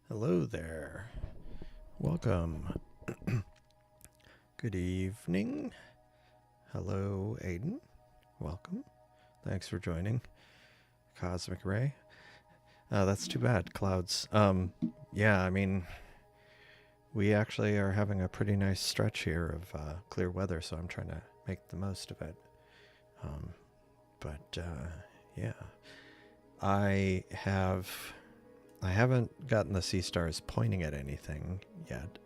Hello there. Welcome. Good evening. Hello, Aiden. Welcome. Thanks for joining. Cosmic Ray. That's too bad, clouds. Yeah, I mean, we actually are having a pretty nice stretch here of clear weather, so I'm trying to make the most of it. Yeah. I haven't gotten the Seestars pointing at anything yet,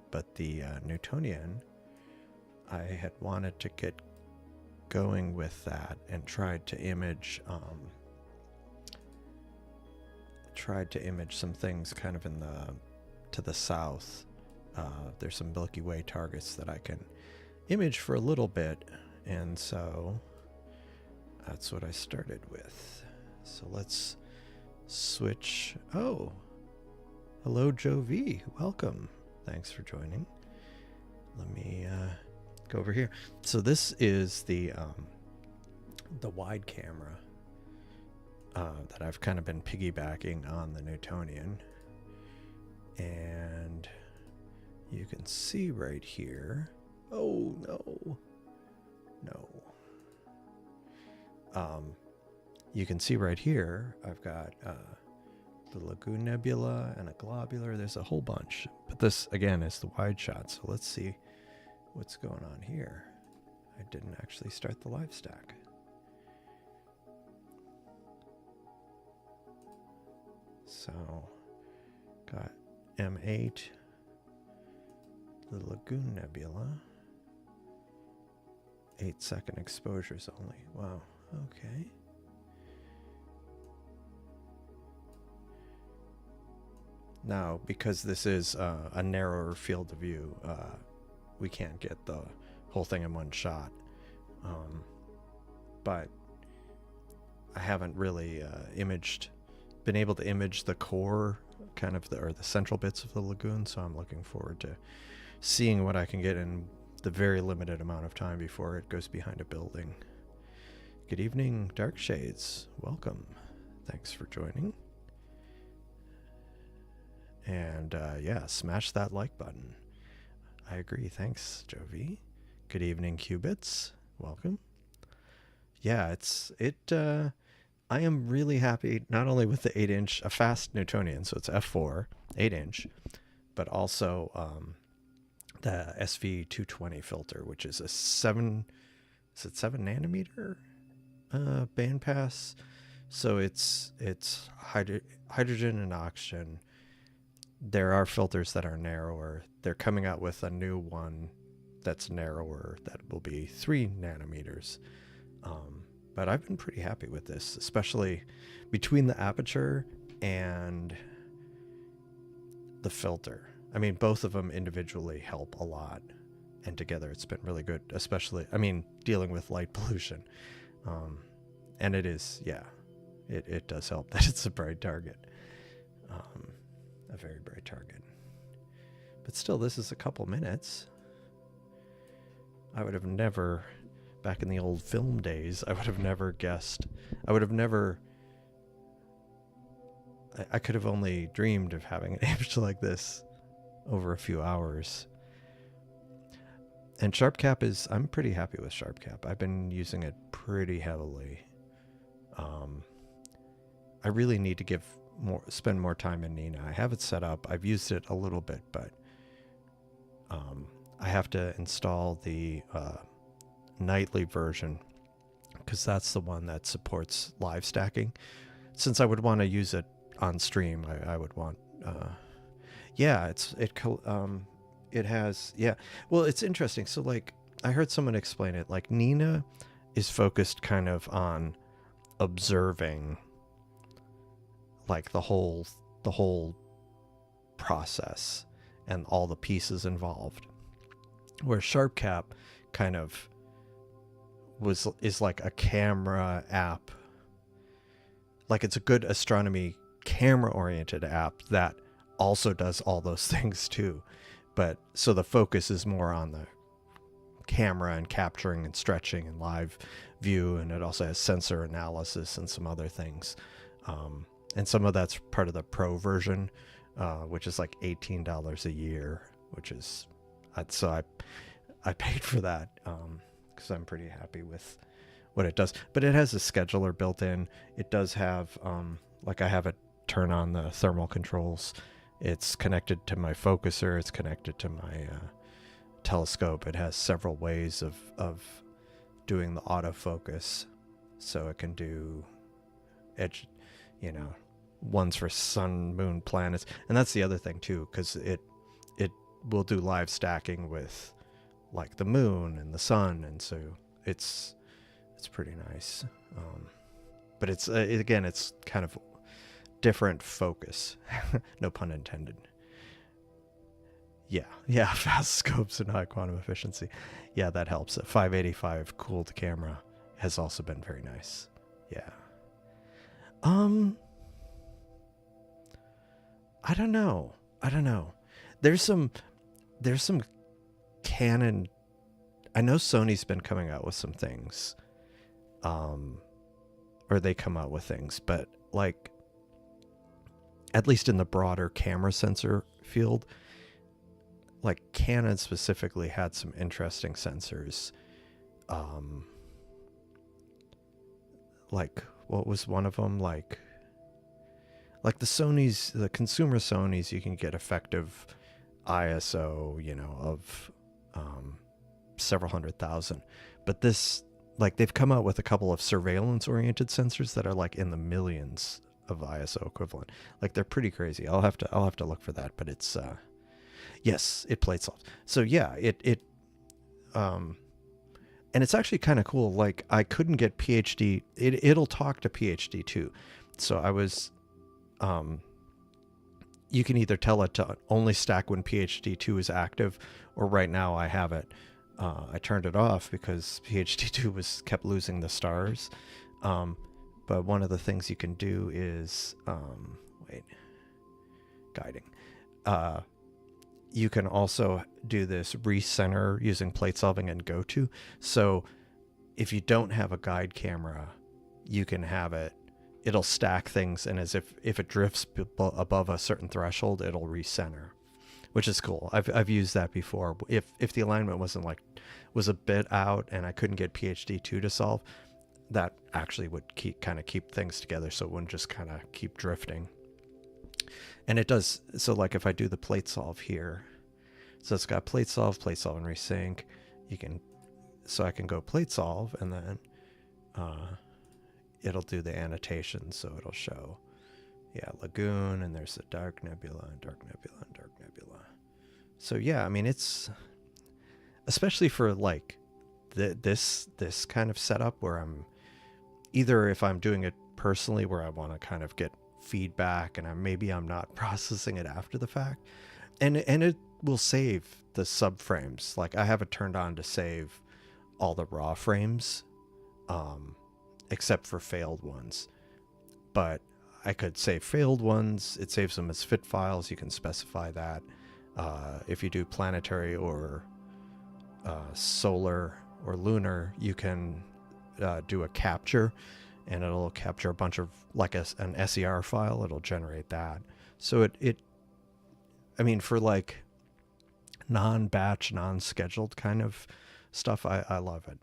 but the Newtonian, I had wanted to get going with that and tried to image some things kind of to the south. There's some Milky Way targets that I can image for a little bit, and so that's what I started with. So let's switch. Oh, hello, Joe V. Welcome. Thanks for joining. Let me go over here. So this is the wide camera that I've kind of been piggybacking on the Newtonian, and you can see right here. Oh no. You can see right here, I've got the Lagoon Nebula and a globular. There's a whole bunch. But this, again, is the wide shot. So let's see what's going on here. I didn't actually start the live stack. So, got M8, the Lagoon Nebula. 8-second exposures only. Wow, okay. Now, because this is a narrower field of view, we can't get the whole thing in one shot. But I haven't really been able to image the core, kind of the central bits of the lagoon, so I'm looking forward to seeing what I can get in the very limited amount of time before it goes behind a building. Good evening, Dark Shades. Welcome. Thanks for joining. And yeah, smash that like button. I agree. Thanks, Jovi. Good evening, Qubits. Welcome. Yeah, I am really happy not only with the 8-inch, a fast Newtonian, so it's f4, 8-inch, but also the SV220 filter, which is a 7 nanometer bandpass. So it's hydrogen and oxygen. There are filters that are narrower. They're coming out with a new one that's narrower that will be 3 nanometers. But I've been pretty happy with this, especially between the aperture and the filter. I mean, both of them individually help a lot, and together it's been really good, especially, I mean, dealing with light pollution. And it is, yeah, it does help that it's a bright target. A very bright target. But still, this is a couple minutes. I would have never, back in the old film days, I would have never guessed. I would have never, I could have only dreamed of having an image like this over a few hours. And SharpCap is, I'm pretty happy with SharpCap. I've been using it pretty heavily. I really need to spend more time in Nina. I have it set up. I've used it a little bit, but I have to install the nightly version because that's the one that supports live stacking. Since I would want to use it on stream, I would want, yeah, it has, yeah. Well, it's interesting. So like I heard someone explain it. Like Nina is focused kind of on observing like the whole process and all the pieces involved. Where SharpCap kind of is like a camera app. Like it's a good astronomy camera oriented app that also does all those things too. But so the focus is more on the camera and capturing and stretching and live view, and it also has sensor analysis and some other things. And some of that's part of the pro version, which is like $18 a year, which is so I paid for that because I'm pretty happy with what it does. But it has a scheduler built in. It does have like I have it turn on the thermal controls. It's connected to my focuser. It's connected to my telescope. It has several ways of doing the autofocus, so it can do edge, ones for sun, moon, planets, and that's the other thing too, because it will do live stacking with like the moon and the sun, and so it's pretty nice. But it's again, it's kind of different focus, no pun intended. Yeah, fast scopes and high quantum efficiency. Yeah, that helps. A 585 cooled camera has also been very nice. Yeah. I don't know. There's some Canon. I know Sony's been coming out with some things. Or they come out with things, but like at least in the broader camera sensor field, like Canon specifically had some interesting sensors. Like what was one of them? Like the consumer Sonys, you can get effective ISO, of several 100,000. But this, like they've come out with a couple of surveillance oriented sensors that are like in the millions of ISO equivalent. Like they're pretty crazy. I'll have to look for that, but it's yes, it plate solves. So yeah, it and it's actually kind of cool. Like I couldn't get PhD. It'll talk to PhD too. So I was you can either tell it to only stack when PhD2 is active, or right now I have it. I turned it off because PhD2 kept losing the stars. But one of the things you can do is guiding. You can also do this recenter using plate solving and GoTo. So if you don't have a guide camera, you can have it. It'll stack things, and as if it drifts above a certain threshold, it'll recenter, which is cool. I've used that before. If the alignment was a bit out and I couldn't get PhD2 to solve, that actually would keep things together, so it wouldn't just kind of keep drifting. And it does. So like if I do the plate solve here, so it's got plate solve and resync. I can go plate solve, and then it'll do the annotations. So it'll show, Lagoon, and there's the dark nebula and dark nebula and dark nebula. So yeah, I mean, it's especially for like this kind of setup where I'm either, if I'm doing it personally where I want to kind of get feedback and I'm not processing it after the fact, and it will save the subframes. Like I have it turned on to save all the raw frames, except for failed ones. But I could save failed ones. It saves them as fit files. You can specify that. If you do planetary or solar or lunar, you can do a capture, and it'll capture a bunch of like an SER file. It'll generate that. So I mean, for like non-batch, non-scheduled kind of stuff, I love it.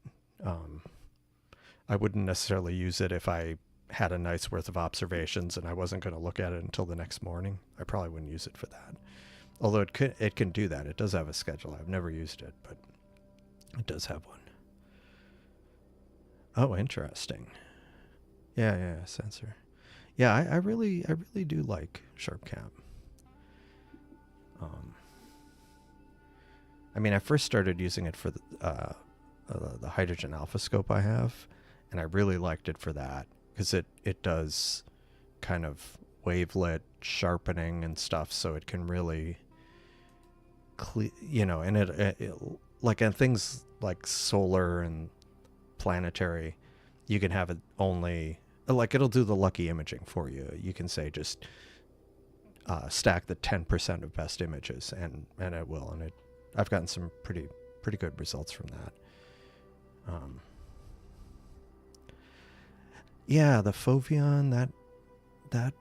I wouldn't necessarily use it if I had a night's worth of observations and I wasn't going to look at it until the next morning. I probably wouldn't use it for that. Although it can do that. It does have a schedule. I've never used it, but it does have one. Oh, interesting. Yeah, sensor. Yeah, I really do like SharpCap. mean, I first started using it for the hydrogen alpha scope I have, and I really liked it for that because it does kind of wavelet sharpening and stuff, so it can really, you know, and it like on things like solar and planetary, you can have it only, like, it'll do the lucky imaging for you. You can say just stack the 10% of best images, and it will, and I've gotten some pretty good results from that. Yeah, the Foveon, that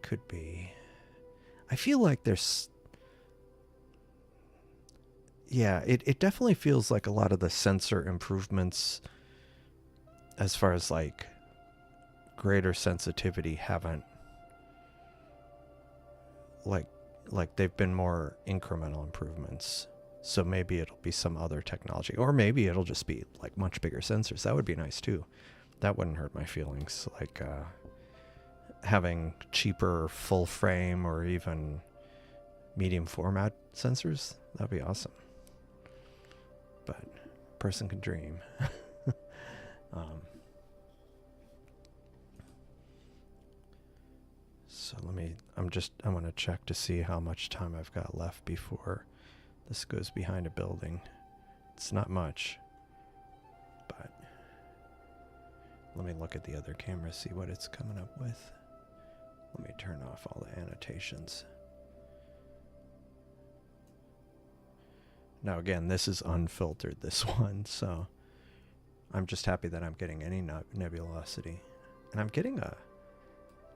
could be. I feel like there's, yeah, it definitely feels like a lot of the sensor improvements as far as like greater sensitivity haven't, like they've been more incremental improvements. So maybe it'll be some other technology, or maybe it'll just be like much bigger sensors. That would be nice too. That wouldn't hurt my feelings. Like having cheaper full frame or even medium format sensors, that'd be awesome. But person can dream. So I want to check to see how much time I've got left before this goes behind a building. It's not much, but let me look at the other camera, see what it's coming up with. Let me turn off all the annotations. Now again, this is unfiltered, this one, so I'm just happy that I'm getting any nebulosity. And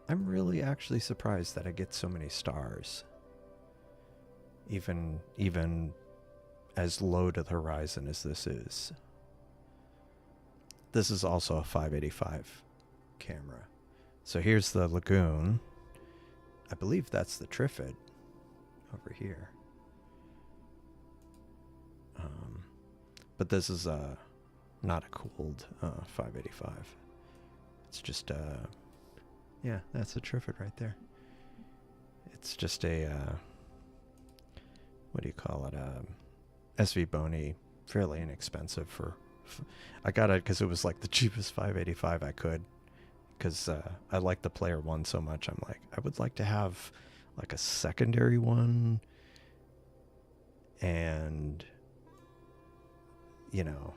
I'm really actually surprised that I get so many stars. Even as low to the horizon as this is. This is also a 585 camera. So here's the Lagoon. I believe that's the Trifid over here. But this is not a cooled 585. It's just yeah, that's the Trifid right there. It's just a what do you call it? SV Bony, fairly inexpensive for. I got it because it was like the cheapest 585 I could. Because I like the Player One so much, I'm like, I would like to have like a secondary one, and you know,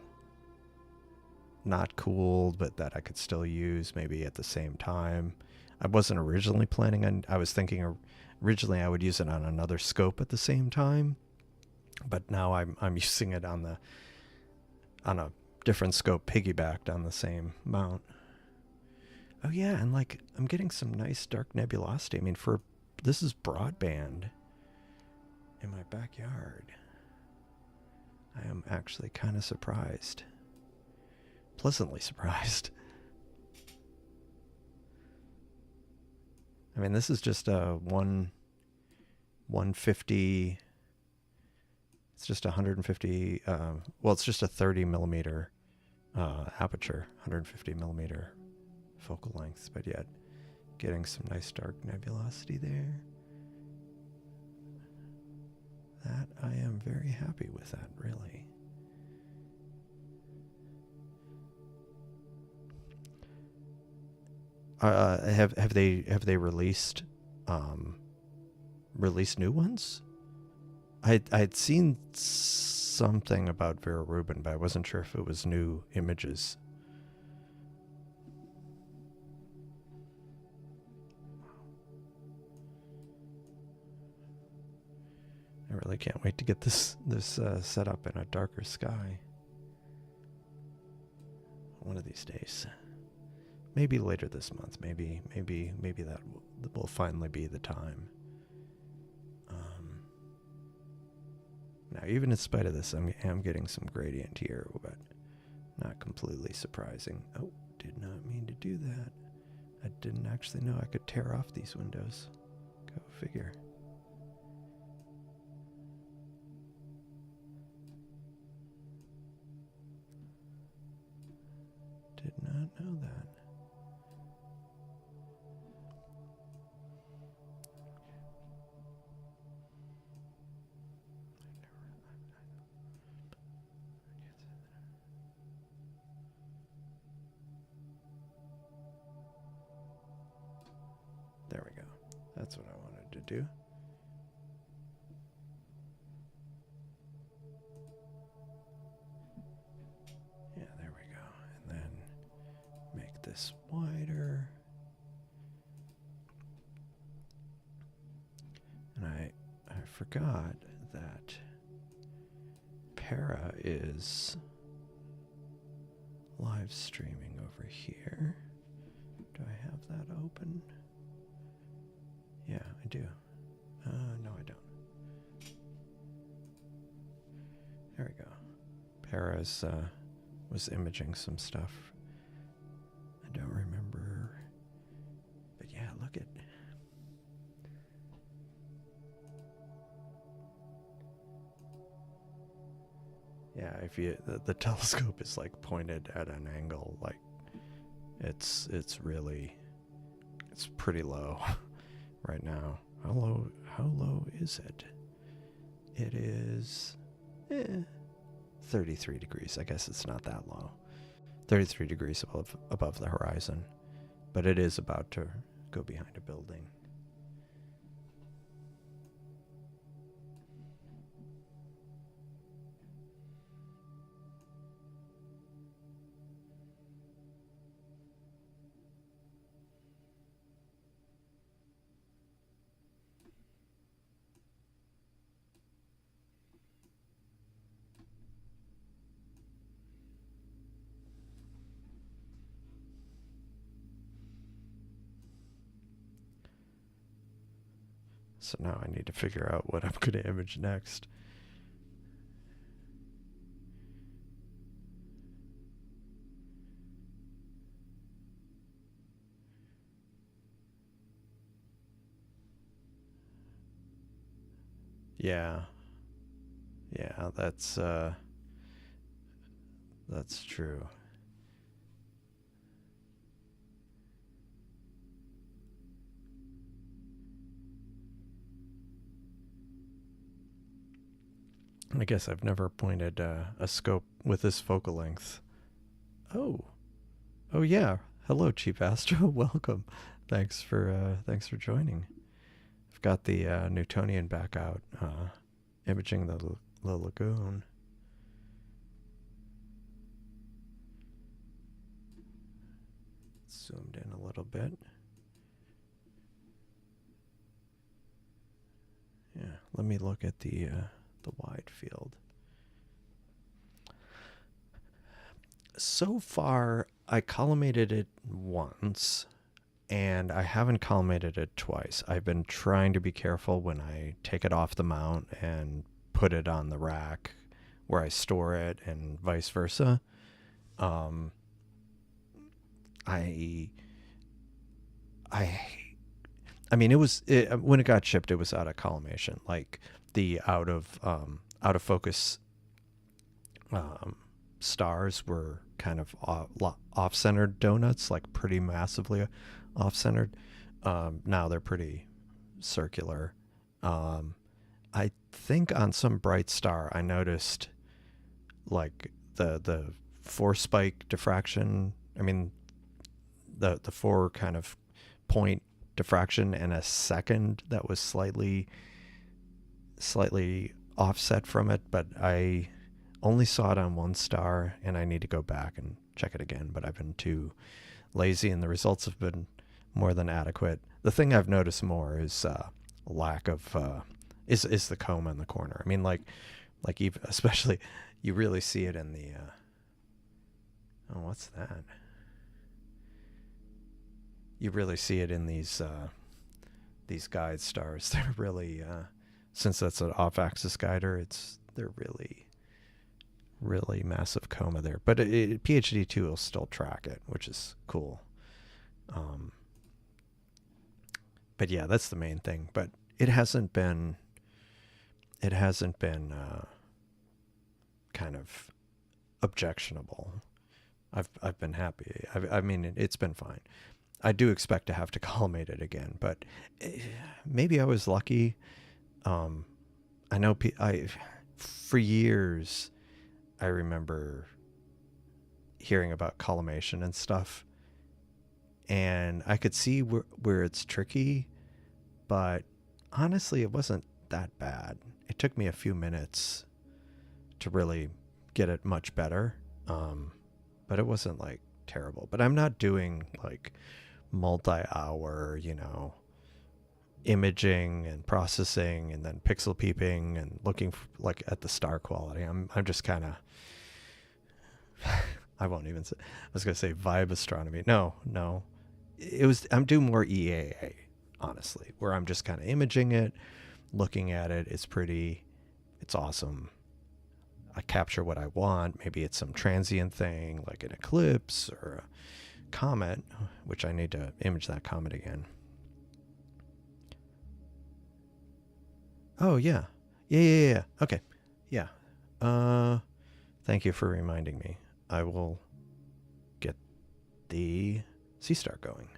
not cooled, but that I could still use maybe at the same time. I wasn't originally planning on. I was thinking originally I would use it on another scope at the same time, but now I'm using it on a different scope, piggybacked on the same mount. Oh yeah, and like I'm getting some nice dark nebulosity. I mean, this is broadband in my backyard. I am actually kind of surprised. Pleasantly surprised. I mean, this is just a 150. It's just 150. Well, it's just a 30 millimeter aperture, 150 millimeter focal length, but yet getting some nice dark nebulosity there. That I am very happy with that, really. Have they released new ones? I'd seen something about Vera Rubin, but I wasn't sure if it was new images. I really can't wait to get this set up in a darker sky. One of these days. Maybe later this month. Maybe that will finally be the time. Now, even in spite of this, I'm getting some gradient here, but not completely surprising. Oh, did not mean to do that. I didn't actually know I could tear off these windows. Go figure. Did not know that. That's what I wanted to do. Yeah, there we go. And then make this wider. And I forgot that Para is live streaming over here. Do I have that open? Yeah, I do. No, I don't. There we go. Para's was imaging some stuff. I don't remember. But yeah, look at. Yeah, if you the telescope is like pointed at an angle, like it's pretty low right now. How low is it? It is 33 degrees. I guess it's not that low. 33 degrees above the horizon, but it is about to go behind a building. So now I need to figure out what I'm going to image next. Yeah. Yeah, that's true. I guess I've never pointed a scope with this focal length. Oh yeah. Hello, Chief Astro. Welcome. Thanks for joining. I've got the Newtonian back out, imaging the lagoon. Zoomed in a little bit. Yeah, let me look at the wide field. So far, I collimated it once, and I haven't collimated it twice. I've been trying to be careful when I take it off the mount and put it on the rack where I store it, and vice versa. I mean, when it got shipped, it was out of collimation. Like the out of focus stars were kind of off-centered donuts, like pretty massively off-centered. Now they're pretty circular. I think on some bright star I noticed like the four spike diffraction. I mean, the four kind of point diffraction, and a second that was slightly offset from it, but I only saw it on one star, and I need to go back and check it again, but I've been too lazy, and the results have been more than adequate. The thing I've noticed more is lack of is the coma in the corner. I mean, like even, especially you really see it in the oh, what's that? You really see it in these guide stars. They're really since that's an off-axis guider, they're really massive coma there. But PhD 2 will still track it, which is cool. But yeah, that's the main thing. But it hasn't been kind of objectionable. I've been happy. I mean, it's been fine. I do expect to have to collimate it again, but maybe I was lucky. I know for years I remember hearing about collimation and stuff, and I could see where it's tricky, but honestly, it wasn't that bad. It took me a few minutes to really get it much better, but it wasn't like terrible. But I'm not doing like multi-hour, imaging and processing and then pixel peeping and looking like at the star quality. I'm just kind of I won't even say, I was going to say vibe astronomy. No. I'm doing more EAA, honestly, where I'm just kind of imaging it, looking at it. It's awesome. I capture what I want. Maybe it's some transient thing like an eclipse or a comet, which I need to image that comet again. Oh, yeah. Yeah. Okay. Yeah. Thank you for reminding me. I will get the Seestar going.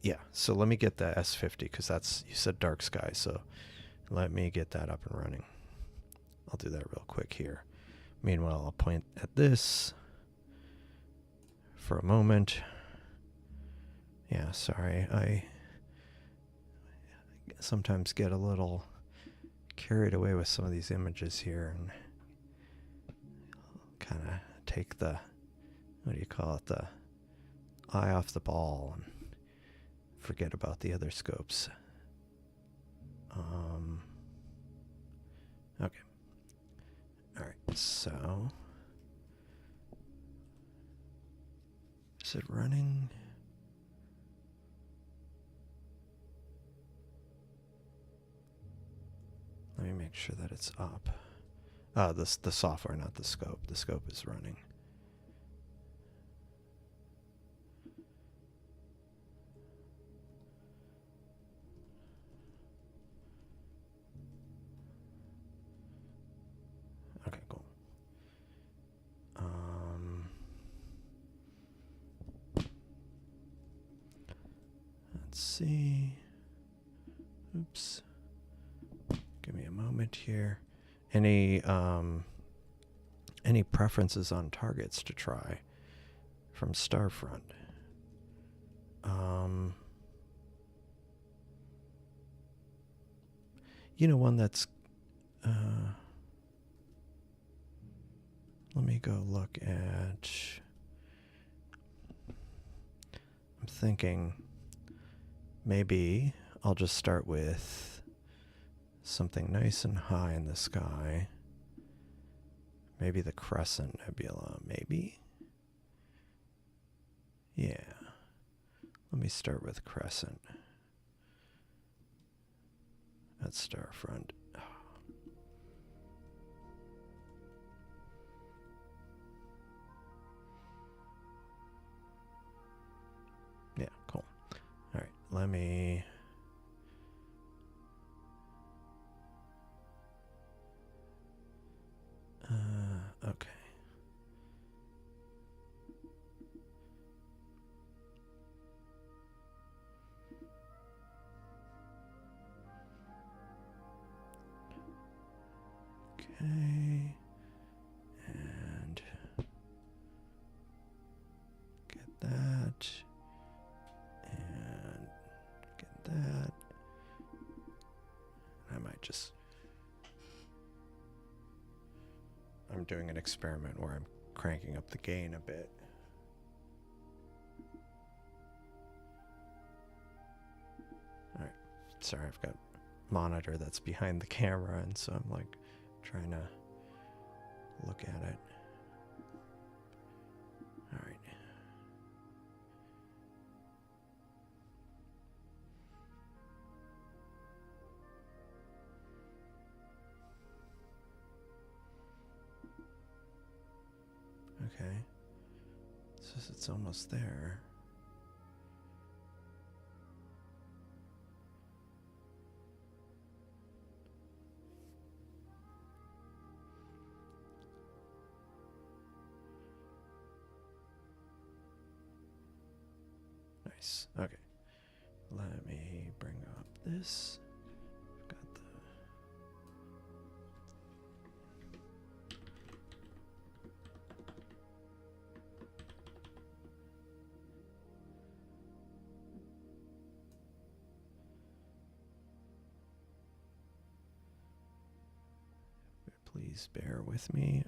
Yeah, so let me get the S50 because you said dark sky, so let me get that up and running. I'll do that real quick here. Meanwhile, I'll point at this for a moment. Yeah, sorry, I sometimes get a little carried away with some of these images here and kind of take the, the eye off the ball and forget about the other scopes. Okay. All right, so is it running? Let me make sure that it's up. The software, not the scope. The scope is running. Okay, cool. Let's see. Oops. Give me a moment here. Any preferences on targets to try from Starfront? One that's let me go look at, I'm thinking maybe I'll just start with something nice and high in the sky. Maybe the Crescent Nebula, maybe? Yeah. Let me start with Crescent. That's Starfront. Yeah, cool. All right, let me... okay. Okay. And get that. And get that. I might just... I'm doing an experiment where I'm cranking up the gain a bit. All right. Sorry, I've got a monitor that's behind the camera, and so I'm like trying to look at it. All right. Okay. It says it's almost there. Nice. Okay. Let me bring up this. Got the... Please bear with me.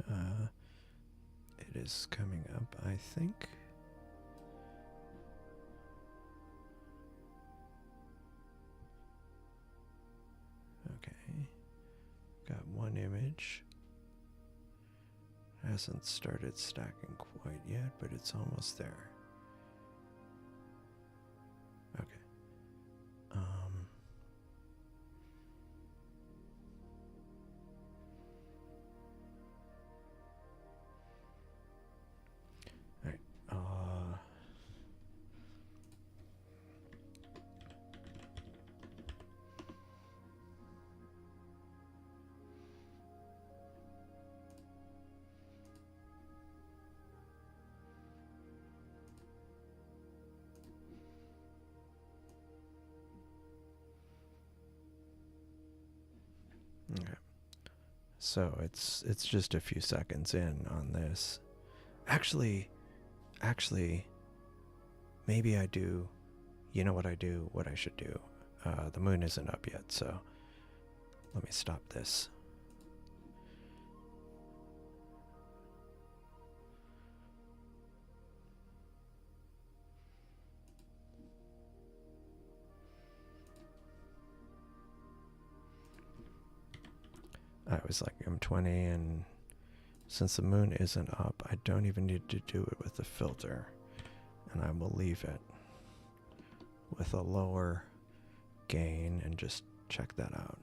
It is coming up, I think. Okay. Got one image. Hasn't started stacking quite yet, but it's almost there. Okay. Okay. So it's just a few seconds in on this. Actually, maybe I do. You know what I do? What I should do? The moon isn't up yet, so let me stop this. I was like, I'm 20, and since the moon isn't up, I don't even need to do it with the filter, and I will leave it with a lower gain and just check that out.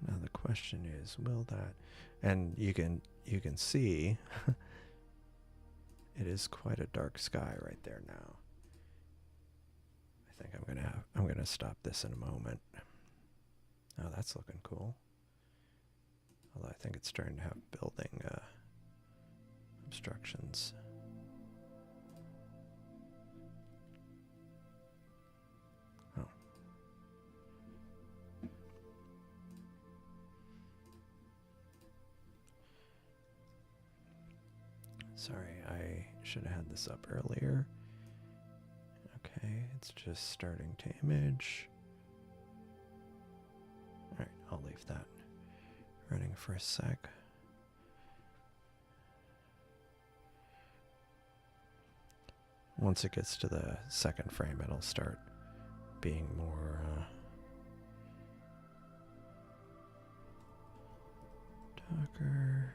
Now the question is, will that, and you can see it is quite a dark sky right there now. I think I'm gonna stop this in a moment. Oh, that's looking cool. Although I think it's starting to have building obstructions. Oh. Sorry, I should have had this up earlier. Okay, it's just starting to image. Alright, I'll leave that running for a sec. Once it gets to the second frame, it'll start being more darker.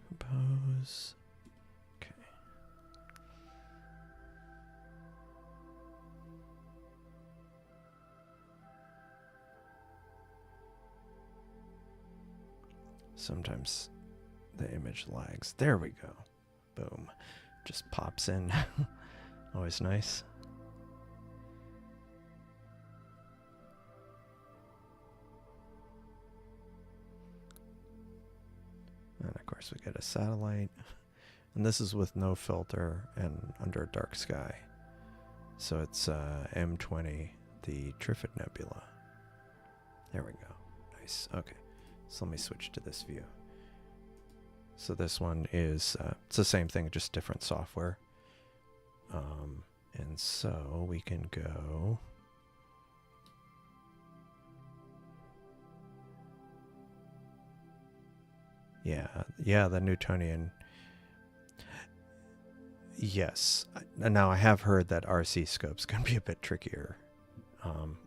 Compose. Okay. Sometimes the image lags. There we go. Boom. Just pops in. Always nice. And of course we get a satellite. And this is with no filter and under a dark sky. So it's M20, the Trifid Nebula. There we go. Nice. Okay. So let me switch to this view. So this one is, it's the same thing, just different software. And so we can go... Yeah, the Newtonian. Yes. Now I have heard that RC scopes can be a bit trickier,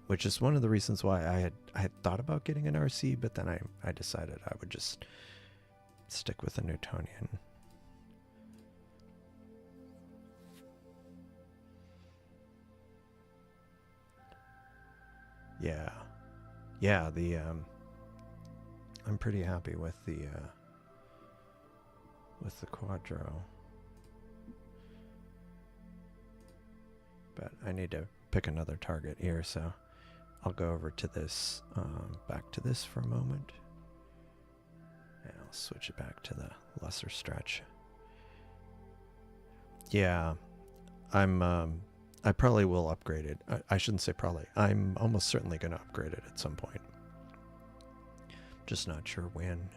which is one of the reasons why I had thought about getting an RC, but then I decided I would just stick with the Newtonian. Yeah, the I'm pretty happy with the Quadro. But I need to pick another target here, so I'll go over to this, back to this for a moment. And I'll switch it back to the lesser stretch. Yeah, I'm I probably will upgrade it. I shouldn't say probably. I'm almost certainly going to upgrade it at some point. Just not sure when.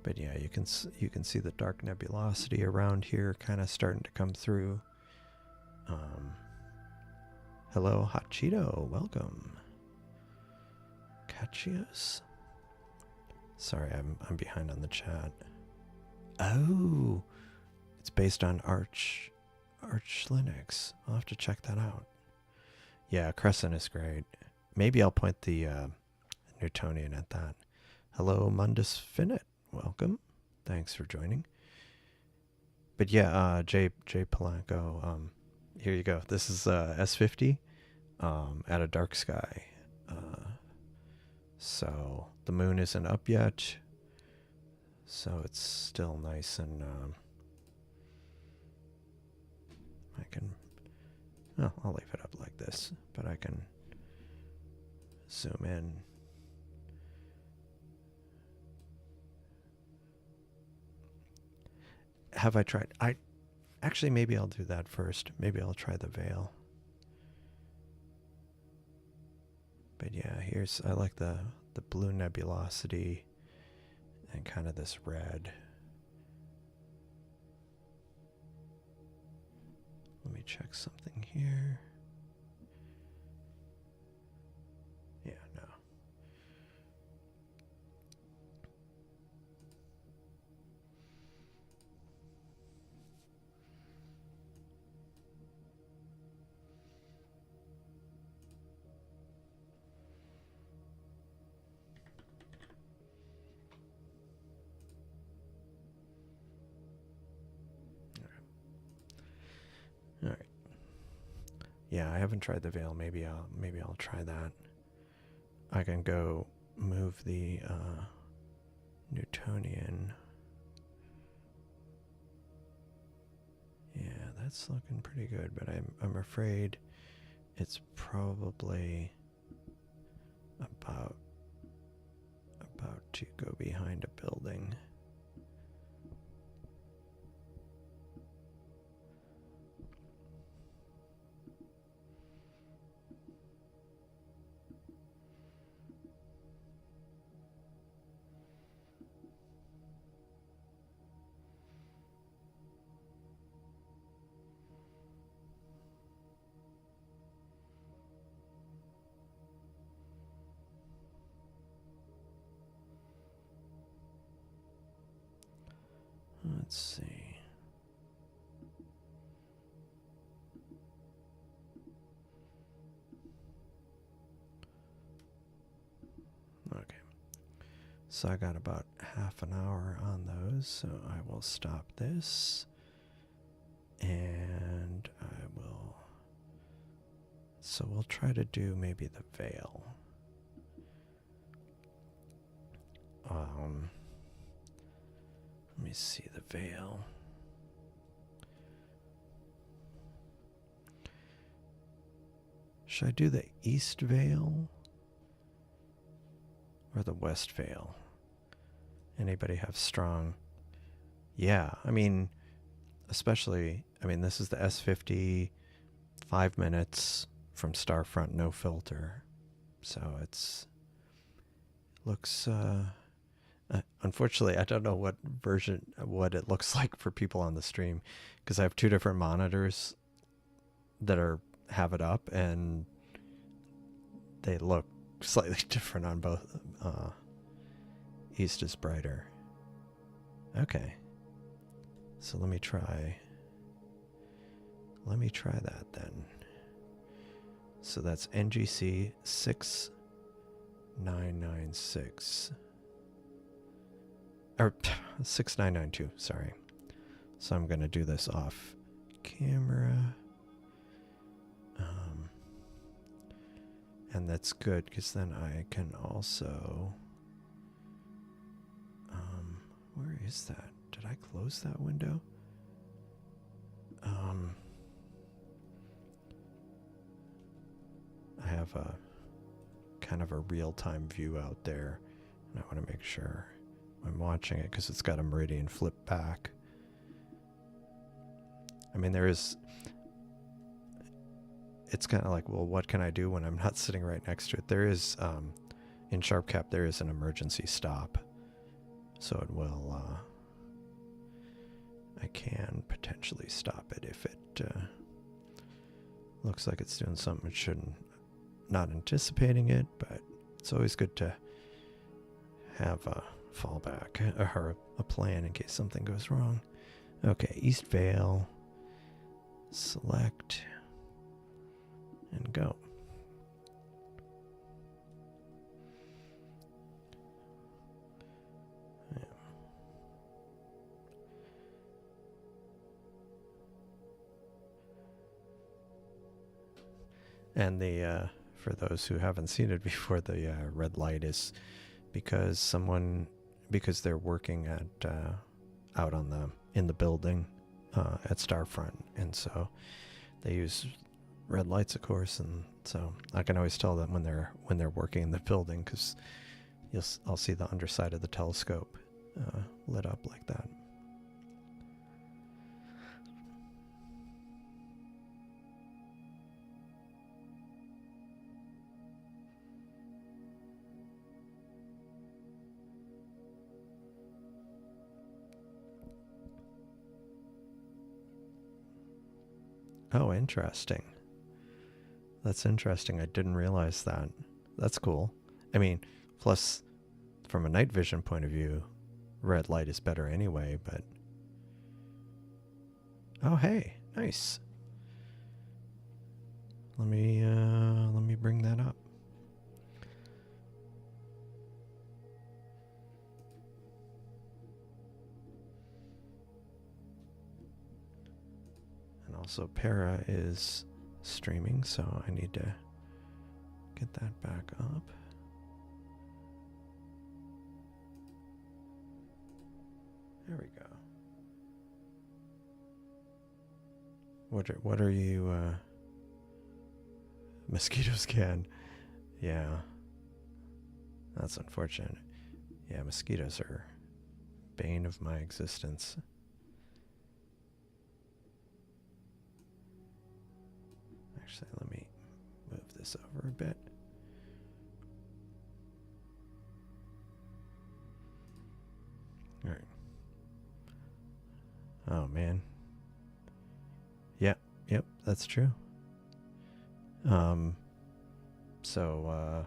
But yeah, you can see the dark nebulosity around here kind of starting to come through. Hello, Hot Cheeto. Welcome. Cachios? Sorry, I'm behind on the chat. Oh, it's based on Arch Linux. I'll have to check that out. Yeah, Crescent is great. Maybe I'll point the Newtonian at that. Hello, Mundus Finit. Welcome. Thanks for joining. But yeah, Jay Polanco, here you go. This is S50 at a dark sky. So the moon isn't up yet. So it's still nice and I'll leave it up like this, but I can zoom in. Have I tried? Actually, maybe I'll do that first. Maybe I'll try the veil. But yeah, I like the blue nebulosity and kind of this red. Let me check something here. Yeah, no. All right. Yeah, I haven't tried the veil. Maybe I'll try that. I can go move the Newtonian. Yeah, that's looking pretty good, but I'm afraid it's probably about to go behind a building. Let's see. Okay. So I got about half an hour on those, so I will stop this. And so we'll try to do maybe the veil. Let me see the veil. Should I do the east veil or the west veil? Anybody have strong? Yeah, I mean, especially, this is the S50, 5 minutes from Starfront, no filter. So looks, unfortunately, I don't know what it looks like for people on the stream, because I have two different monitors that have it up, and they look slightly different on both. East is brighter. Okay. So let me try that then. So that's NGC 6996. Or 6992, sorry. So I'm going to do this off camera. And that's good, because then I can also... where is that? Did I close that window? I have a kind of a real-time view out there, and I want to make sure I'm watching it, because it's got a Meridian flip back. I mean, it's kind of like, well, what can I do when I'm not sitting right next to it? There is, in SharpCap, there is an emergency stop. So it will, I can potentially stop it if it looks like it's doing something it shouldn't. Not anticipating it, but it's always good to have a fallback or a plan in case something goes wrong. Okay, East Vale. Select and go. Yeah. And the for those who haven't seen it before, the red light is because they're working at out in the building at Starfront, and so they use red lights, of course, and so I can always tell that when they're working in the building, because I'll see the underside of the telescope lit up like that. Oh, interesting. That's interesting. I didn't realize that. That's cool. I mean, plus, from a night vision point of view, red light is better anyway, but... Oh, hey. Nice. Let me bring that up. And also Para is streaming, so I need to get that back up. There we go. What are you mosquitoes can? Yeah. That's unfortunate. Yeah, mosquitoes are bane of my existence. Actually, let me move this over a bit. All right. Oh, man. Yep, that's true. So,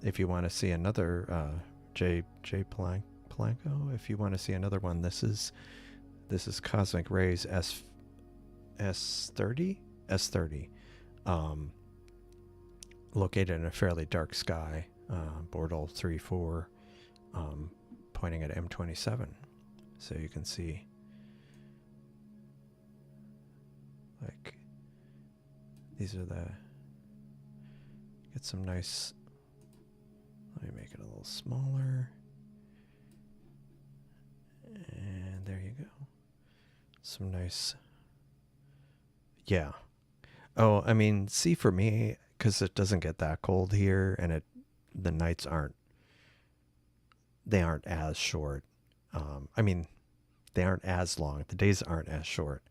if you want to see another, J. Polanco, if you want to see another one, this is Cosmic Rays S30? S30. Located in a fairly dark sky, Bortle 3-4, pointing at M27. So you can see, like, these are get some nice, let me make it a little smaller. And there you go. Some nice, yeah. Oh, I mean, see, for me, because it doesn't get that cold here, and the nights aren't as short. I mean, they aren't as long. The days aren't as short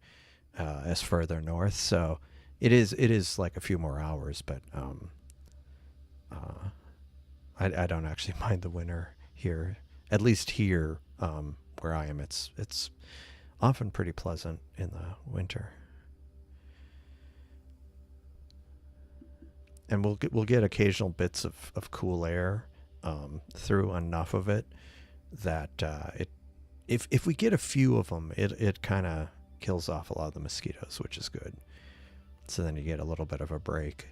as further north. So it is like a few more hours, but I don't actually mind the winter here. At least here, where I am, it's often pretty pleasant in the winter. And we'll get occasional bits of cool air through enough of it that if we get a few of them, it kind of kills off a lot of the mosquitoes, which is good. So then you get a little bit of a break.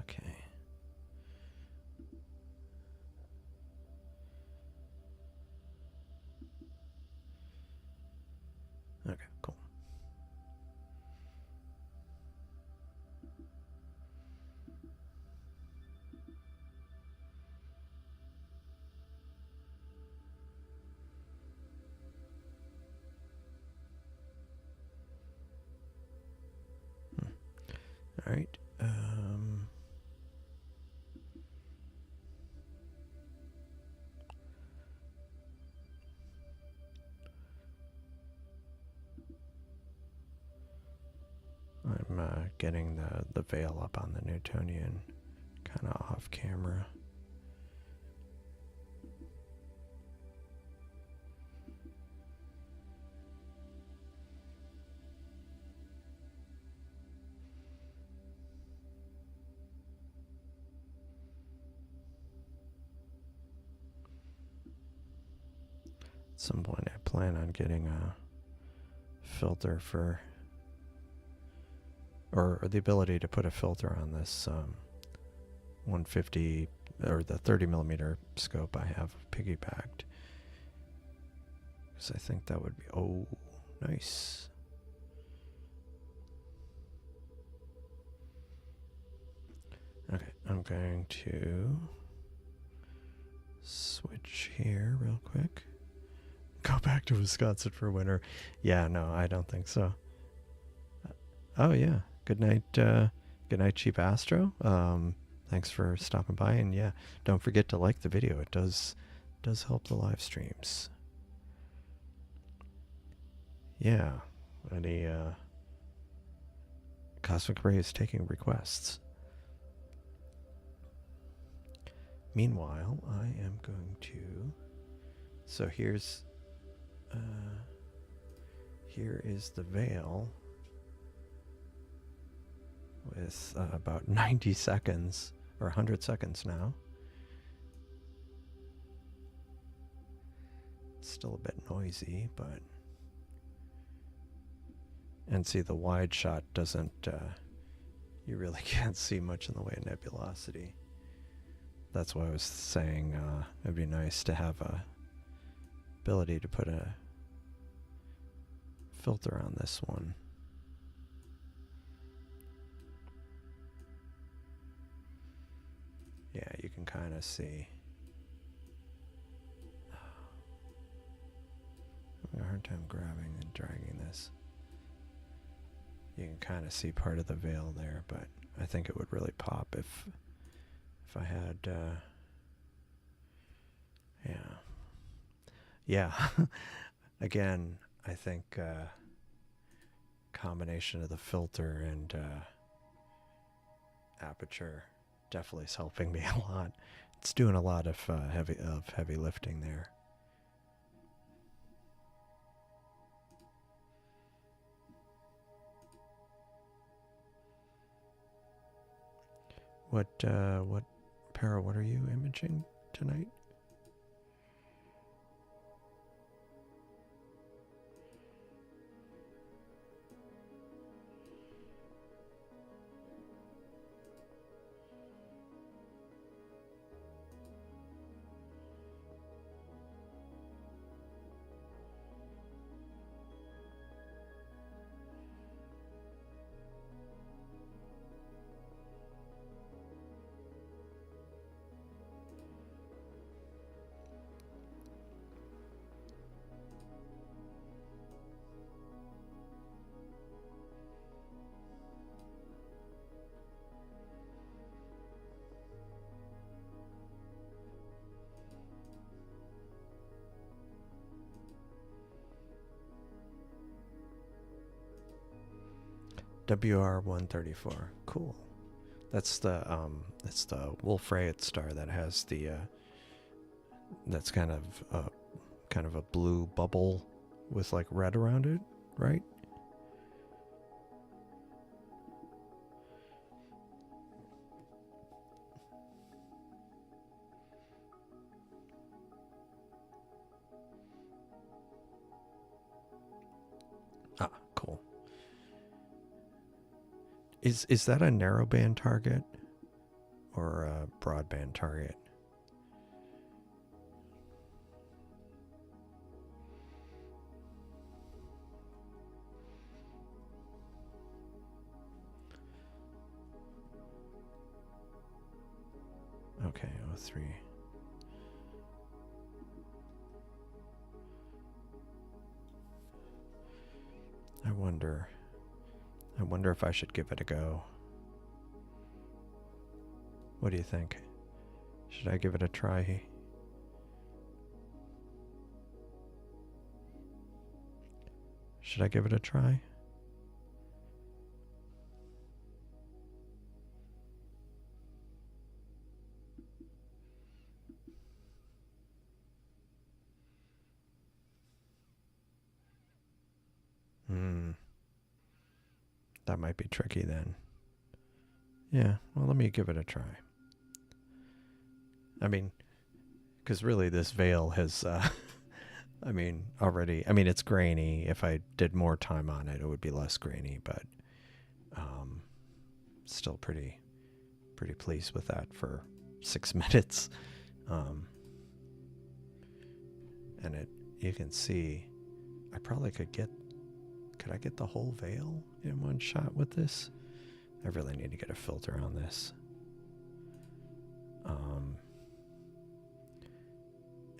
Okay. Okay, cool. All right. getting the veil up on the Newtonian kind of off camera. At some point I plan on getting a filter for, or the ability to put a filter on this 150 or the 30 millimeter scope I have piggybacked, because I think that would be, oh, nice. Okay, I'm going to switch here real quick. Go back to Wisconsin for winter. Yeah, no, I don't think so. Oh yeah, good night, Cheap Astro. Thanks for stopping by, and yeah, don't forget to like the video. It does help the live streams. Yeah, any Cosmic Ray is taking requests. Meanwhile, I am going to. So here is the veil with about 90 seconds or 100 seconds now. It's still a bit noisy, but, and see, the wide shot doesn't, you really can't see much in the way of nebulosity. That's why I was saying it'd be nice to have a ability to put a filter on this one. Yeah, you can kind of see. I'm having a hard time grabbing and dragging this. You can kind of see part of the veil there, but I think it would really pop if I had, yeah. Again, I think combination of the filter and aperture definitely is helping me a lot. It's doing a lot of heavy lifting there. What Para, what are you imaging tonight? WR134. Cool. That's the Wolf-Rayet star that has the that's kind of a blue bubble with like red around it, right? Ah, cool. Is that a narrowband target or a broadband target? Okay, 03. I wonder if I should give it a go. What do you think? Should I give it a try? Should I give it a try? That might be tricky then. Yeah, well, let me give it a try. I mean, because really this veil has, I mean, already, I mean, it's grainy. If I did more time on it, it would be less grainy, but still pretty pleased with that for 6 minutes. And you can see, I probably could I get the whole veil in one shot with this? I really need to get a filter on this.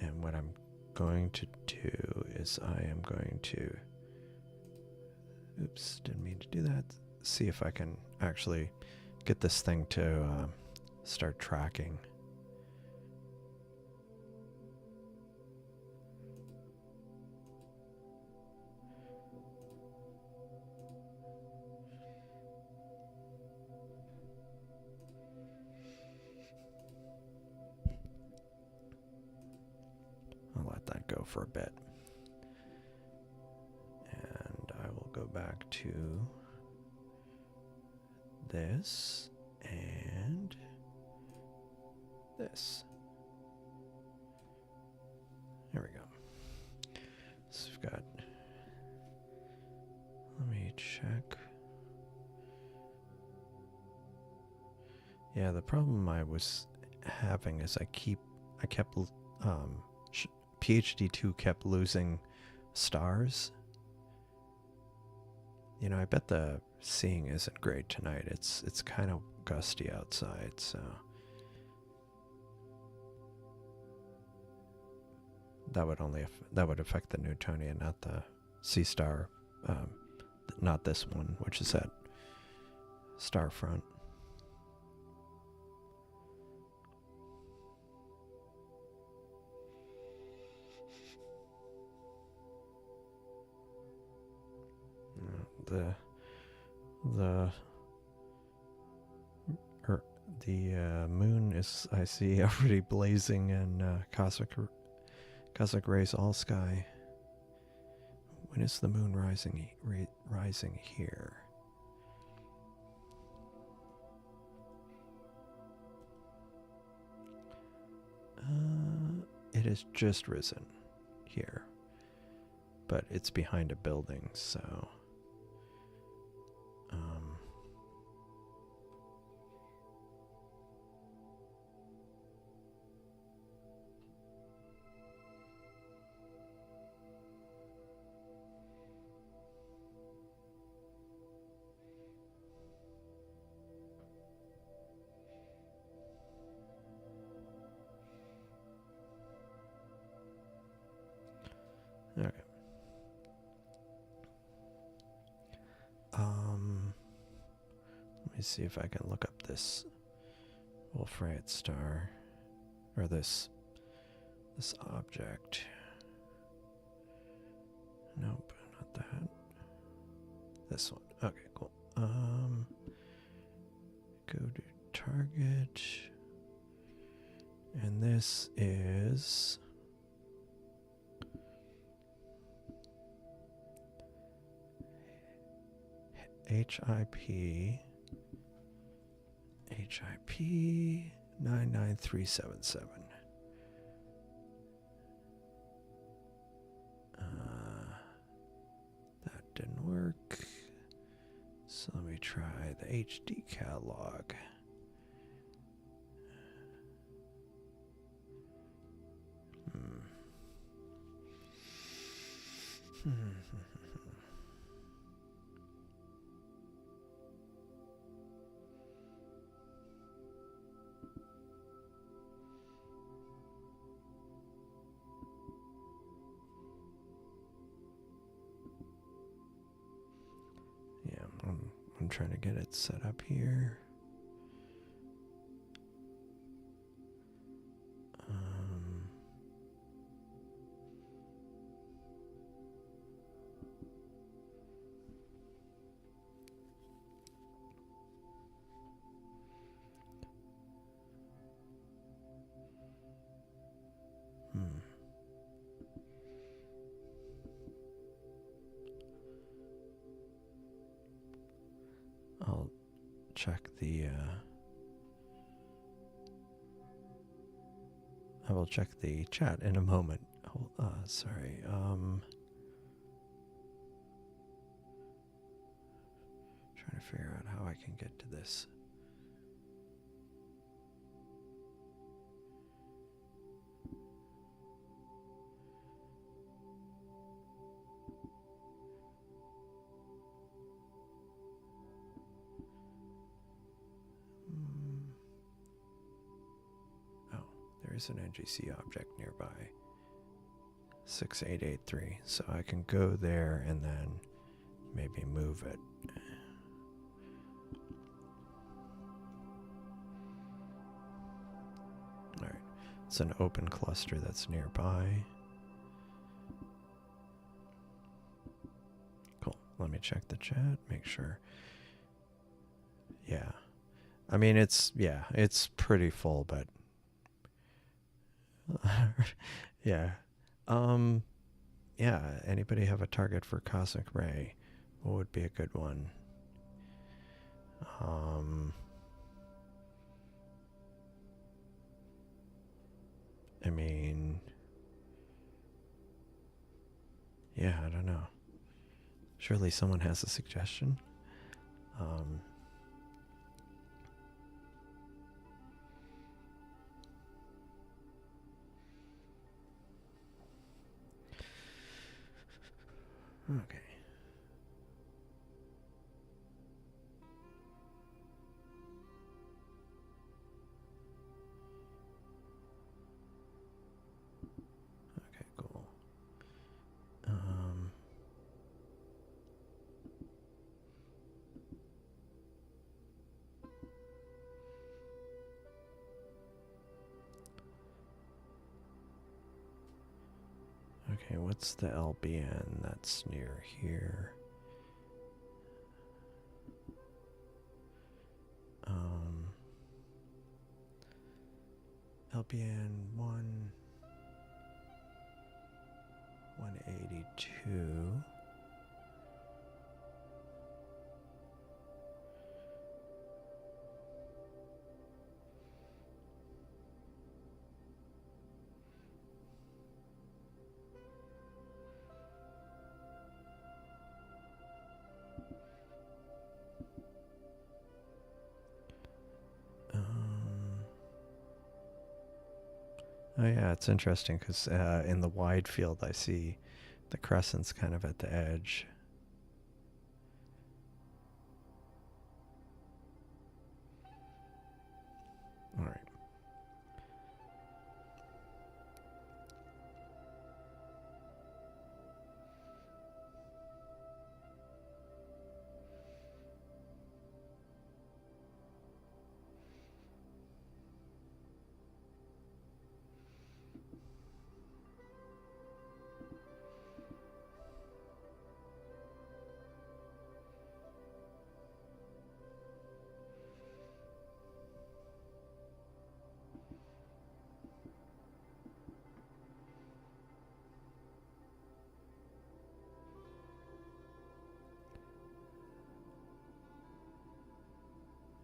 And what I'm going to do is I am going to, oops, didn't mean to do that. See if I can actually get this thing to start tracking. I'll let that go for a bit. And I will go back to this and this. There we go. So we've got, let me check. Yeah, the problem I was having is I kept PhD2 kept losing stars. You know, I bet the seeing isn't great tonight. It's kind of gusty outside, so that would affect the Newtonian, not the Seestar, not this one, which is at Starfront. The moon is, I see, already blazing in cosmic rays all sky. When is the moon rising here? It has just risen here, but it's behind a building, so okay. Let me see if I can look up this Wolf-Rayet star, or this object. Nope, not that. This one. Okay, cool. Go to target, and this is HIP 99377. That didn't work. So let me try the HD catalog. I'm trying to get it set up here. check the chat in a moment. Sorry. Trying to figure out how I can get to this. There's an NGC object nearby. 6883. So I can go there and then maybe move it. Alright. It's an open cluster that's nearby. Cool. Let me check the chat, make sure. Yeah. I mean, it's pretty full, but yeah. Yeah, anybody have a target for cosmic ray? What would be a good one? I mean, yeah, I don't know. Surely someone has a suggestion. Okay. Okay, cool. Okay, what's the LBN that's near here? LBN 182. Oh yeah, it's interesting because in the wide field I see the crescent's kind of at the edge. All right.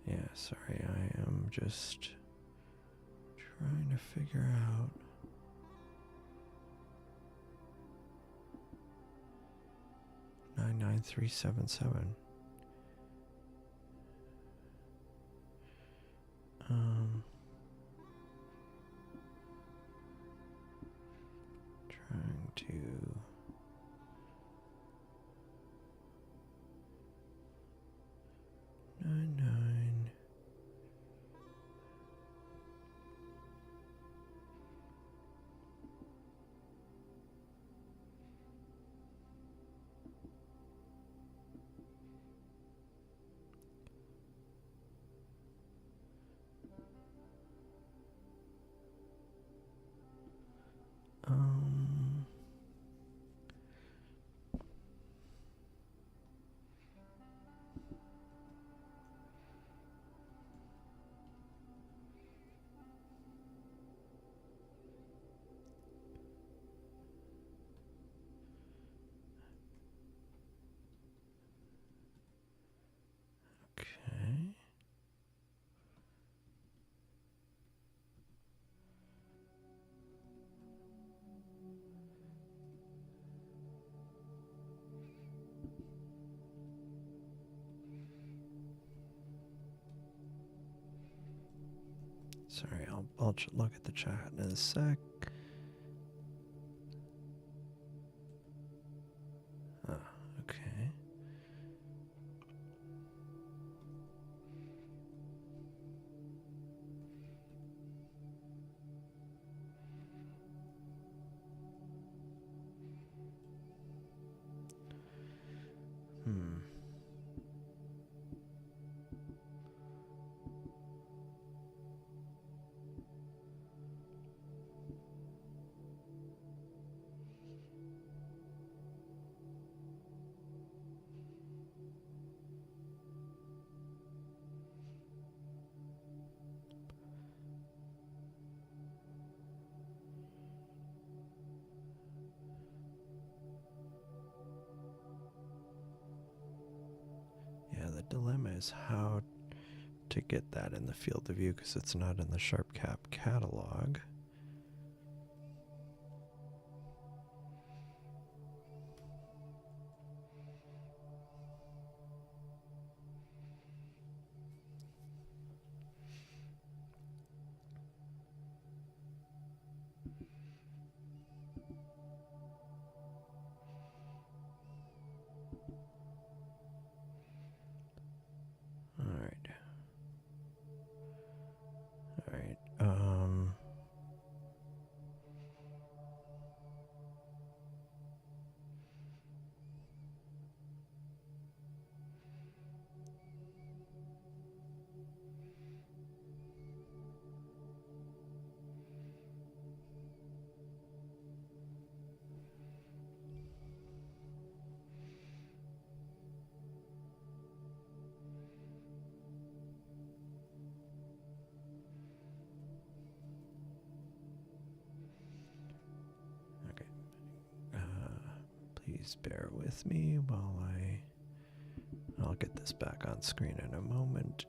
Yeah, sorry, I am just trying to figure out. Nine 9377. Trying to. Nine. Sorry, I'll look at the chat in a sec. Okay. The dilemma is how to get that in the field of view because it's not in the SharpCap catalog. Please bear with me while I'll get this back on screen in a moment.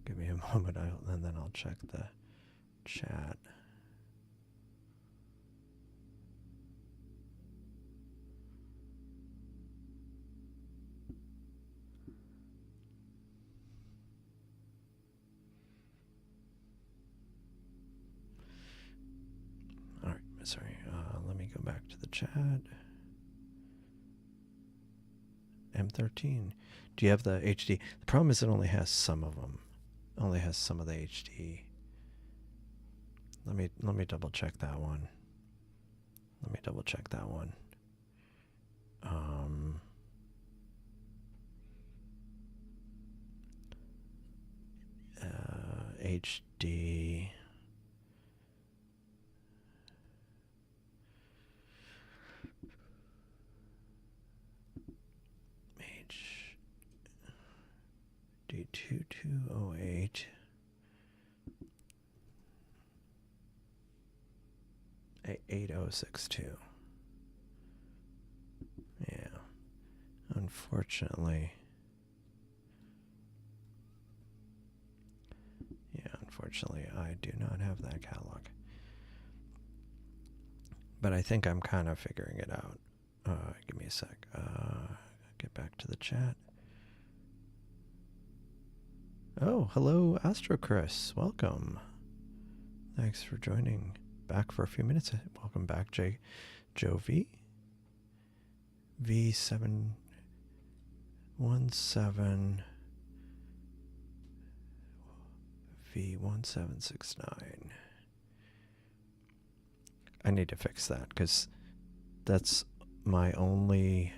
Give me a moment, and then I'll check the chat. All right, sorry. Let me go back to the chat. M13. Do you have the HD? The problem is it only has some of them. It only has some of the HD. Let me double check that one. HD. D2208 8062. Yeah. Unfortunately, I do not have that catalog. But I think I'm kind of figuring it out. Give me a sec. Get back to the chat. Oh, hello, AstroChris. Welcome. Thanks for joining back for a few minutes. Welcome back, Joe V. V7. 17 V1769. I need to fix that because that's my only.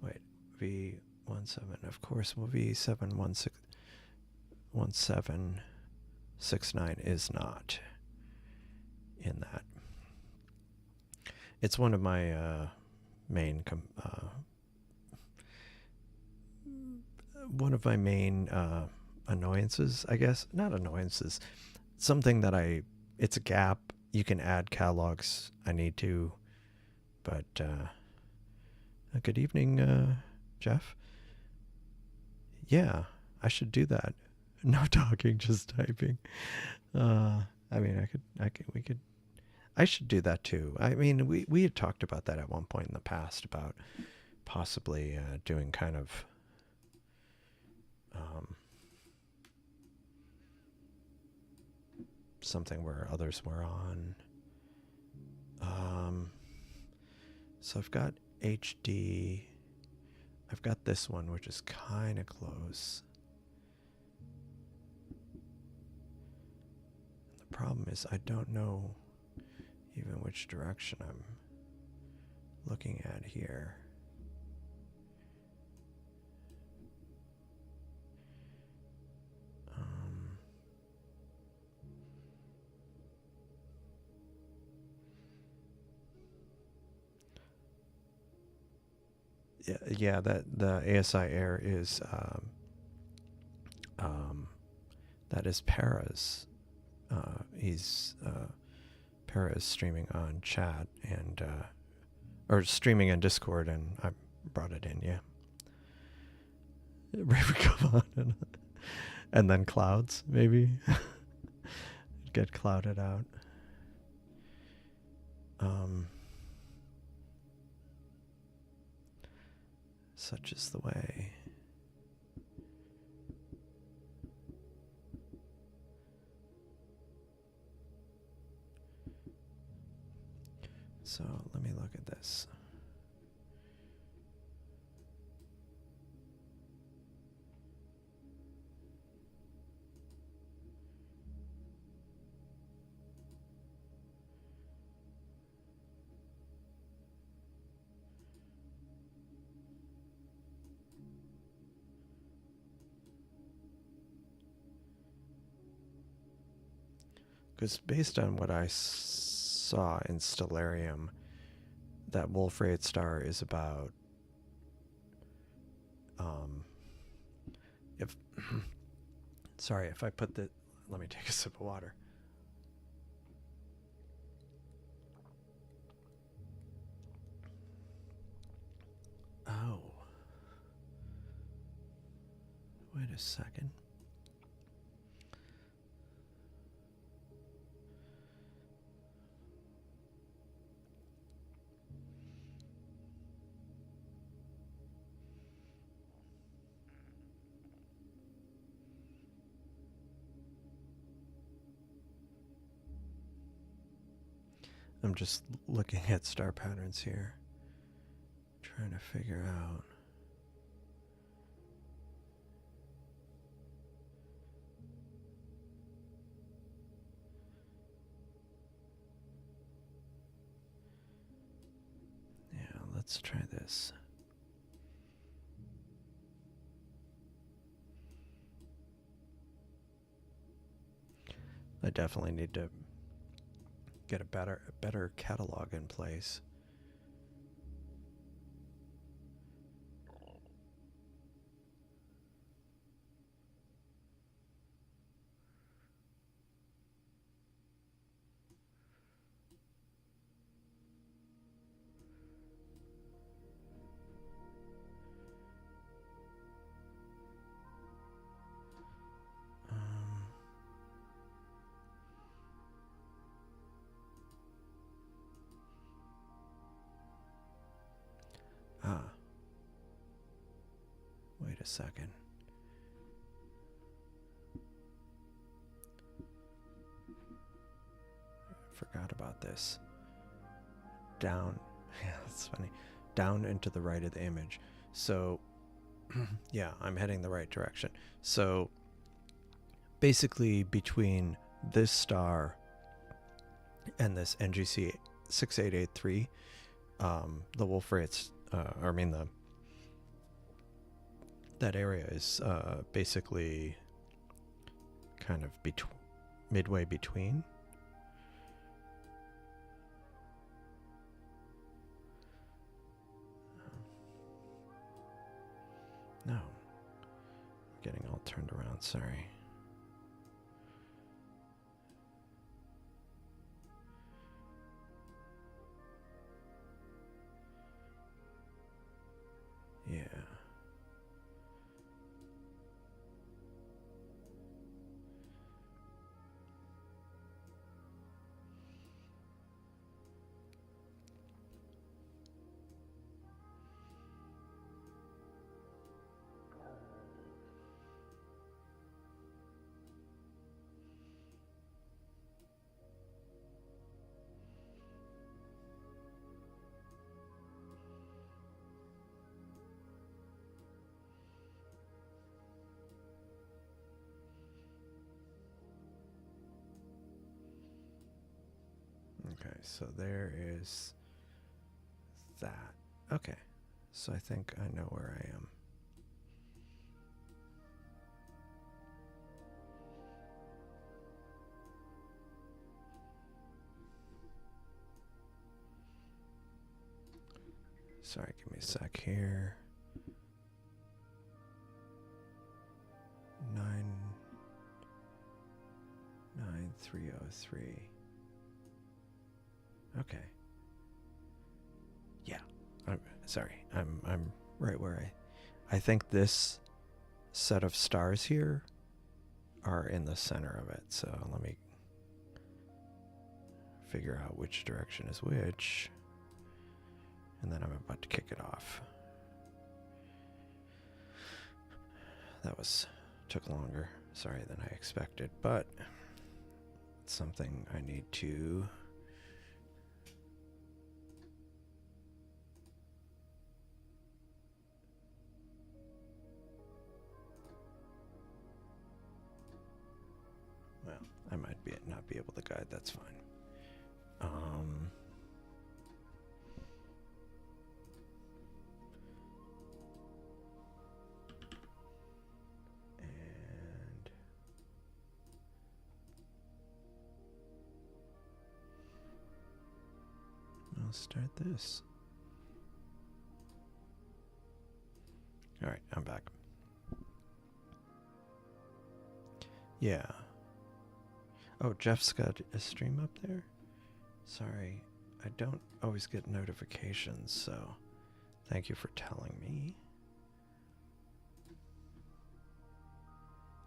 Wait, V17. Of course, well, V1769 is not in that. It's one of my main annoyances, I guess. Not annoyances. Something that it's a gap. You can add catalogs. I need to, but good evening, Jeff. Yeah, I should do that. No talking, just typing. I mean, I should do that too. I mean, we had talked about that at one point in the past about possibly doing kind of something where others were on. So I've got HD. I've got this one, which is kind of close. The problem is I don't know even which direction I'm looking at here. Yeah, that the ASI Air is that is Para's. Para is streaming on chat and or streaming in Discord, and I brought it in. Yeah, come on, and then clouds maybe get clouded out. Such is the way. So let me look at this. Because based on what I saw in Stellarium, that Wolf-Rayet star is about if I put the, let me take a sip of water. Oh, wait a second. I'm just looking at star patterns here, trying to figure out. Yeah, let's try this. I definitely need to get a better catalog in place. Wait a second. I forgot about this. Down, yeah, that's funny. down and to the right of the image. So yeah, I'm heading the right direction. So basically between this star and this NGC 6883, the Wolf-Rayet, that area is basically kind of midway between. No, I'm getting all turned around, sorry. Yeah. Okay, so there is that. Okay, so I think I know where I am. Sorry, give me a sec here. 99303. Okay. Yeah. I'm sorry. I'm right where I think this set of stars here are in the center of it. So let me figure out which direction is which. And then I'm about to kick it off. That took longer, sorry, than I expected, but it's something I need to I might not be able to guide, that's fine. And I'll start this. All right, I'm back. Yeah. Oh, Jeff's got a stream up there? Sorry, I don't always get notifications, so thank you for telling me.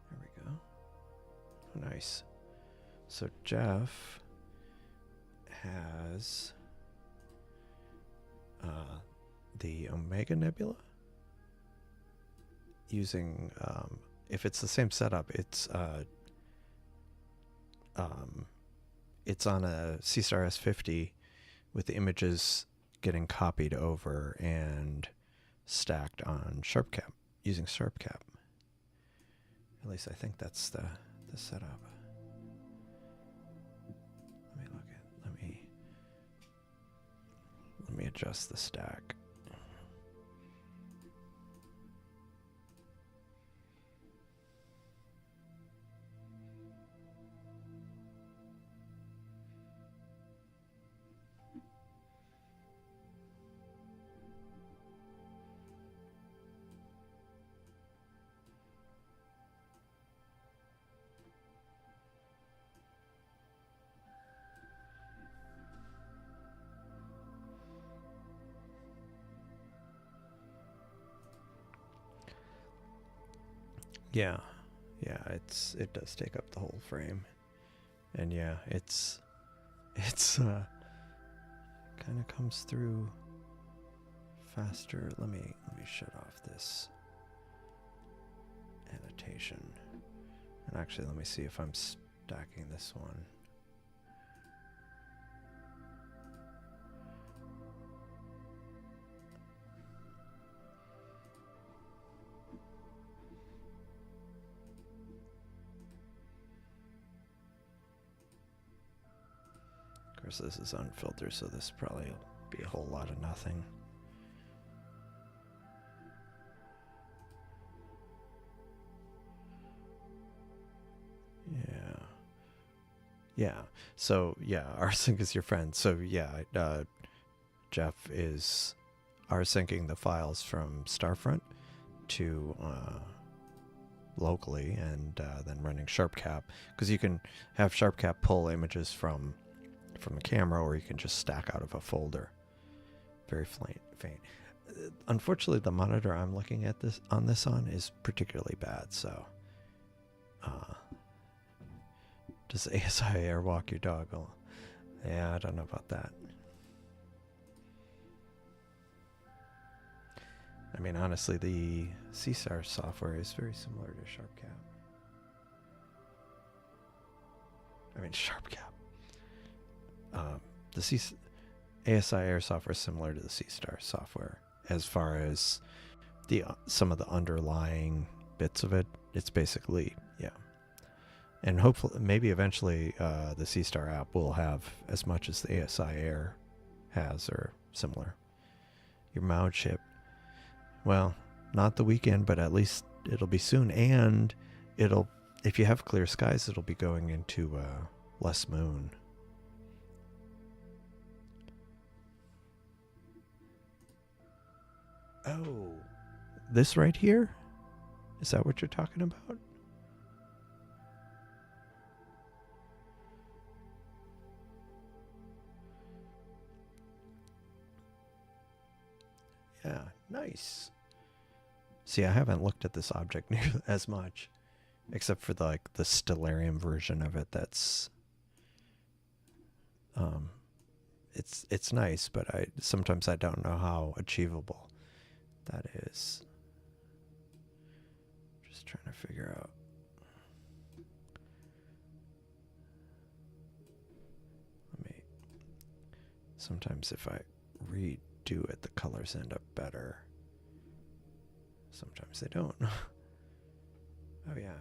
There we go. Oh, nice. So Jeff has the Omega Nebula using, if it's the same setup, it's on a Seestar S50 with the images getting copied over and stacked on SharpCap, using SharpCap. At least I think that's the setup. Let me adjust the stack. Yeah, it does take up the whole frame, and yeah, it's kind of comes through faster. Let me shut off this annotation, and actually let me see if I'm stacking this one. course, this is unfiltered, so this probably will be a whole lot of nothing. Yeah. Yeah. So, yeah, rsync is your friend. So, yeah, Jeff is rsyncing the files from Starfront to locally, and then running SharpCap, because you can have SharpCap pull images from the camera, or you can just stack out of a folder. Very faint. Unfortunately, the monitor I'm looking at this on is particularly bad, so does ASI airwalk your dog? Oh, yeah, I don't know about that. I mean, honestly, the Seestar software is very similar to SharpCap. I mean, SharpCap. The ASI Air software is similar to the Seestar software as far as some of the underlying bits of it. It's basically, yeah. And hopefully, maybe eventually, the Seestar app will have as much as the ASI Air has, or similar. Your mount chip. Well, not the weekend, but at least it'll be soon. And if you have clear skies, it'll be going into less moon. Oh, this right here? Is that what you're talking about? Yeah, nice. See, I haven't looked at this object near as much, except for the stellarium version of it. That's it's nice, but sometimes I don't know how achievable that is. Just trying to figure out. Sometimes if I redo it, the colors end up better. Sometimes they don't. Oh yeah.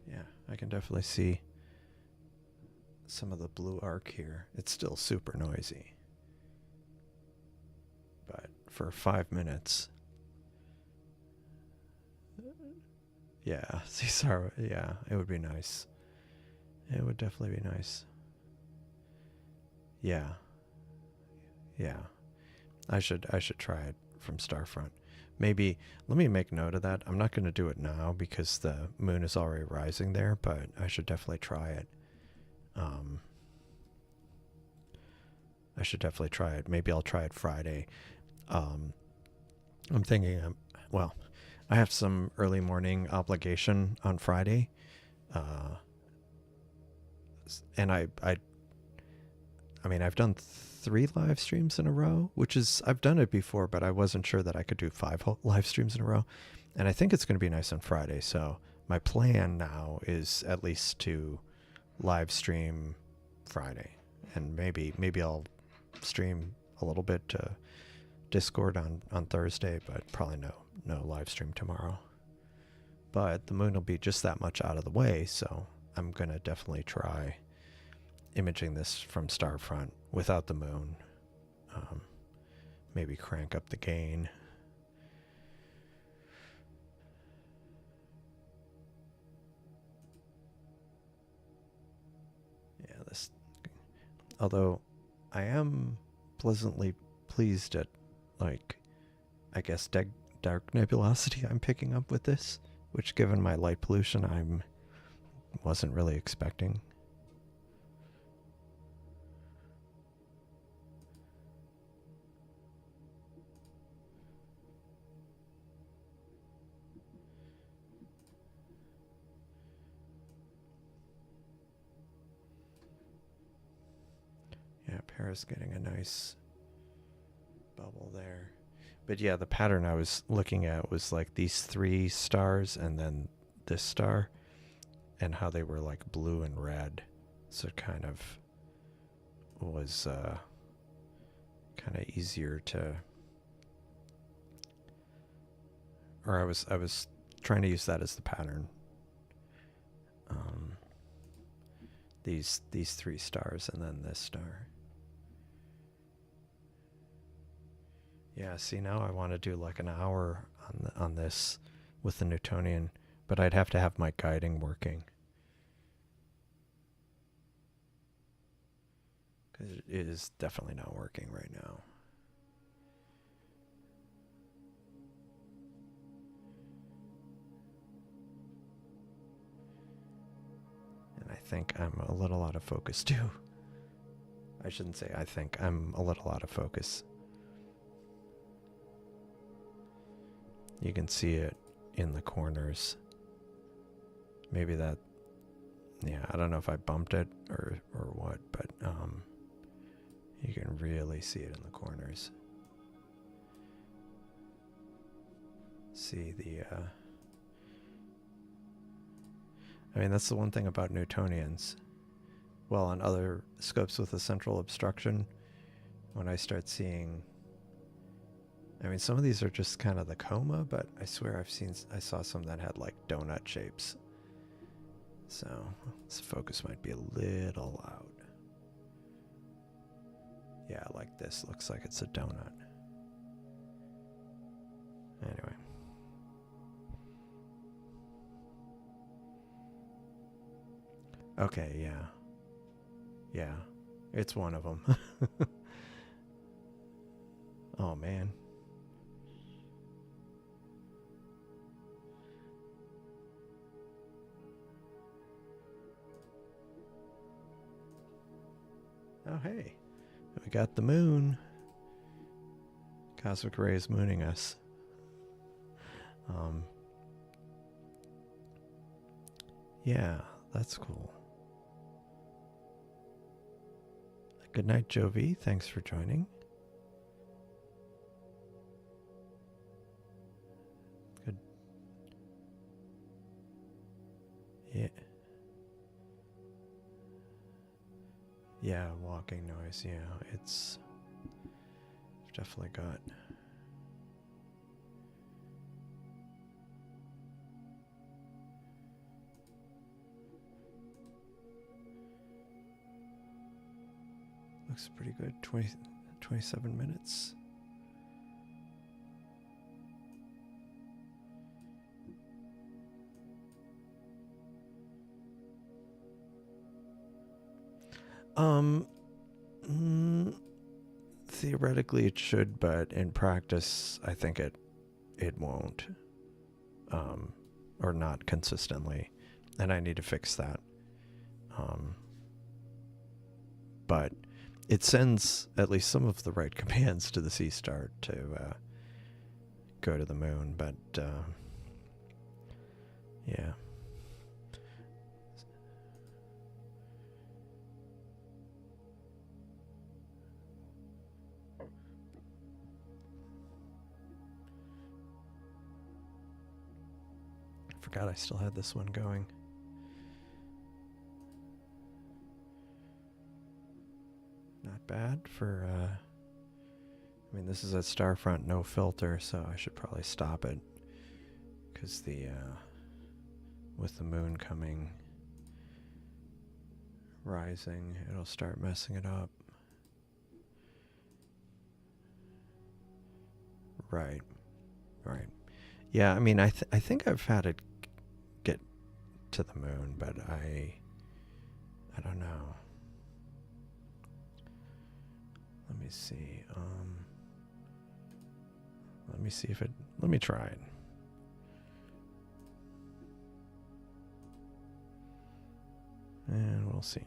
Yeah, I can definitely see some of the blue arc here. It's still super noisy. But for 5 minutes. Yeah, Seestar, yeah, it would be nice. It would definitely be nice. Yeah. Yeah. I should try it from Starfront. Maybe, let me make note of that. I'm not going to do it now because the moon is already rising there, but I should definitely try it. I should definitely try it. Maybe I'll try it Friday. I'm thinking, well, I have some early morning obligation on Friday. And I mean, I've done 3 live streams in a row, which is, I've done it before, but I wasn't sure that I could do 5 live streams in a row. And I think it's going to be nice on Friday. So my plan now is at least to live stream Friday. And maybe I'll stream a little bit to Discord on Thursday, but probably no live stream tomorrow. But the moon will be just that much out of the way, so I'm going to definitely try imaging this from Starfront without the moon. Maybe crank up the gain. Yeah, this. Although I am pleasantly pleased at, like, I guess dark nebulosity I'm picking up with this, which, given my light pollution, I wasn't really expecting. Yeah, Paris getting a nice bubble there. But yeah, the pattern I was looking at was like these 3 stars and then this star, and how they were like blue and red. So it kind of was kind of easier to, or I was trying to use that as the pattern. these three stars and then this star. Yeah, see, now I want to do like an hour on this with the Newtonian, but I'd have to have my guiding working. Because it is definitely not working right now. And I think I'm a little out of focus too. I shouldn't say I think. I'm a little out of focus. You can see it in the corners. Maybe that, yeah, I don't know if I bumped it or what, but you can really see it in the corners. See the, I mean, that's the one thing about Newtonians. Well, on other scopes with a central obstruction, when I start seeing, I mean, some of these are just kind of the coma, but I swear I saw some that had like donut shapes. So this focus might be a little out. Yeah, like this looks like it's a donut. Anyway. Okay, yeah. Yeah, it's one of them. Oh, man. Oh, hey. We got the moon. Cosmic rays mooning us. Yeah, that's cool. Good night, Joe V. Thanks for joining. Good. Yeah. Yeah, walking noise. Yeah, it's definitely got. Looks pretty good. 27 minutes. Theoretically it should, but in practice I think it won't. Or not consistently. And I need to fix that. But it sends at least some of the right commands to the Seestar to go to the moon, but yeah. Forgot I still had this one going. Not bad for, I mean, this is at Starfront, no filter, so I should probably stop it. Because with the moon coming, rising, it'll start messing it up. Right. Yeah, I mean, I think I've had it get to the moon, but I don't know. Let me see. Let me try it. And we'll see.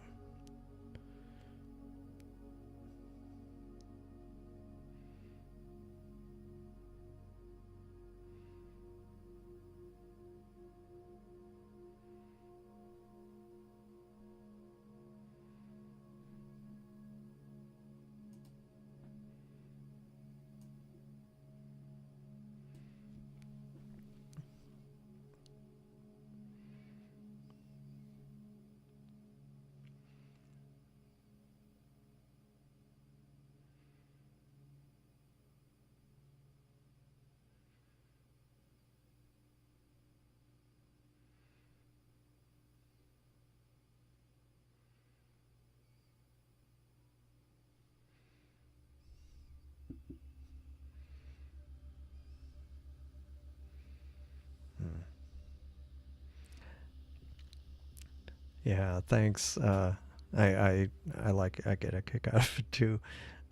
Yeah, thanks. I get a kick out of it too.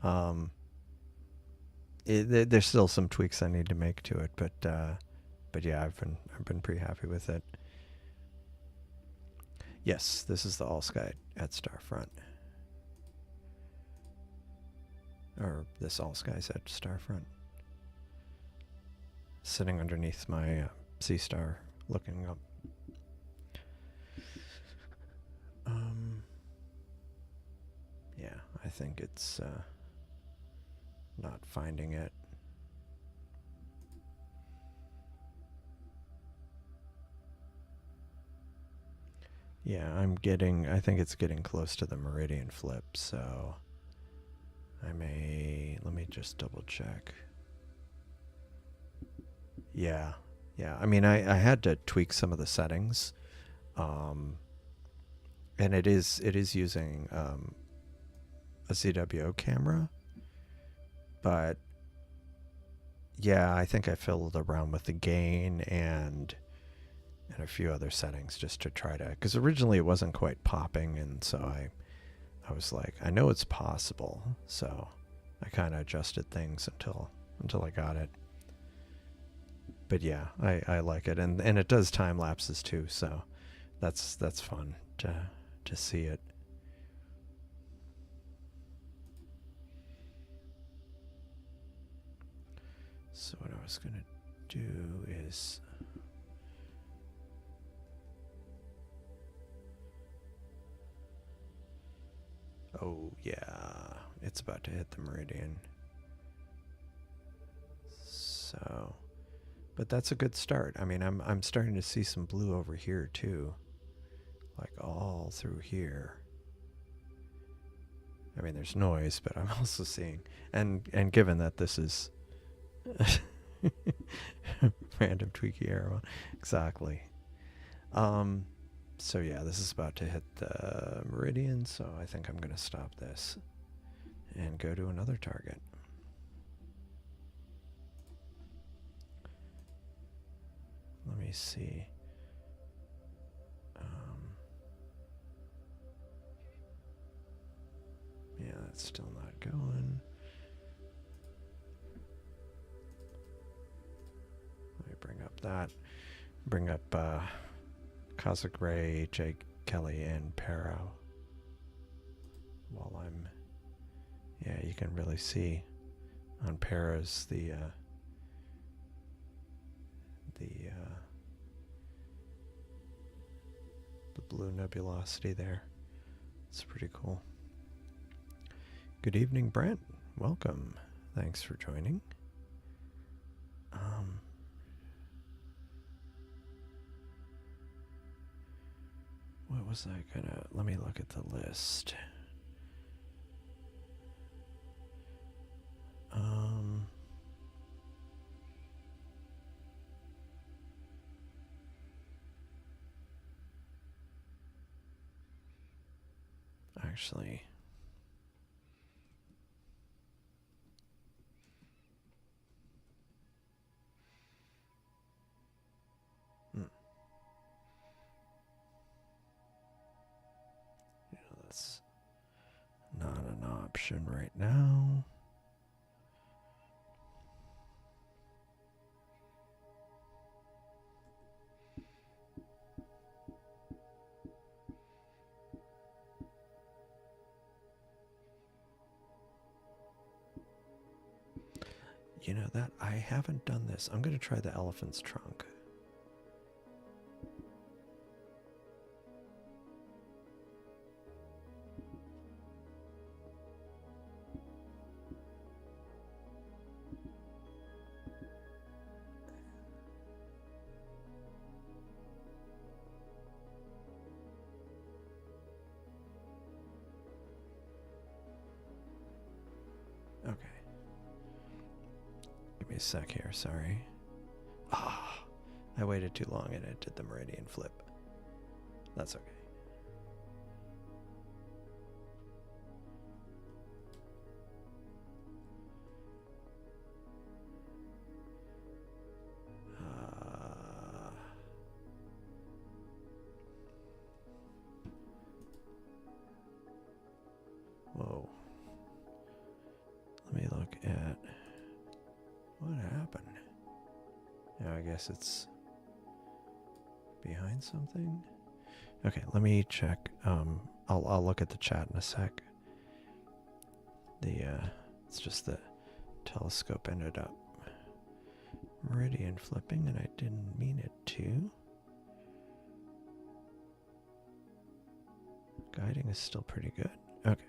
Um, there's still some tweaks I need to make to it, but yeah, I've been pretty happy with it. Yes, this is the all sky at Starfront, or this all skies at Starfront. Sitting underneath my Seestar, looking up. Um, yeah, I think it's not finding it. Yeah, I think it's getting close to the Meridian flip, so let me just double check. Yeah, yeah. I mean, I had to tweak some of the settings, um, and it is using a CWO camera, but yeah, I think I fiddled around with the gain and a few other settings just to try to, because originally it wasn't quite popping, and so I was like, I know it's possible, so I kind of adjusted things until I got it. But yeah, I like it, and it does time lapses too, so that's fun to see it. So what I was gonna do is, oh yeah, it's about to hit the meridian. So, but that's a good start. I mean, I'm starting to see some blue over here too, like all through here. I mean, there's noise, but I'm also seeing, and given that this is random tweaky arrow, exactly. Um, so yeah, this is about to hit the meridian, so I think I'm gonna stop this and go to another target. Let me see. Yeah, that's still not going. Let me bring up Cosmic Ray, Jake Kelly, and Paro. While yeah, you can really see on Para's the blue nebulosity there. It's pretty cool. Good evening, Brent. Welcome. Thanks for joining. What was I gonna... Let me look at the list. Actually... That's not an option right now. You know that I haven't done this. I'm going to try the elephant's trunk. Okay. Give me a sec here, sorry. Ah, I waited too long and it did the meridian flip. That's okay. I guess it's behind something. Okay, let me check. I'll look at the chat in a sec. It's just the telescope ended up meridian flipping, and I didn't mean it to. Guiding is still pretty good. Okay,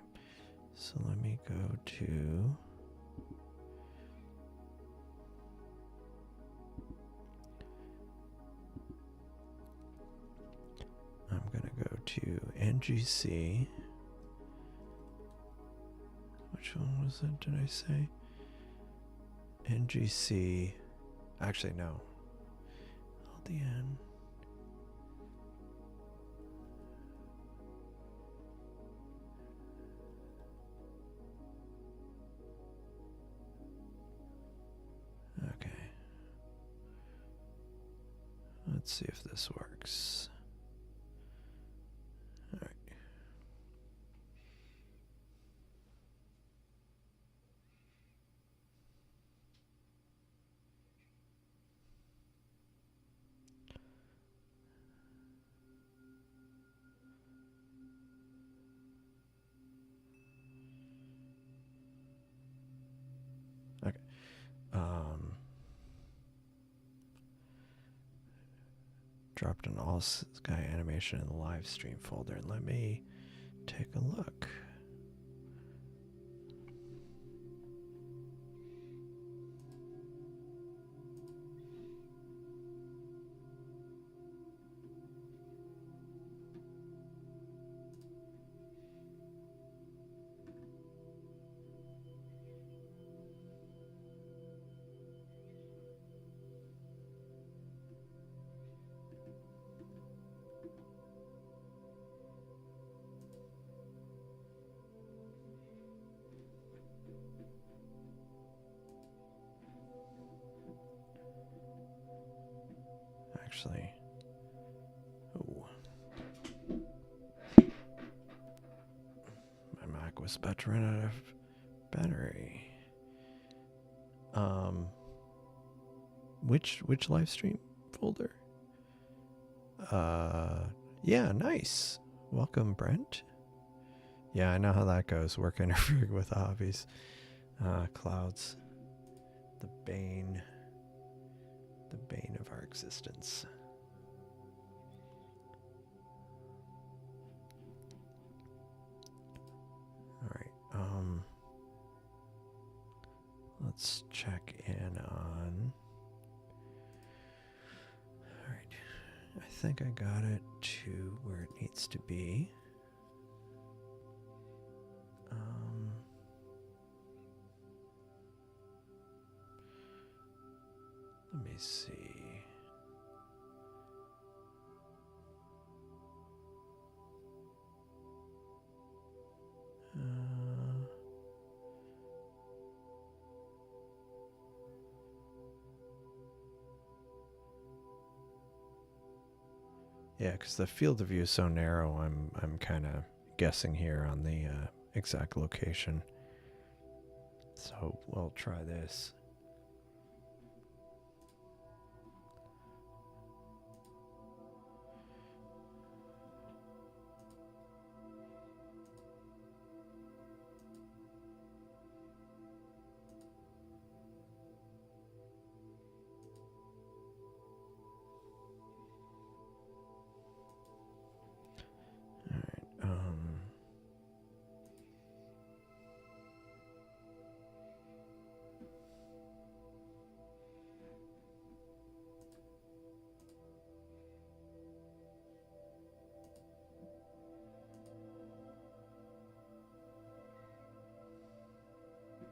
so let me go to. I'm gonna go to NGC. Which one was it? Did I say? NGC. Actually, no. LDN. Okay. Let's see if this works. All right. Okay. Dropped an all sky animation in the live stream folder. Let me take a look. Actually, oh, my Mac was about to run out of battery. Which live stream folder? Yeah, nice. Welcome, Brent. Yeah, I know how that goes. Work interfering with hobbies. Clouds. The bane of our existence. All right. Let's check in on. All right. I think I got it to where it needs to be. Let me see. Yeah, because the field of view is so narrow, I'm kind of guessing here on the exact location. So we'll try this.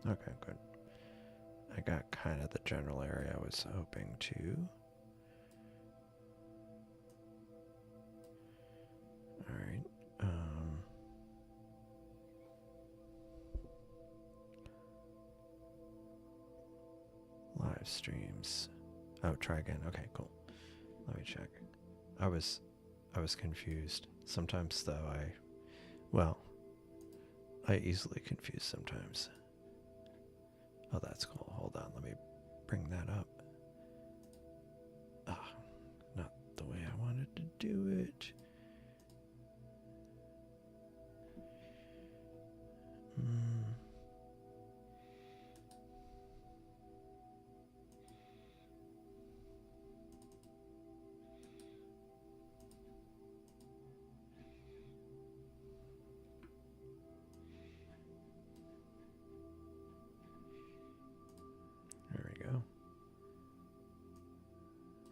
Okay, good. I got kind of the general area I was hoping to. All right. Live streams. Oh, try again. Okay, cool. Let me check. I was confused. Sometimes though I easily confuse sometimes. Oh, that's cool. Hold on, let me bring that up. it. Hmm. There we go.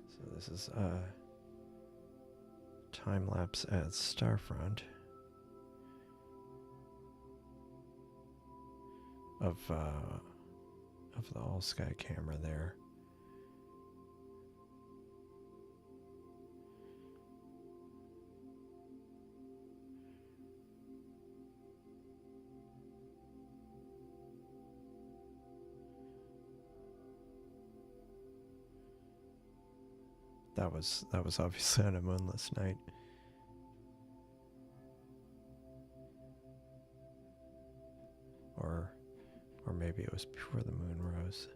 So this is time lapse at Starfront of the all sky camera there. That was obviously on a moonless night. Or maybe it was before the moon rose.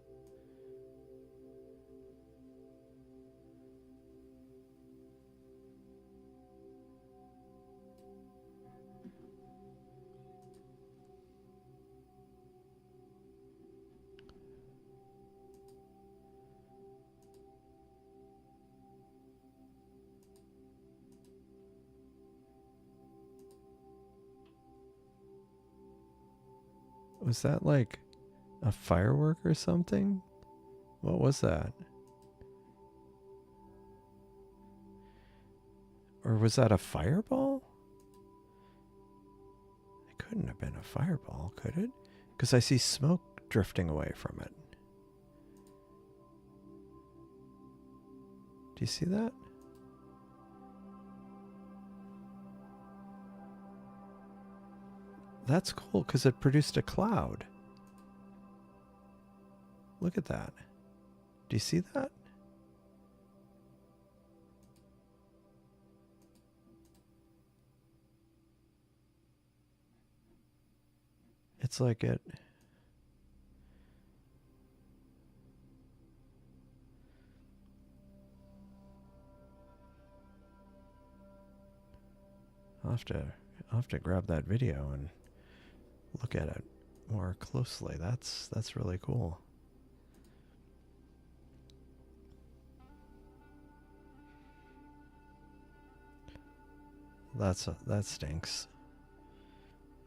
Was that like a firework or something? What was that? Or was that a fireball? It couldn't have been a fireball, could it? Because I see smoke drifting away from it. Do you see that? That's cool because it produced a cloud. Look at that. Do you see that? It's like it... I'll have to grab that video and look at it more closely. That's really cool. That stinks.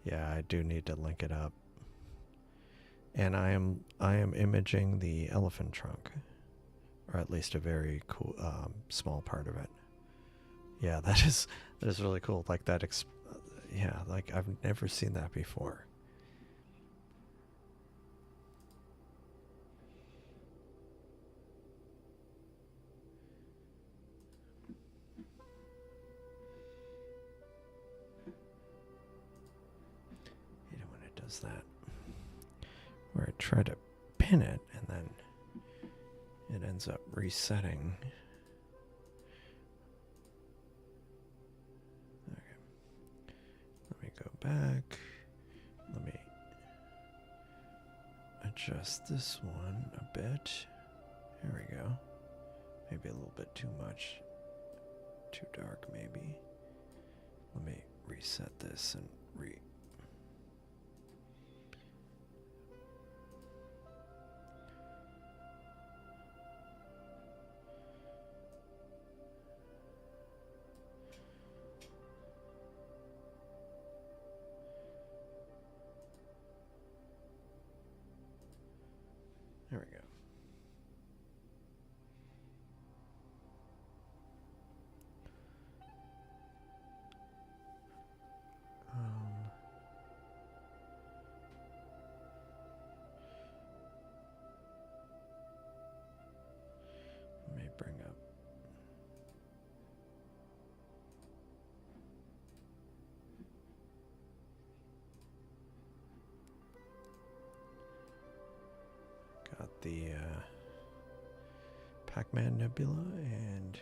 Yeah, I do need to link it up. And I am imaging the elephant trunk, or at least a very cool small part of it. Yeah, that is really cool. Like that. Yeah, like I've never seen that before. You know when it does that, where I try to pin it and then it ends up resetting. Go back. Let me adjust this one a bit. There we go. Maybe a little bit too much. Too dark, maybe. Let me reset this and There we go. Let me bring up. Got the Pac-Man Nebula and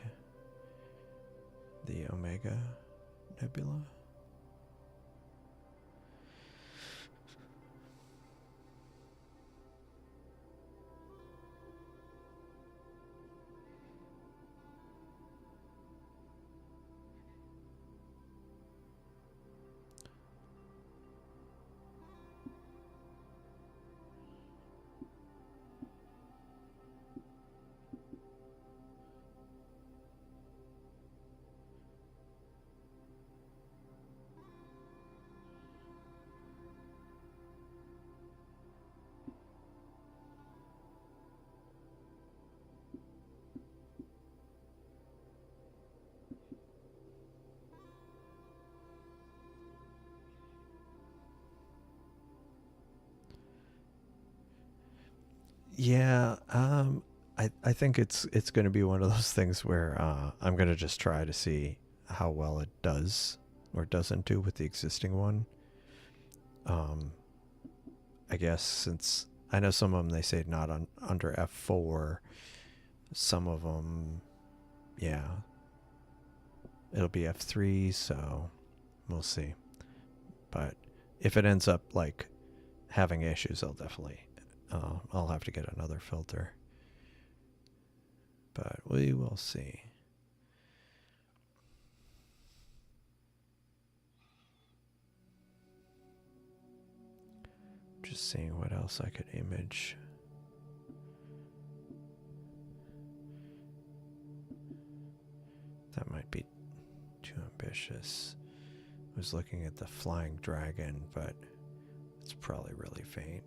the Omega Nebula. Yeah, I think it's going to be one of those things where I'm going to just try to see how well it does or doesn't do with the existing one. Um, I guess since I know some of them they say not under F4, some of them, yeah, it'll be F3, so we'll see. But if it ends up like having issues, I'll have to get another filter. But we will see. Just seeing what else I could image. That might be too ambitious. I was looking at the flying dragon, but it's probably really faint.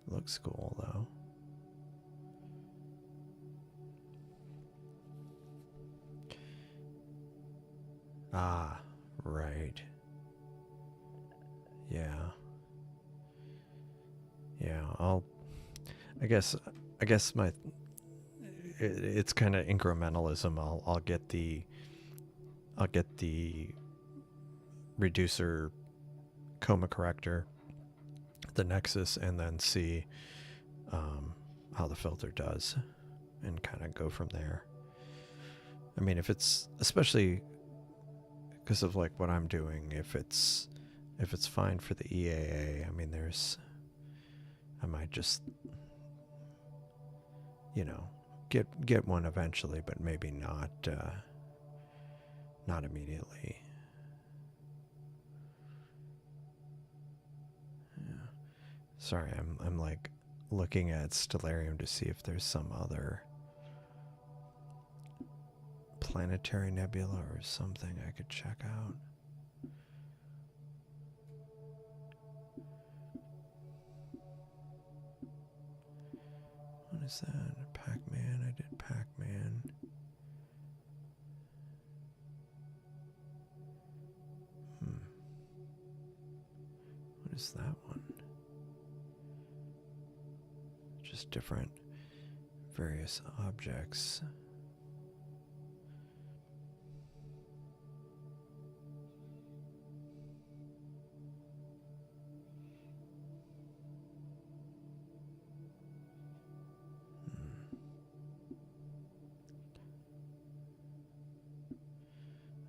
Looks cool though. Ah, right. Yeah. Yeah, I guess it's kind of incrementalism. I'll get the reducer coma corrector, the nexus, and then see how the filter does and kind of go from there. I mean, if it's, especially because of like what I'm doing, if it's fine for the EAA, I mean, I might just, you know, get one eventually, but maybe not immediately. Yeah. Sorry, I'm like looking at Stellarium to see if there's some other planetary nebula or something I could check out. What is that? Pac-Man? I did Pac-Man. What is that one? Just different various objects.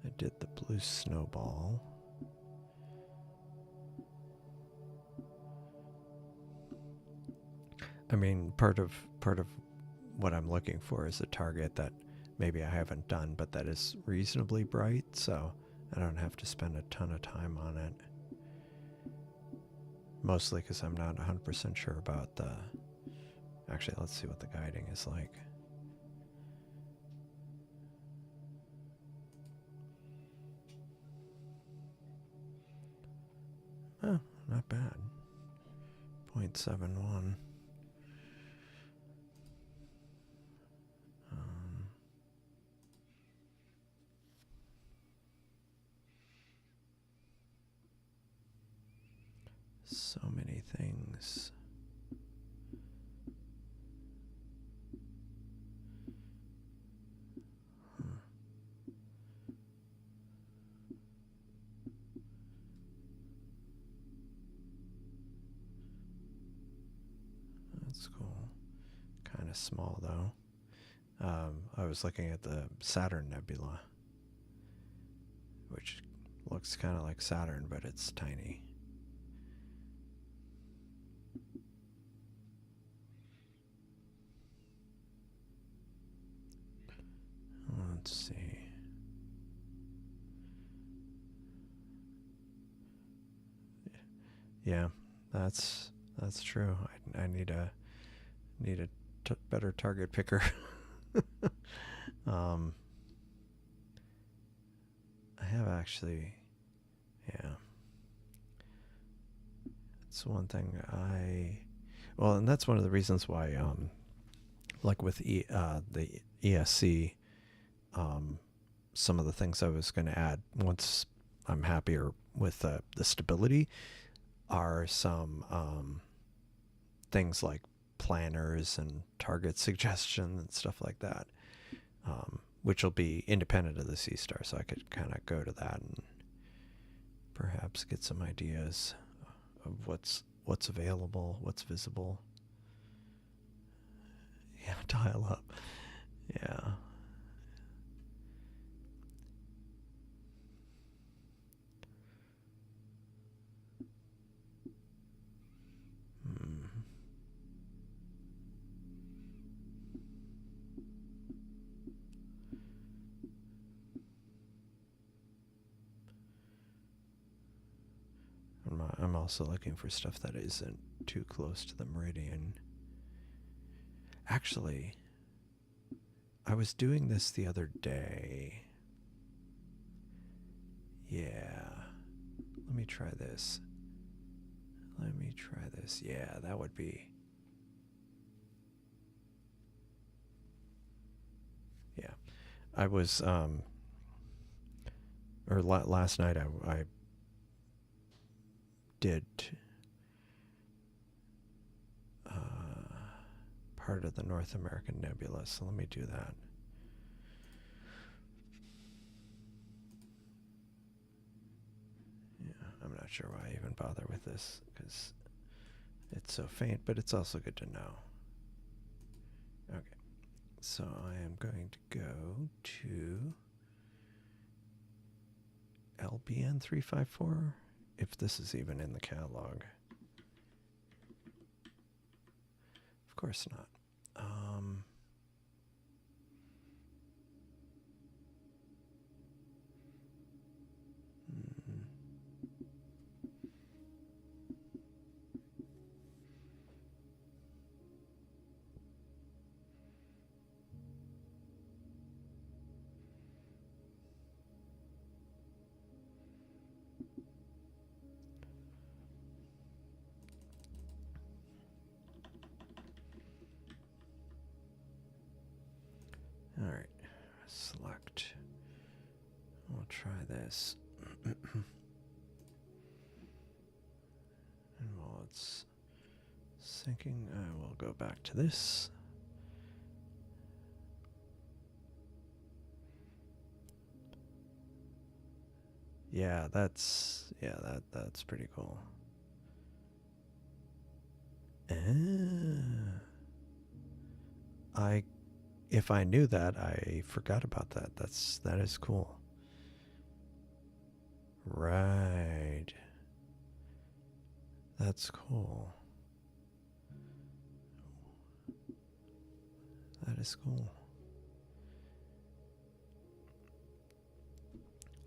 I did the blue snowball. I mean, part of what I'm looking for is a target that maybe I haven't done, but that is reasonably bright, so I don't have to spend a ton of time on it. Mostly because I'm not 100% sure about the... Actually, let's see what the guiding is like. Oh, not bad. 0.71. So many things. That's cool. Kind of small though. I was looking at the Saturn Nebula, which looks kind of like Saturn, but it's tiny. Let's see. Yeah, that's true. I need a better target picker. I have actually, yeah. It's one thing well, and that's one of the reasons why, like with the ESC, some of the things I was going to add once I'm happier with the stability are some things like planners and target suggestion and stuff like that, which will be independent of the Seestar, so I could kind of go to that and perhaps get some ideas of what's available, what's visible. Yeah, dial up. Yeah. I'm also looking for stuff that isn't too close to the Meridian. Actually, I was doing this the other day. Yeah. Let me try this. Yeah, that would be... Yeah. I was, last night I did part of the North American Nebula, so let me do that. Yeah, I'm not sure why I even bother with this, because it's so faint, but it's also good to know. Okay, so I am going to go to LBN 354, if this is even in the catalog. Of course not. All right, select. We'll try this. And while it's syncing, I will go back to this. Yeah, that's pretty cool. If I knew that, I forgot about that. That is cool. Right. That's cool. That is cool.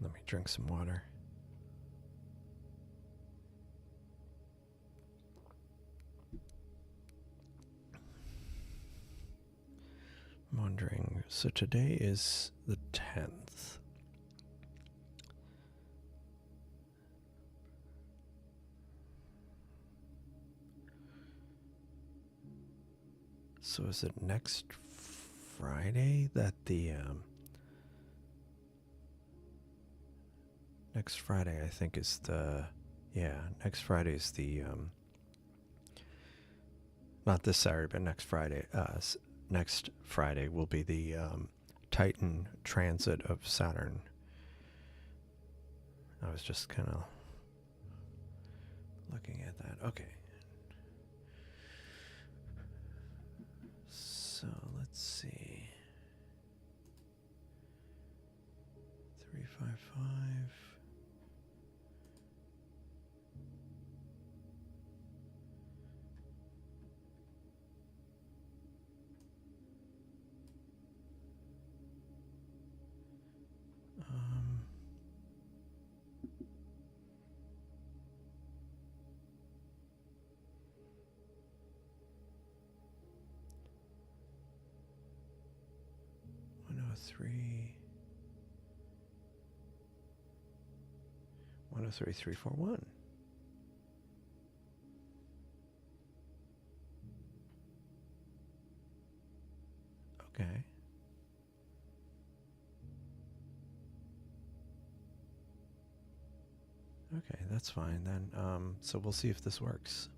Let me drink some water. I'm wondering, so today is the 10th. So is it next Friday that the next Friday I think is the next Friday is the not this Saturday, but next Friday. Next Friday will be the Titan transit of Saturn. I was just kind of looking at that. Okay. So let's see. 355. Three 103,341. Okay. Okay, that's fine then. So we'll see if this works.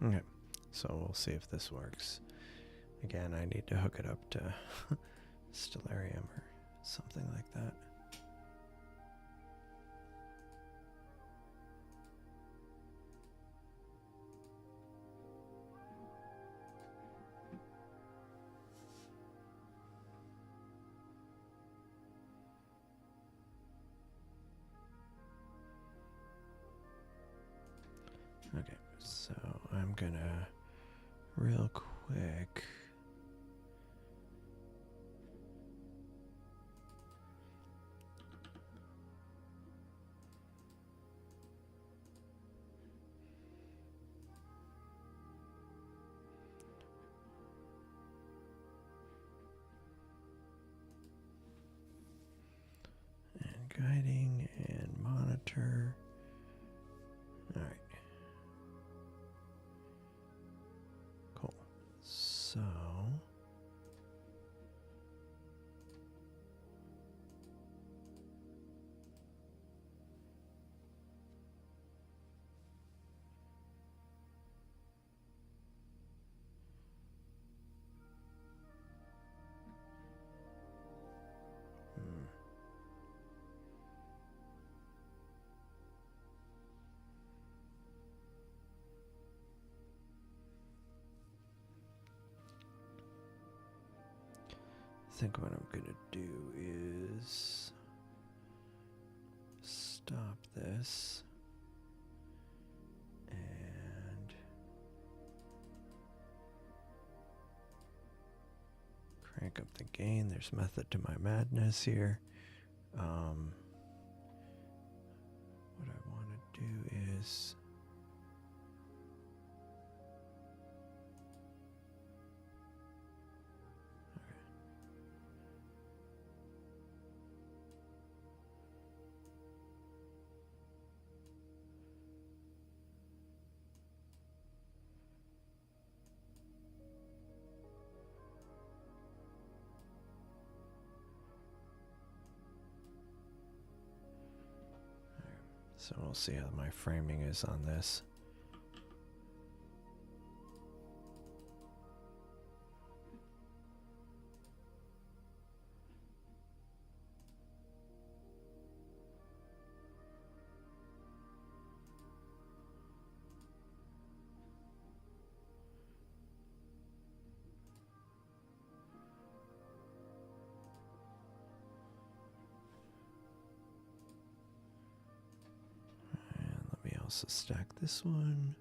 Okay, so we'll see if this works. Again, I need to hook it up to Stellarium or something like that. Okay, so I'm gonna real quick and guiding and monitor. All right. Cool. So I think what I'm gonna do is stop this and crank up the gain. There's method to my madness here. What I want to do is so we'll see how my framing is on this. Also stack this one.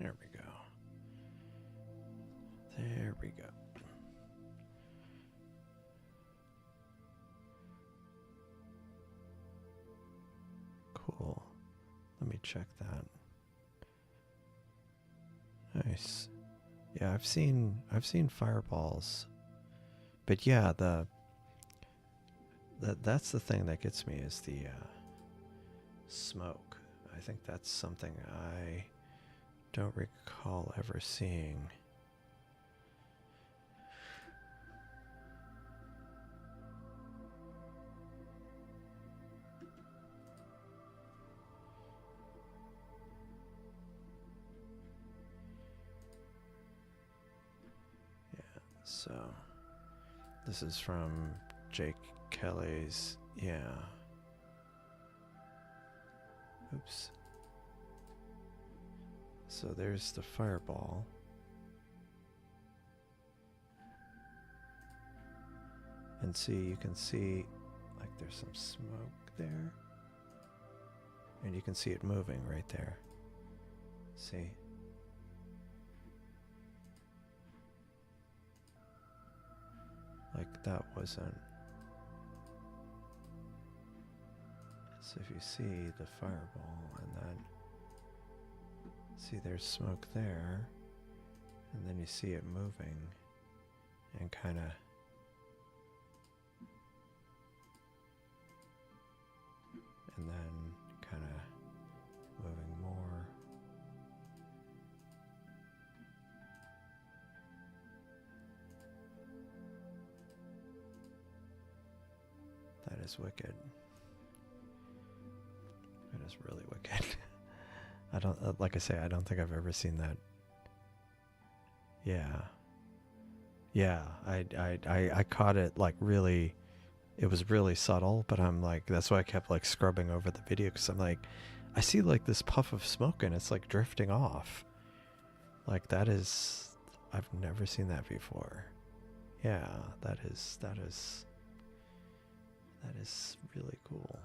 There we go. There we go. Cool. Let me check that. Nice. Yeah, I've seen fireballs. But yeah, that's the thing that gets me is the smoke. I think that's something I don't recall ever seeing. Yeah, so this is from Jake Kelly's, yeah. Oops. So there's the fireball. And see, you can see like there's some smoke there. And you can see it moving right there. See? Like that wasn't. So if you see the fireball and then see there's smoke there, and then you see it moving and kind of and then kind of moving more. That is wicked. That is really wicked. I don't, like I say, I don't think I've ever seen that. Yeah. Yeah, I caught it like really, it was really subtle, but I'm like, that's why I kept like scrubbing over the video, because I'm like, I see like this puff of smoke and it's like drifting off. Like that is, I've never seen that before. Yeah, that is really cool.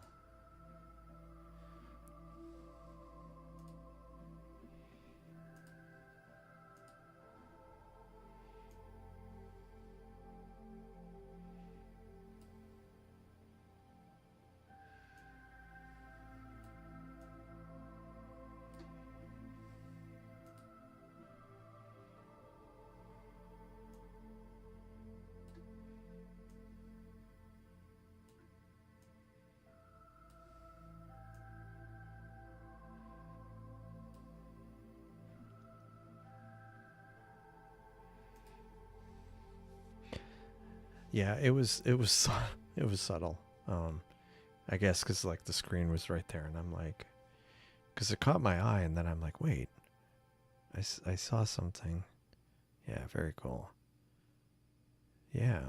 Yeah, it was subtle. I guess because like the screen was right there, and I'm like, because it caught my eye, and then I'm like, wait, I saw something. Yeah, very cool. Yeah.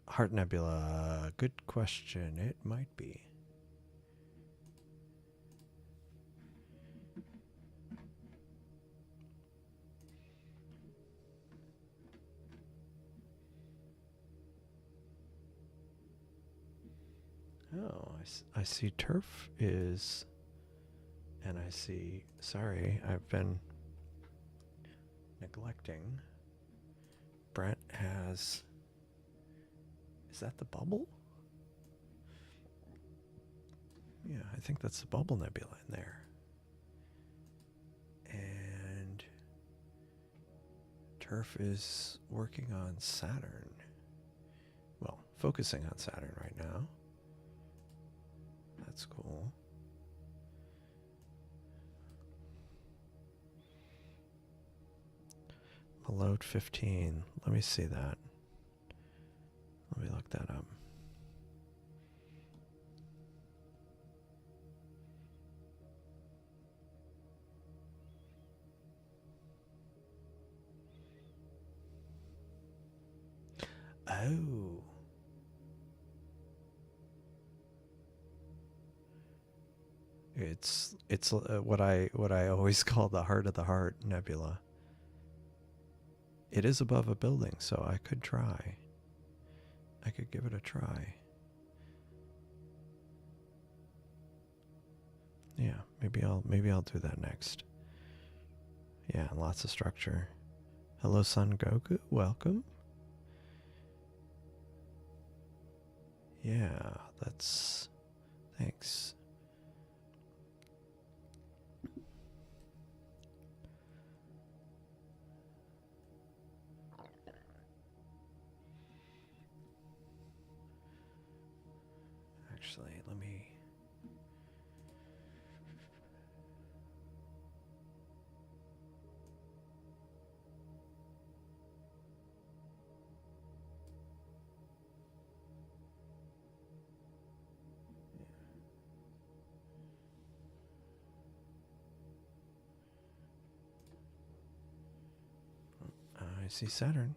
Heart Nebula, good question. It might be. Oh, I see turf is, and I see, sorry, I've been neglecting. Brent has, is that the bubble? Yeah, I think that's the bubble nebula in there. And turf is working on Saturn. Well, focusing on Saturn right now. That's cool. Malode 15. Let me see that. Let me look that up. Oh. It's what I always call the heart of the heart nebula. It is above a building, so I could try. I could give it a try. Yeah, maybe I'll do that next. Yeah, lots of structure. Hello, Son Goku. Welcome. Yeah, that's... Thanks. Actually, let me... I see Saturn.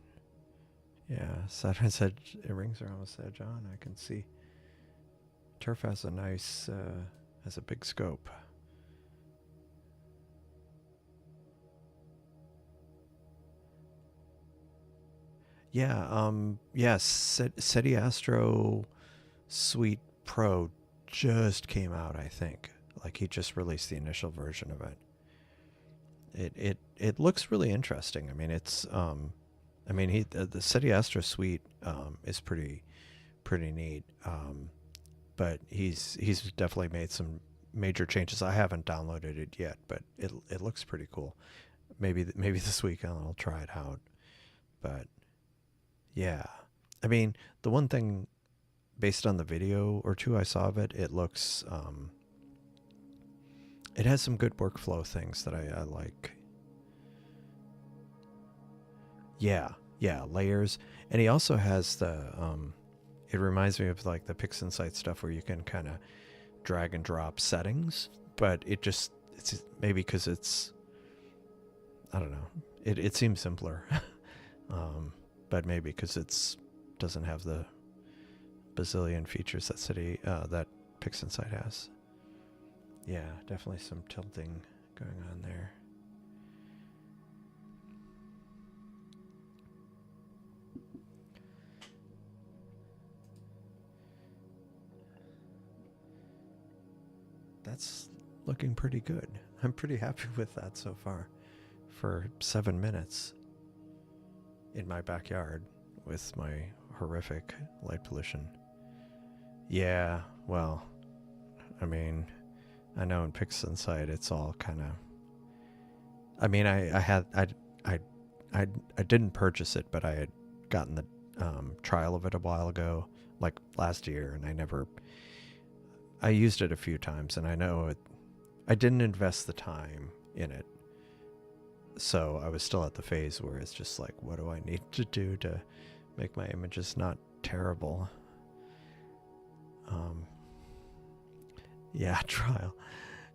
Yeah, Saturn's edge, rings are almost edge on. I can see. Turf has a nice, has a big scope. Yeah, yes, SETI Astro Suite Pro just came out, I think. Like he just released the initial version of it. It looks really interesting. I mean, it's I mean the SETI Astro Suite is pretty neat. But he's definitely made some major changes. I haven't downloaded it yet, but it looks pretty cool. Maybe this weekend I'll try it out. But yeah, I mean the one thing based on the video or two I saw of it, it looks it has some good workflow things that I like. Yeah, layers, and he also has the it reminds me of like the PixInsight stuff where you can kind of drag and drop settings, but it's maybe because it's, I don't know, it seems simpler, but maybe because it's doesn't have the bazillion features that that PixInsight has. Yeah, definitely some tilting going on there. That's looking pretty good. I'm pretty happy with that so far for 7 minutes in my backyard with my horrific light pollution. Yeah, well, I mean, I know in PixInsight it's all kind of, I mean, I didn't purchase it, but I had gotten the trial of it a while ago, like last year, and I used it a few times, and I know I didn't invest the time in it. So I was still at the phase where it's just like, what do I need to do to make my images not terrible? Yeah, trial.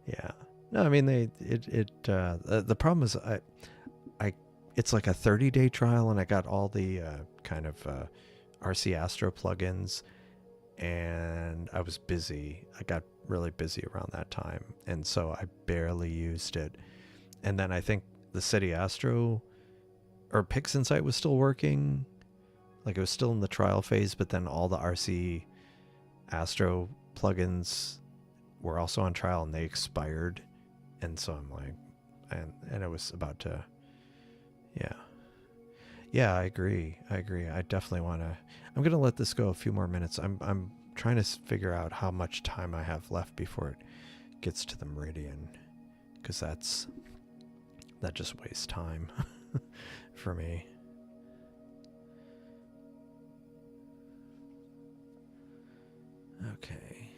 Yeah. No, I mean, the problem is it's like a 30-day trial, and I got all the kind of RC Astro plugins, and I was busy. I got really busy around that time, and so I barely used it. And then I think the SETI Astro or PixInsight was still working, like it was still in the trial phase, but then all the RC Astro plugins were also on trial and they expired, and so I'm like, and it was about to, yeah, I agree. I definitely want to. I'm gonna let this go a few more minutes. I'm trying to figure out how much time I have left before it gets to the Meridian, because that just wastes time for me. Okay.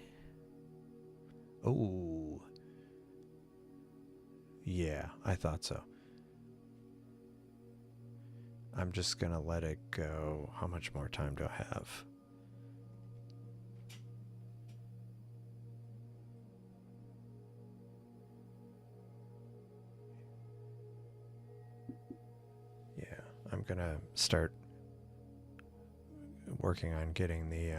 Oh. Yeah, I thought so. I'm just gonna let it go. How much more time do I have? Yeah, I'm gonna start working on getting the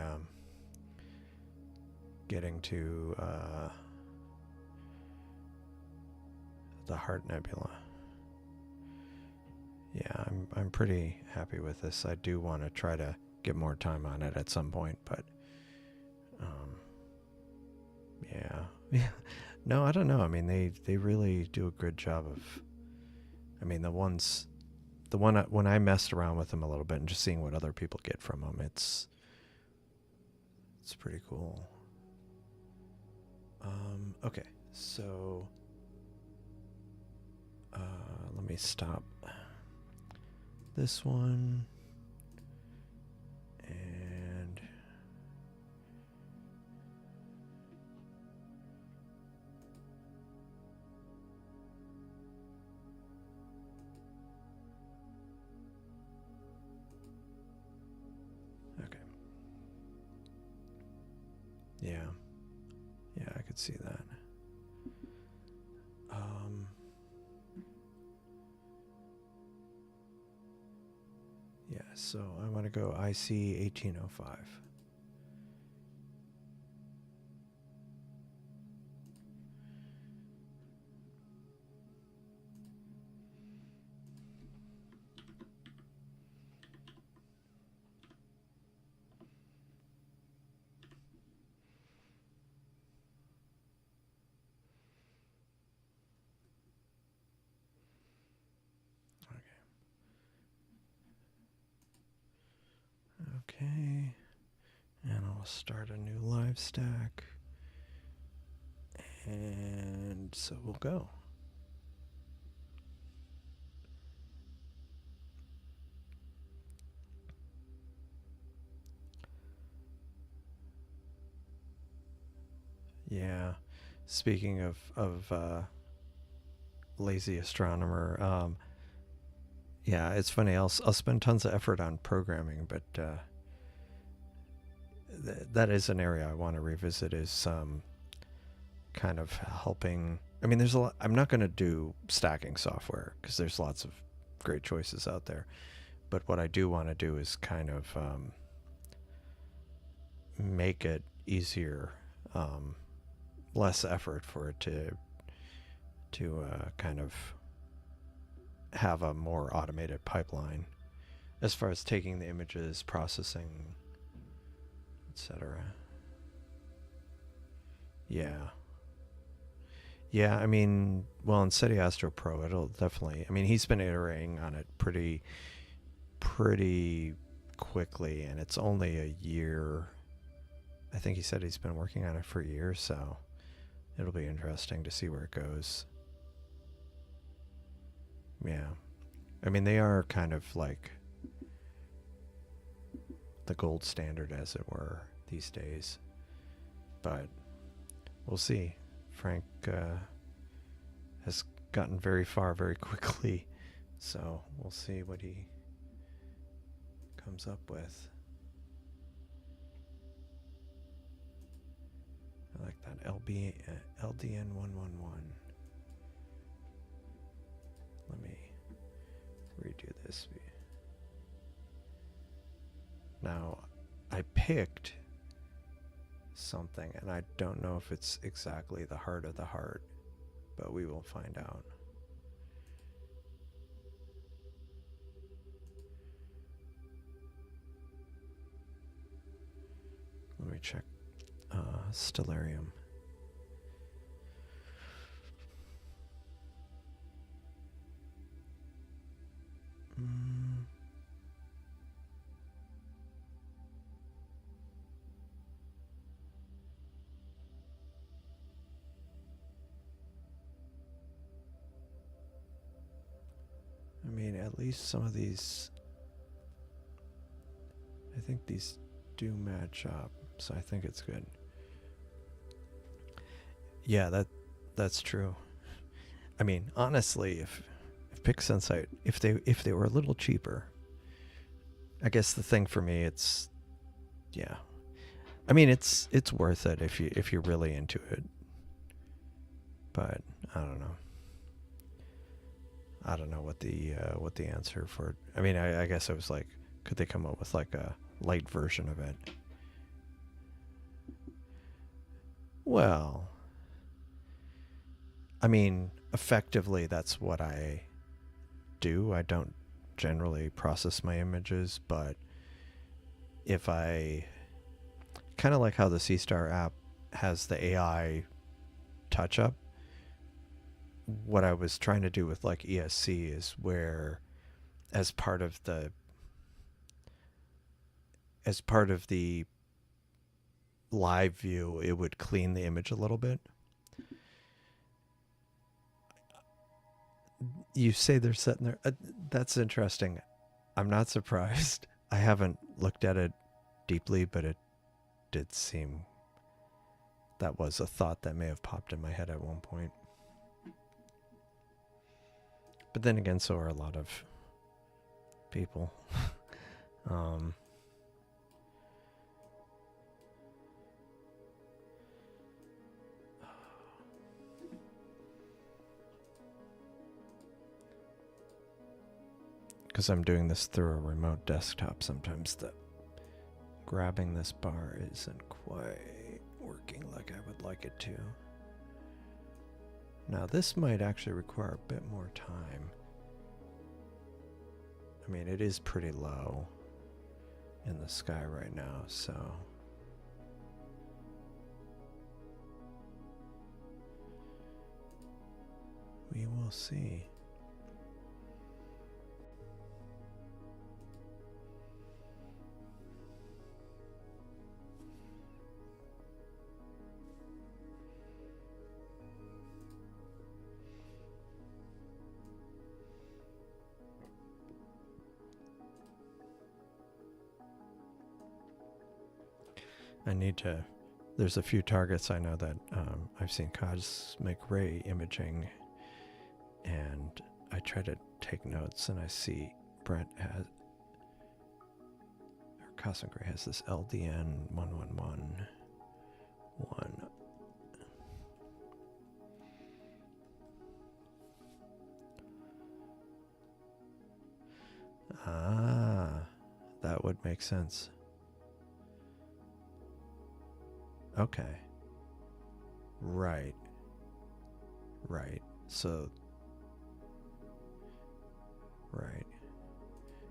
getting to the Heart Nebula. Yeah, I'm pretty happy with this. I do want to try to get more time on it at some point, but yeah. No, I don't know. I mean, they really do a good job of. I mean, when I messed around with them a little bit and just seeing what other people get from them, it's pretty cool. Okay, so let me stop this one, and Yeah. Yeah, I could see that. Yeah, so I want to go IC 1805. Okay, and I'll start a new live stack, and so we'll go. Yeah, speaking of lazy astronomer, yeah, it's funny. I'll spend tons of effort on programming, but that is an area I want to revisit. Is kind of helping. I mean, there's a lot. I'm not going to do stacking software because there's lots of great choices out there. But what I do want to do is kind of make it easier, less effort for it to kind of have a more automated pipeline as far as taking the images, processing, etc. Yeah. Yeah, I mean, well, in SETI Astro Pro, it'll definitely, I mean, he's been iterating on it pretty quickly, and it's only a year. I think he said he's been working on it for a year, so it'll be interesting to see where it goes. Yeah. I mean, they are kind of like the gold standard, as it were, these days. But we'll see. Frank has gotten very far very quickly, so we'll see what he comes up with. I like that LDN111. Let me redo this. Now, I picked something, and I don't know if it's exactly the heart of the heart, but we will find out. Let me check Stellarium. I mean, at least some of these, I think these do match up, so I think it's good. Yeah, that's true. I mean, honestly, if PixInsight, if they were a little cheaper, I guess the thing for me, it's, yeah. I mean, it's worth it if you're really into it. But I don't know. I don't know what the answer for. I mean, I guess I was like, could they come up with like a light version of it? Well, I mean, effectively, that's what I do. I don't generally process my images, but if I kind of like how the Seestar app has the AI touch up, what I was trying to do with like ESC is where as part of the live view, it would clean the image a little bit. You say they're set in there. That's interesting. I'm not surprised. I haven't looked at it deeply, but it did seem that was a thought that may have popped in my head at one point. But then again, so are a lot of people. because I'm doing this through a remote desktop, sometimes the grabbing this bar isn't quite working like I would like it to. Now this might actually require a bit more time. I mean, it is pretty low in the sky right now, so we will see. I need to, there's a few targets I know that I've seen cosmic ray imaging, and I try to take notes, and I see Brent has, or cosmic ray has this LDN 1111. Ah, that would make sense. Okay. Right. Right. So. Right.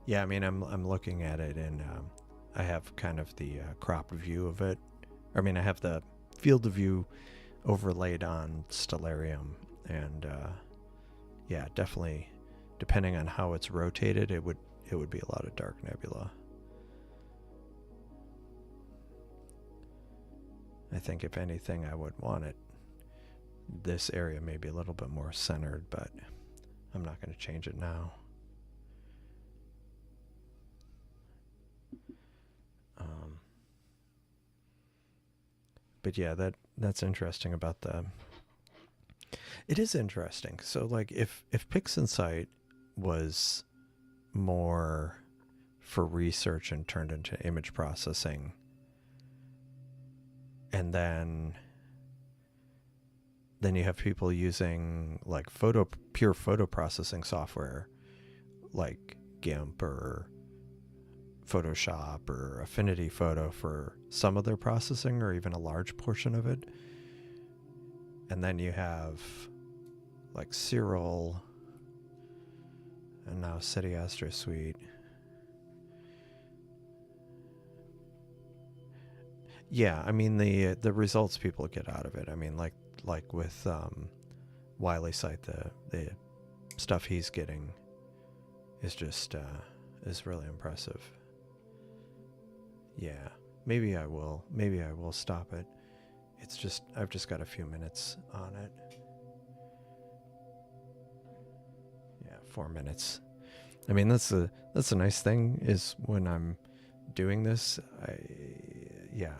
Yeah, I mean, I'm looking at it, and I have kind of the cropped view of it. I mean, I have the field of view overlaid on Stellarium, and yeah, definitely, depending on how it's rotated, it would be a lot of dark nebula. I think if anything, I would want it, this area maybe a little bit more centered, but I'm not going to change it now. But yeah, that's interesting about the, it is interesting. So like if PixInsight was more for research and turned into image processing, and then you have people using like pure photo processing software like GIMP or Photoshop or Affinity Photo for some of their processing, or even a large portion of it. And then you have like Cyril and now City Astro Suite. Yeah, I mean the results people get out of it. I mean, like with Wiley Site, the stuff he's getting is just is really impressive. Yeah, maybe I will stop it. It's just I've just got a few minutes on it. Yeah, 4 minutes. I mean, that's a nice thing is when I'm doing this,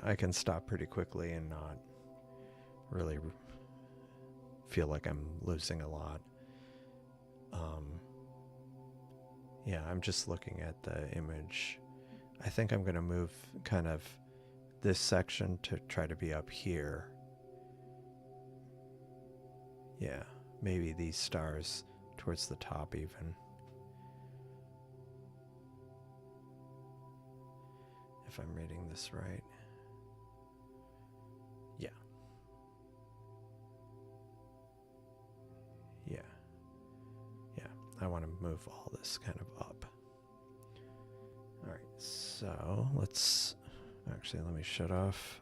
I can stop pretty quickly and not really feel like I'm losing a lot. Yeah, I'm just looking at the image. I think I'm going to move kind of this section to try to be up here. Yeah, maybe these stars towards the top even. If I'm reading this right. Yeah. Yeah. Yeah, I want to move all this kind of up. All right, so let's actually, let me shut off.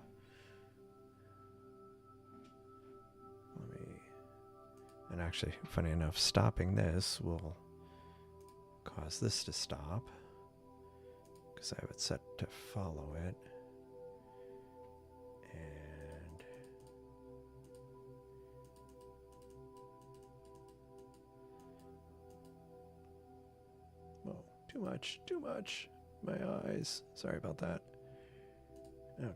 And actually, funny enough, stopping this will cause this to stop because I have it set to follow it. And whoa, too much. My eyes. Sorry about that. Okay.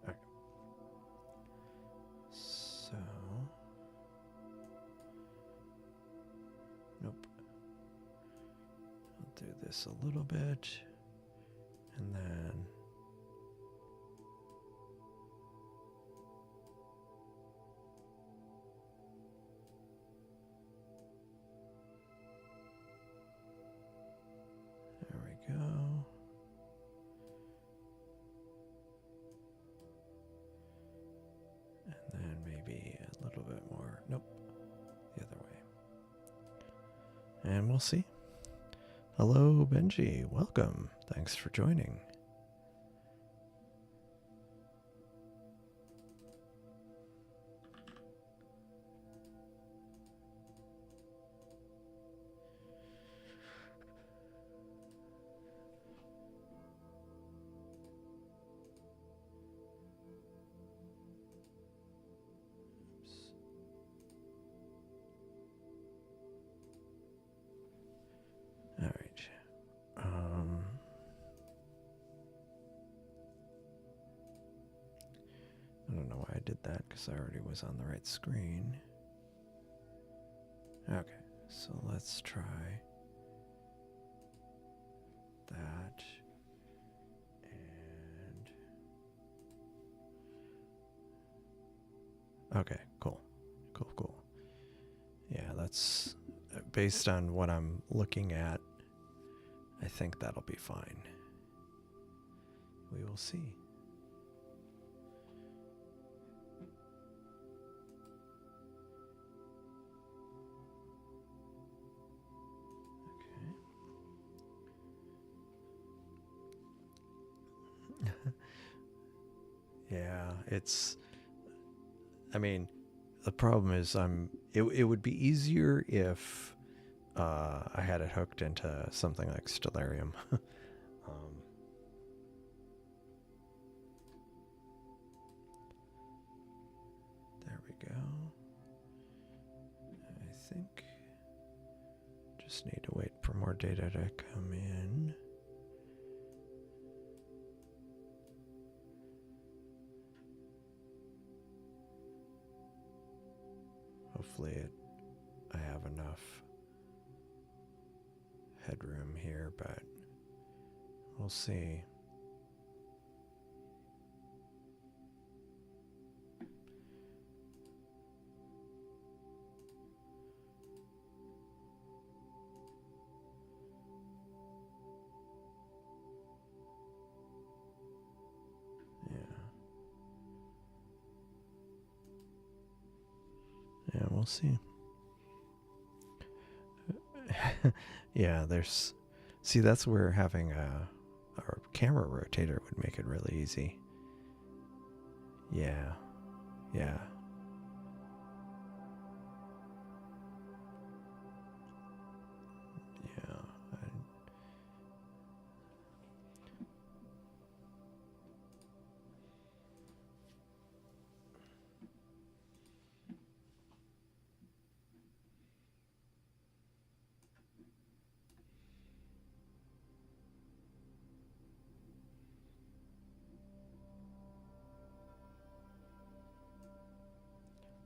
Okay. So. Nope. I'll do this a little bit. And then. we'll see. Hello, Benji. Welcome. Thanks for joining. All right. I don't know why I did that because I already was on the right screen. Okay, so let's try that. And okay, cool. Cool. Yeah, that's based on what I'm looking at. I think that'll be fine. We will see. Yeah, I mean, the problem is it would be easier if I had it hooked into something like Stellarium. There we go. I think just need to wait for more data to come in. Hopefully I have enough headroom here, but we'll see. Yeah, we'll see. Yeah, see, that's where having a camera rotator would make it really easy. Yeah.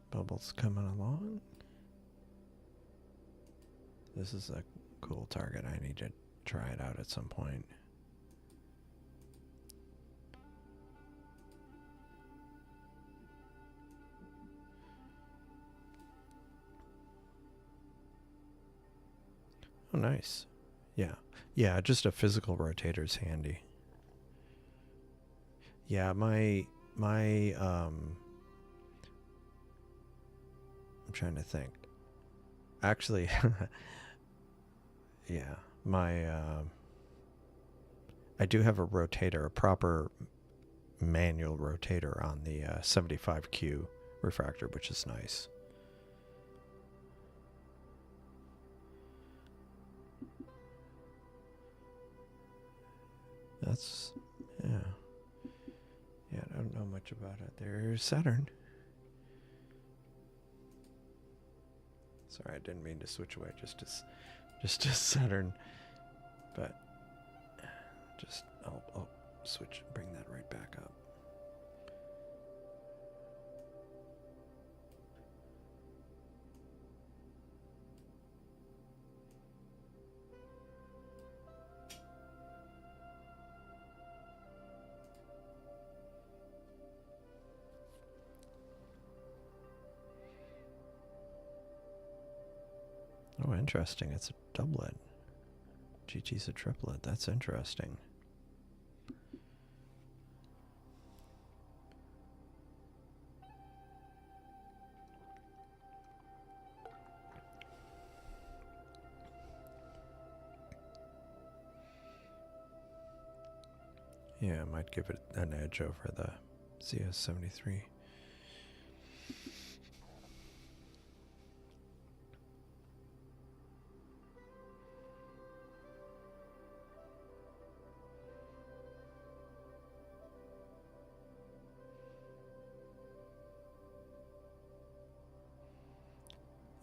Bubbles coming along. This is a cool target. I need to try it out at some point. Oh, nice. Yeah, just a physical rotator's handy. Yeah, my I'm trying to think. Actually, yeah, I do have a rotator, a proper manual rotator on the 75Q refractor, which is nice. That's, yeah, I don't know much about it. There's Saturn. Sorry, I didn't mean to switch away just to Saturn, but I'll switch, bring that right back up. Oh, interesting. It's a doublet. GT's a triplet. That's interesting. Yeah, I might give it an edge over the CS73.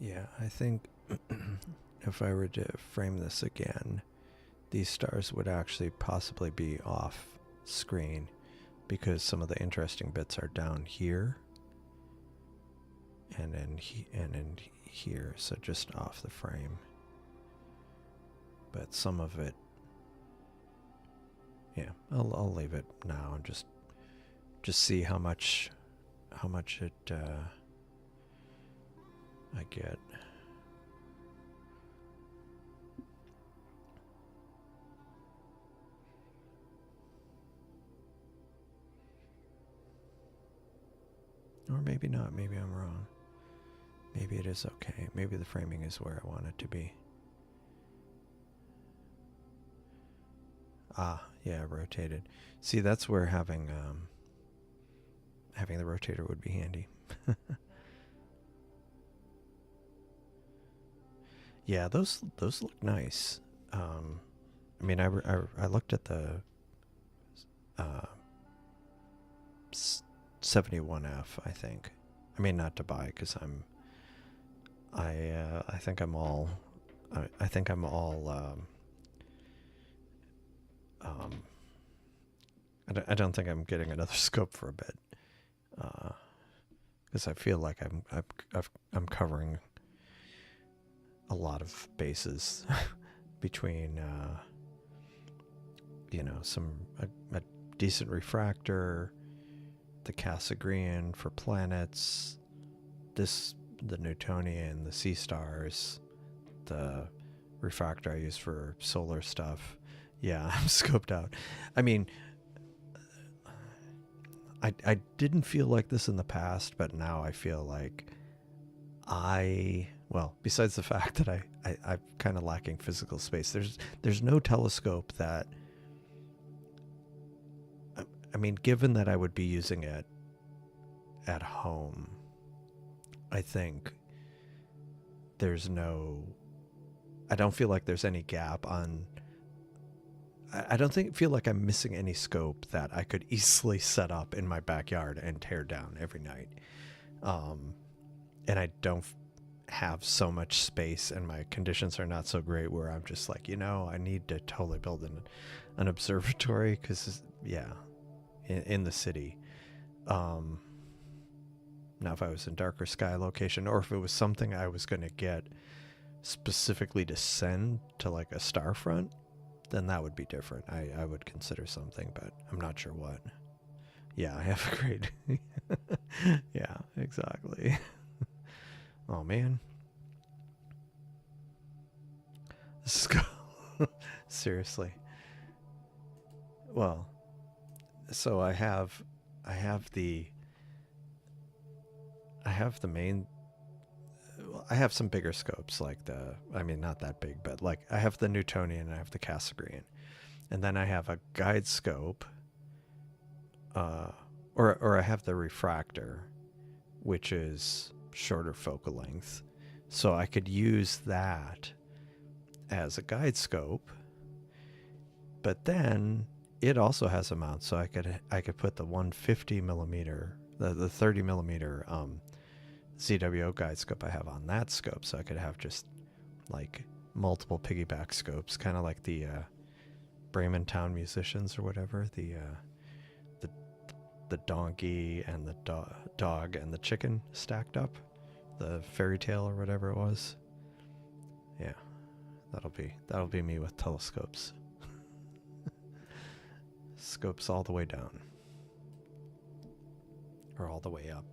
Yeah, I think if I were to frame this again, these stars would actually possibly be off screen because some of the interesting bits are down here and in here, so just off the frame. But some of it, yeah, I'll leave it now and just see how much it I get. Or maybe not. Maybe I'm wrong. Maybe it is okay. Maybe the framing is where I want it to be. Ah, yeah, rotated. See, that's where having the rotator would be handy. Yeah, those look nice. I mean, I looked at the 71F, I think. I mean, not to buy because I think I'm all I don't think I'm getting another scope for a bit, because I feel like I'm covering a lot of bases between a decent refractor, the Cassegrain for planets, the Newtonian, the Seestars, the refractor I use for solar stuff. Yeah, I'm scoped out. I mean, I didn't feel like this in the past, but now I feel like besides the fact that I'm kind of lacking physical space, there's no telescope that, I mean, given that I would be using it at home, I think I don't feel like there's any gap on, I don't feel like I'm missing any scope that I could easily set up in my backyard and tear down every night. And I don't have so much space and my conditions are not so great where I'm just like, I need to totally build an observatory because, yeah, in the city. Now, if I was in darker sky location or if it was something I was going to get specifically to send to like a Starfront, then that would be different. I would consider something, but I'm not sure what. Yeah, I have a great... Yeah, exactly. Oh, man. Seriously. Well, so I have the main... I have some bigger scopes, like not that big, but like I have the Newtonian and I have the Cassegrain. And then I have a guide scope, or I have the refractor, which is shorter focal length. So I could use that as a guide scope, but then it also has a mount, so I could put the 150 millimeter, the 30 millimeter ZWO guide scope I have on that scope, so I could have just like multiple piggyback scopes, kind of like the Bremen Town Musicians or whatever, the donkey and the dog and the chicken stacked up, the fairy tale or whatever it was. Yeah, that'll be me with telescopes. Scopes all the way down or all the way up.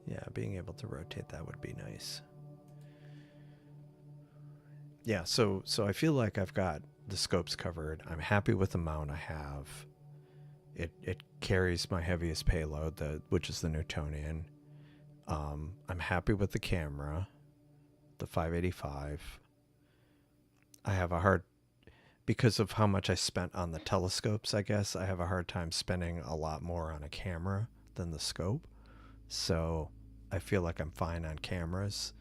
Yeah, being able to rotate that would be nice. Yeah, so I feel like I've got the scopes covered. I'm happy with the mount I have. It carries my heaviest payload, which is the Newtonian. I'm happy with the camera, the 585. I have a hard because of how much I spent on the telescopes, I guess I have a hard time spending a lot more on a camera than the scope. So I feel like I'm fine on cameras.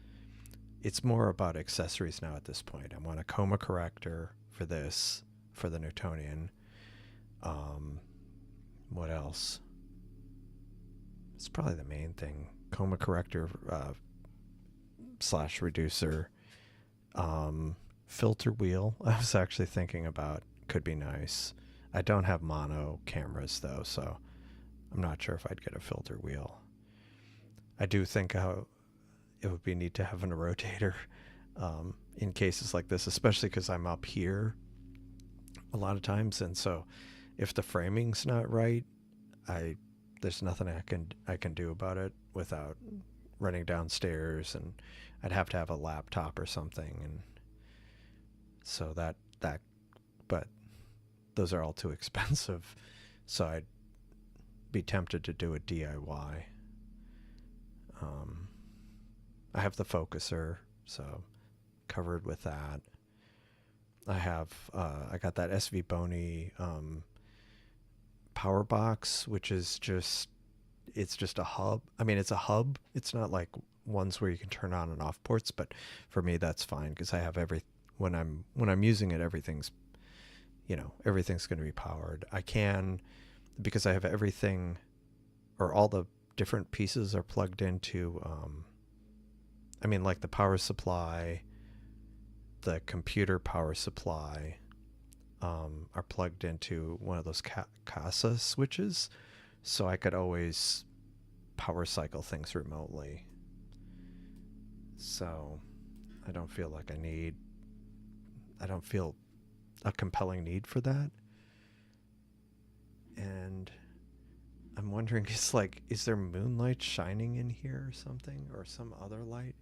It's more about accessories now at this point. I want a coma corrector for this, for the Newtonian. What else? It's probably the main thing. Coma corrector slash reducer. Filter wheel. I was actually thinking about, could be nice. I don't have mono cameras though, so I'm not sure if I'd get a filter wheel. I do think how it would be neat to have a rotator in cases like this, especially because I'm up here a lot of times, and so if the framing's not right, there's nothing I can do about it without running downstairs, and I'd have to have a laptop or something, and so that but those are all too expensive, so I'd be tempted to do a DIY. I have the focuser, so covered with that. I got that SV Bony power box, which is it's just a hub. I mean, it's a hub. It's not like ones where you can turn on and off ports, but for me that's fine because I have when I'm using it, everything's going to be powered. I can, because I have everything, or all the different pieces are plugged into like the power supply, the computer power supply are plugged into one of those CASA switches, so I could always power cycle things remotely. So I don't feel a compelling need for that. And I'm wondering, is there moonlight shining in here or something, or some other light?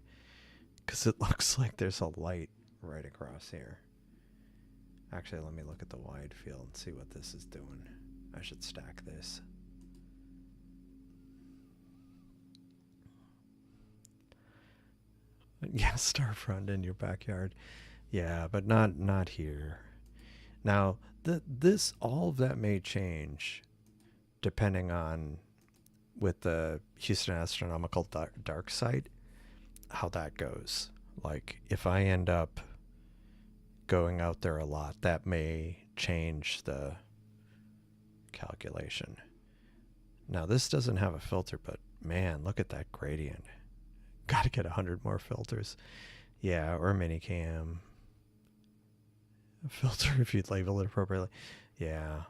Because it looks like there's a light right across here. Actually, let me look at the wide field and see what this is doing. I should stack this. Yeah, Starfront in your backyard. Yeah, but not here. Now, all of that may change depending on, with the Houston Astronomical dark site, how that goes. Like, if I end up going out there a lot, that may change the calculation. Now, this doesn't have a filter, but man, look at that gradient. Got to get 100 more filters. Yeah, or a mini cam. A filter if you'd label it appropriately. Yeah.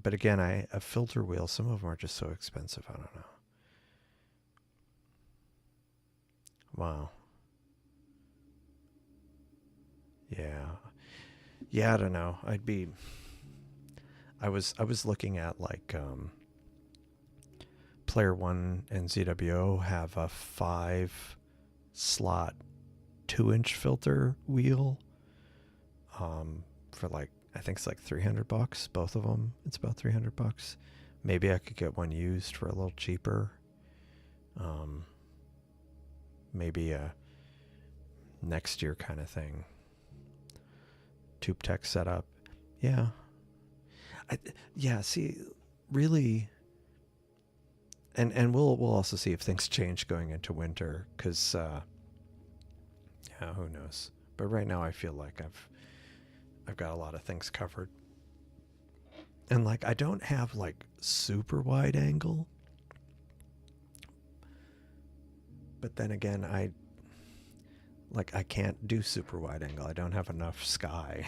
But again, a filter wheel, some of them are just so expensive, I don't know. Wow. Yeah. Yeah, I don't know. I was looking at Player One and ZWO have a 5-slot 2-inch filter wheel for I think it's $300, both of them. It's about $300. Maybe I could get one used for a little cheaper. Maybe a next year kind of thing. Tube tech setup. Yeah. See, really, and we'll also see if things change going into winter, because who knows. But right now I feel like I've got a lot of things covered. And I don't have super wide angle. But then again, I can't do super wide angle. I don't have enough sky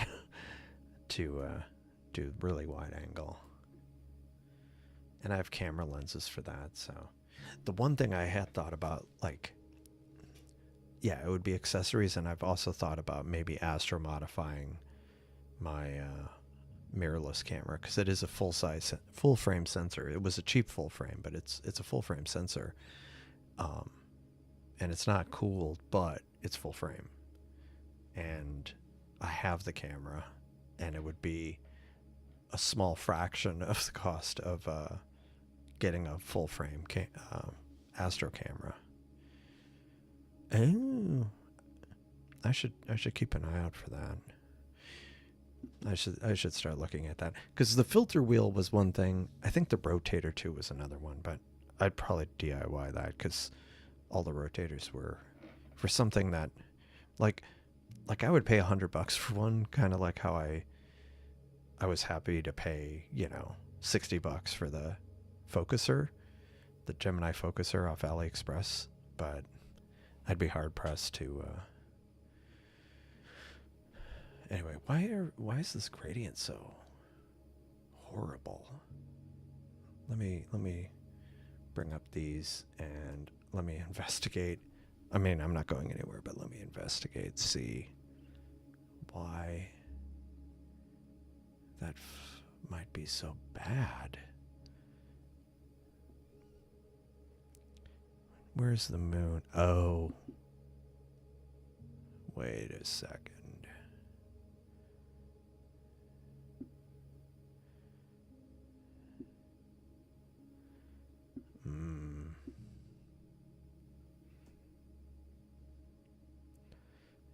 to do really wide angle. And I have camera lenses for that. So the one thing I had thought about, it would be accessories. And I've also thought about maybe astro modifying my mirrorless camera, because it is a full frame sensor. It was a cheap full frame, but it's a full frame sensor. And it's not cooled, but it's full frame. And I have the camera, and it would be a small fraction of the cost of getting a full frame astro camera. Oh, I should keep an eye out for that. I should start looking at that, because the filter wheel was one thing. I think the rotator too was another one, but I'd probably DIY that, because all the rotators were for something that, like I would pay $100 for one, kind of like how I was happy to pay, you know, $60 for the focuser, the Gemini focuser off AliExpress, but I'd be hard pressed to. Anyway, why is this gradient so horrible? Let me bring up these and let me investigate. I mean, I'm not going anywhere, but let me investigate, see why that might be so bad. Where's the moon? Oh. Wait a second.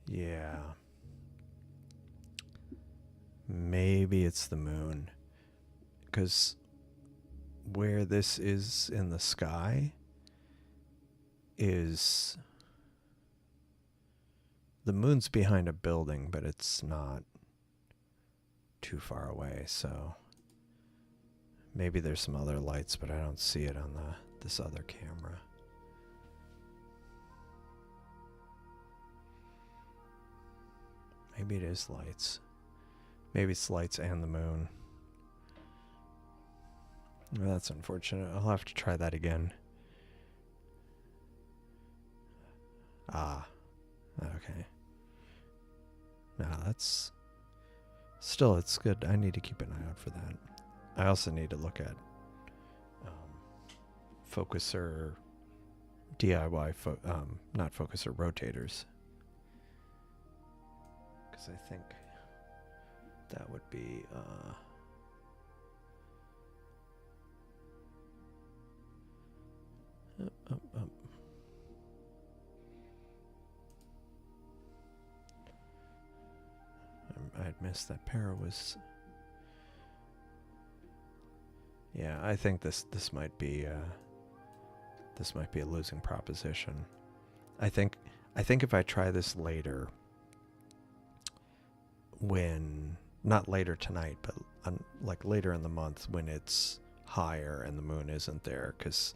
Yeah. Maybe it's the moon. Because where this is in the sky is... the moon's behind a building, but it's not too far away, so... maybe there's some other lights, but I don't see it on this other camera. Maybe it is lights. Maybe it's lights and the moon. Well, that's unfortunate. I'll have to try that again. Ah. Okay. No, that's... still, it's good. I need to keep an eye out for that. I also need to look at focuser DIY, not focuser, rotators. Because I think that would be... I'd missed that pair was... yeah, I think this might be a losing proposition. I think if I try this later, when not later tonight, but like later in the month when it's higher and the moon isn't there, because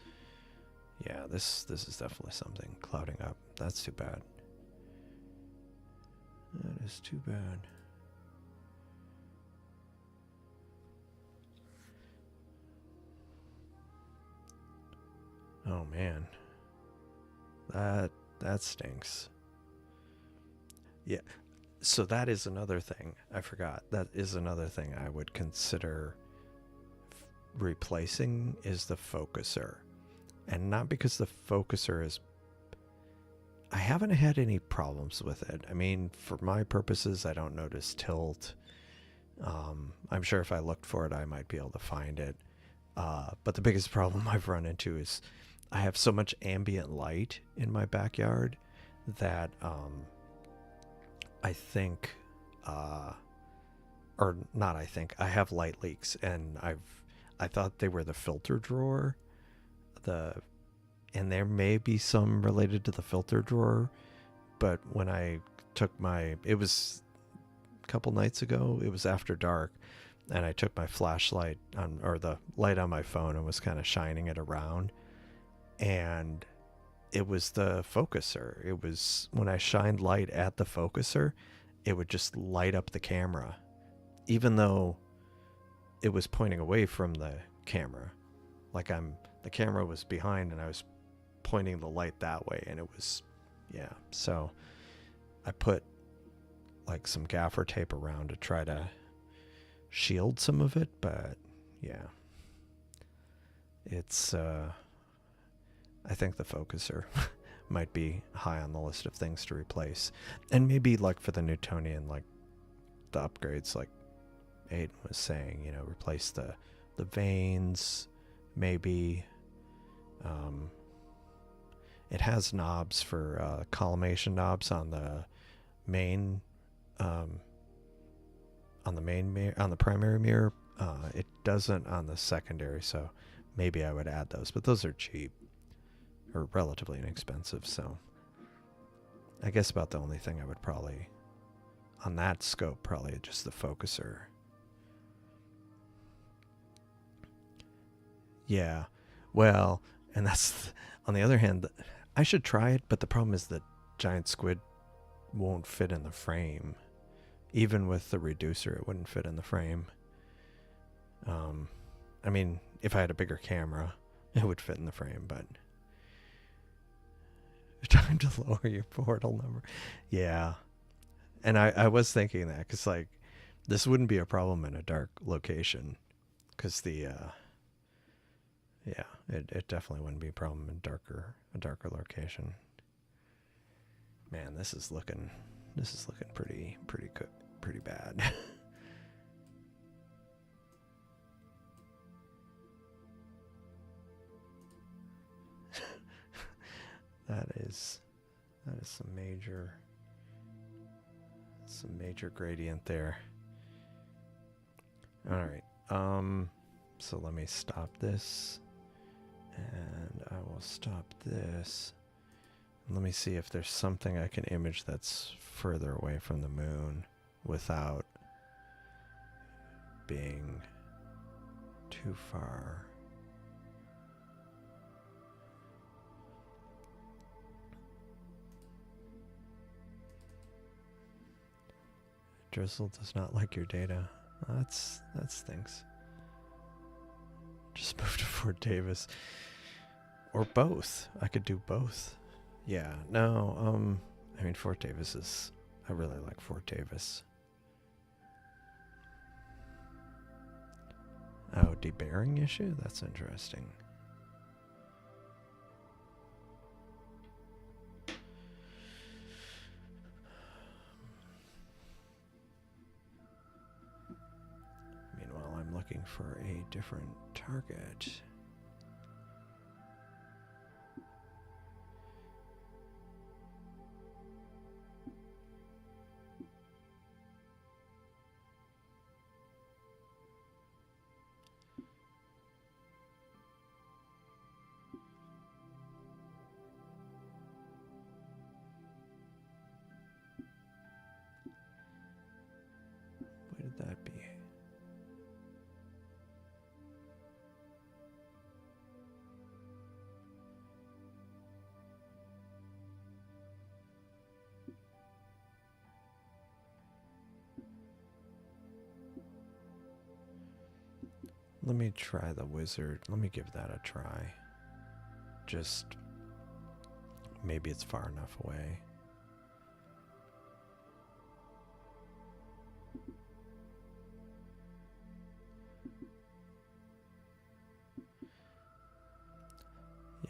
yeah, this is definitely something clouding up. That's too bad. That is too bad. Oh man, that stinks. Yeah, so that is another thing I forgot. That is another thing I would consider replacing, is the focuser, and not because the focuser is... I haven't had any problems with it. I mean, for my purposes, I don't notice tilt. I'm sure if I looked for it, I might be able to find it. But the biggest problem I've run into is I have so much ambient light in my backyard that I think, or not I think, I have light leaks, and I thought they were the filter drawer, and there may be some related to the filter drawer, but when I took it was a couple nights ago, it was after dark, and I took my flashlight or the light on my phone, and was kind of shining it around, and it was the focuser. It was when I shined light at the focuser, it would just light up the camera, even though it was pointing away from the camera. Like the camera was behind and I was pointing the light that way, and it was, yeah. So I put like some gaffer tape around to try to shield some of it, but yeah, it's I think the focuser might be high on the list of things to replace. And maybe like for the Newtonian, like the upgrades, like Aiden was saying, you know, replace the vanes, maybe. It has knobs for collimation knobs on the main, on on the on the primary mirror. It doesn't on the secondary, so maybe I would add those, but those are cheap or relatively inexpensive, so I guess about the only thing I would probably on that scope, probably just the focuser. Yeah, well, and that's on the other hand, I should try it, but the problem is that giant squid won't fit in the frame. Even with the reducer, it wouldn't fit in the frame. I mean, if I had a bigger camera, it would fit in the frame, but time to lower your Bortle number. Yeah. And I was thinking that because, like, this wouldn't be a problem in a dark location because the, yeah, it definitely wouldn't be a problem in a darker location. Man, this is looking pretty good, pretty bad. That is some major gradient there. All right. So let me stop this, and I will stop this. Let me see if there's something I can image that's further away from the moon without being too far. Drizzle does not like your data. That stinks. Just move to Fort Davis. Or both. I could do both. Yeah, no, I mean, Fort Davis is, I really like Fort Davis. Oh, debearing issue? That's interesting. Meanwhile, I'm looking for a different target. That be? Let me try the wizard. Let me give that a try. Just maybe it's far enough away.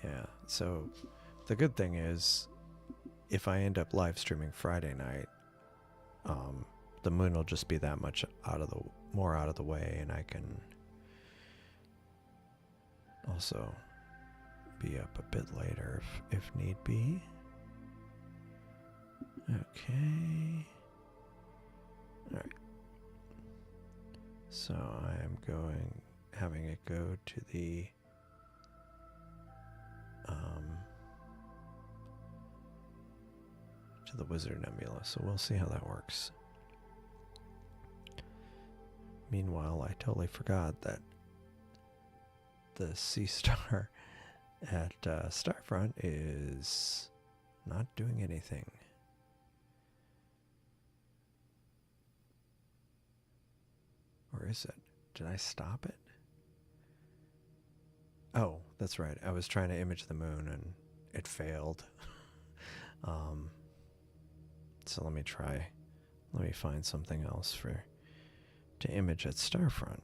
Yeah, so the good thing is if I end up live streaming Friday night, the moon will just be that much more out of the way, and I can also be up a bit later if need be. Okay. All right. So I am having it go to the Wizard Nebula, so we'll see how that works. Meanwhile, I totally forgot that the Seestar at Starfront is not doing anything. Or is it? Did I stop it? Oh, that's right. I was trying to image the moon and it failed. So let me find something else to image at Starfront.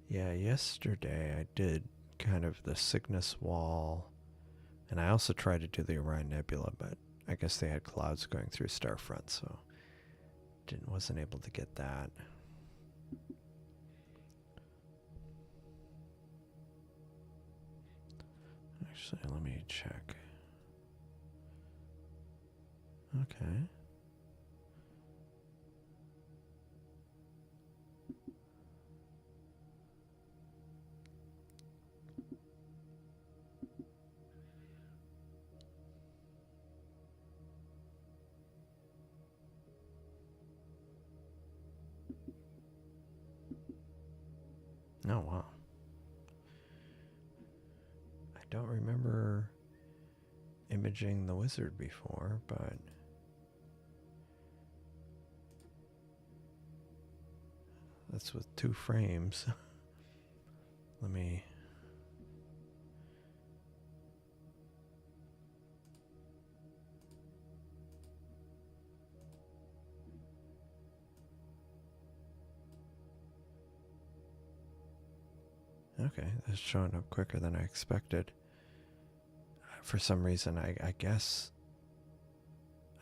Yeah, yesterday I did kind of the Cygnus wall, and I also tried to do the Orion Nebula, but I guess they had clouds going through Starfront, so wasn't able to get that. Actually, let me check. Okay. Oh, wow. I don't remember imaging the wizard before, but that's with 2 frames. Let me... Okay, that's showing up quicker than I expected. For some reason, I guess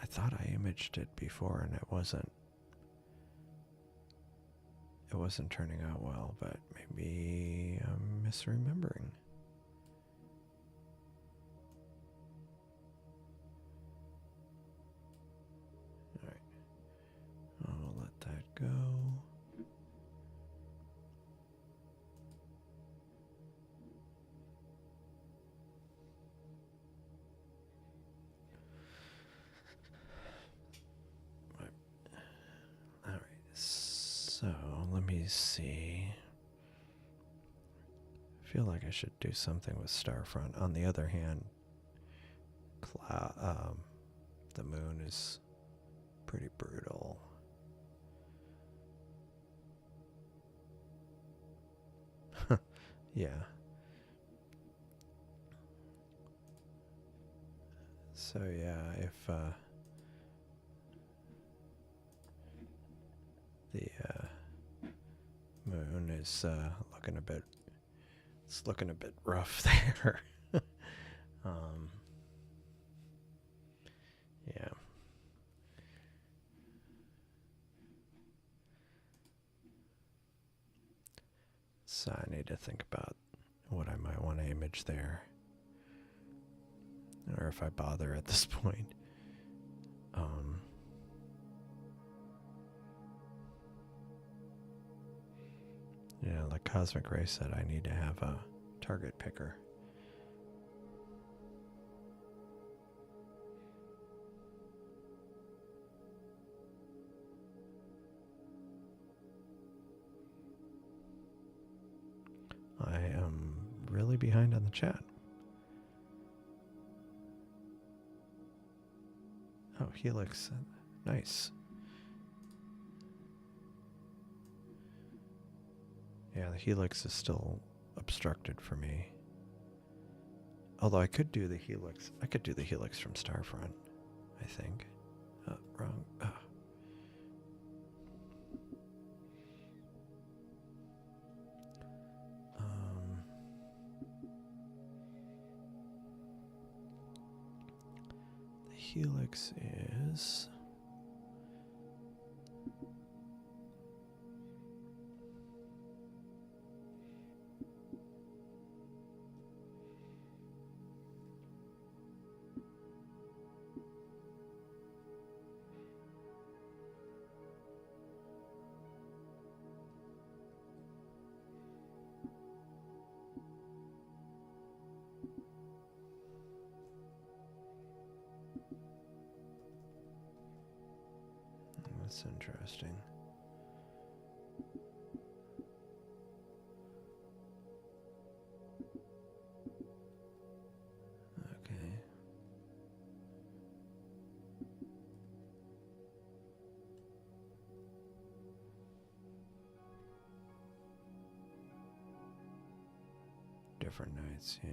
I thought I imaged it before and it wasn't turning out well, but maybe I'm misremembering. All right, I'll let that go. So, let me see. I feel like I should do something with Starfront. On the other hand, the moon is pretty brutal. Yeah. So, yeah, if the moon is looking a bit, it's looking a bit rough there. Yeah. So I need to think about what I might want to image there, or if I bother at this point. Yeah, like Cosmic Ray said, I need to have a target picker. I am really behind on the chat. Oh, Helix. Nice. Yeah, the Helix is still obstructed for me. Although I could do the Helix. I could do the Helix from Starfront, I think. Wrong. The Helix is... That's interesting. Okay. Different nights, yeah.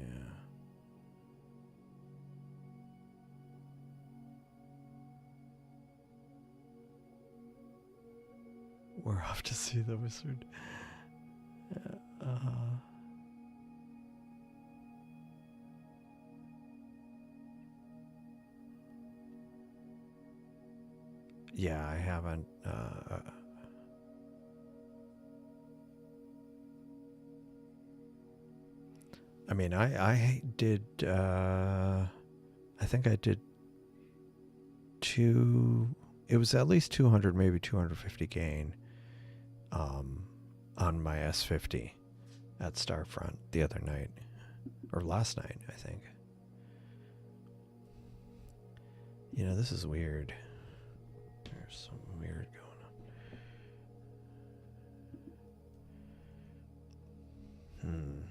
We're off to see the wizard. Yeah, I haven't. I mean, I did. I think I did two. It was at least 200, maybe 250 gain, on my S50 at Starfront the other night, or last night, I think. You know, this is weird. There's some weird going on.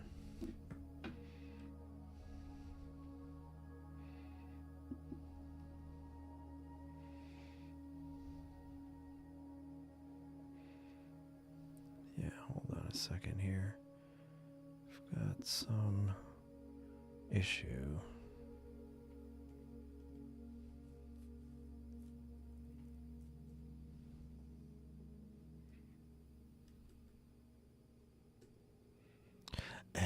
Yeah, hold on a second here. I've got some issue. Oh.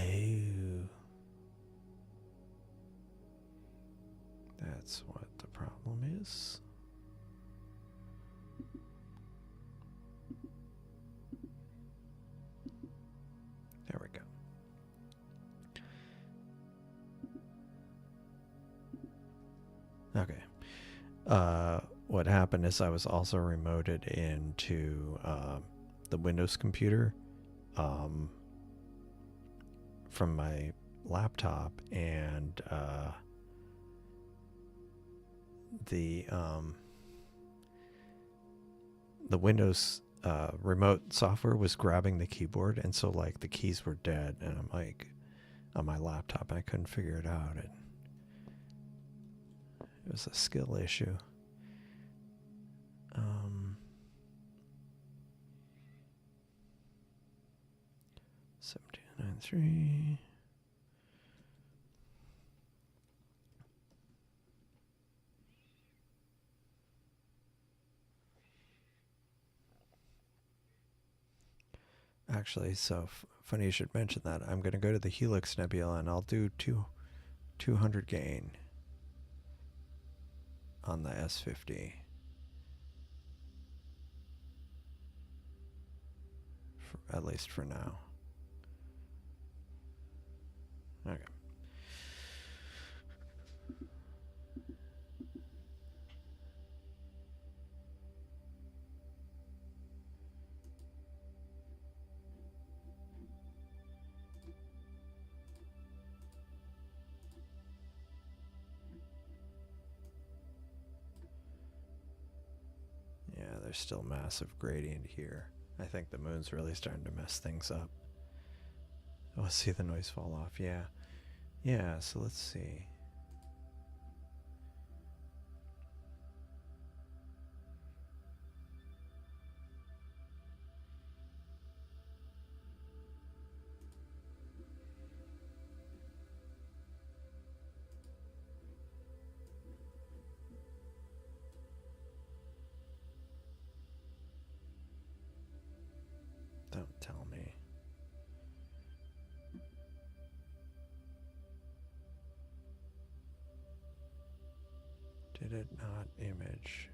That's what the problem is. There we go. Okay. What happened is I was also remoted into the Windows computer from my laptop, and the Windows remote software was grabbing the keyboard, and so like the keys were dead, and I'm like on my laptop, and I couldn't figure it out. It was a skill issue. 1793. Actually, so funny you should mention that. I'm going to go to the Helix Nebula, and I'll do 200 gain on the S50. At least for now. Okay. Yeah, there's still massive gradient here. I think the moon's really starting to mess things up. Oh, see the noise fall off. Yeah. Yeah, so let's see. Don't tell me. Did it not image?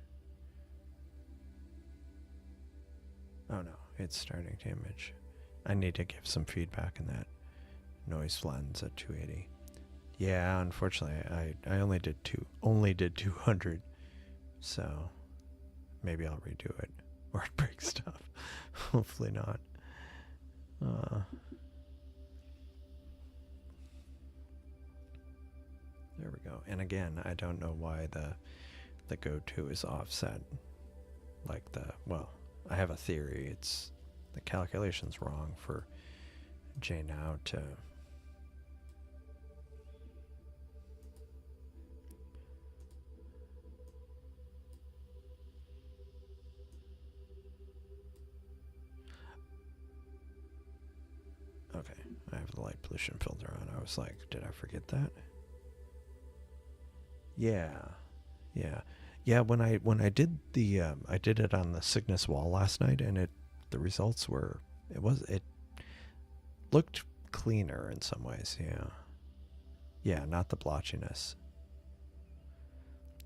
Oh no, it's starting to image. I need to give some feedback in that noise lens at 280. Yeah, unfortunately, I only did 200, so maybe I'll redo it, or it breaks stuff. Hopefully not. There we go. And again, I don't know why the go-to is offset. Like well, I have a theory. It's the calculation's wrong for J now to. Okay, I have the light pollution filter on. I was like, did I forget that? Yeah, yeah. When I did the I did it on the Cygnus wall last night, and the results were it looked cleaner in some ways. Yeah, not the blotchiness.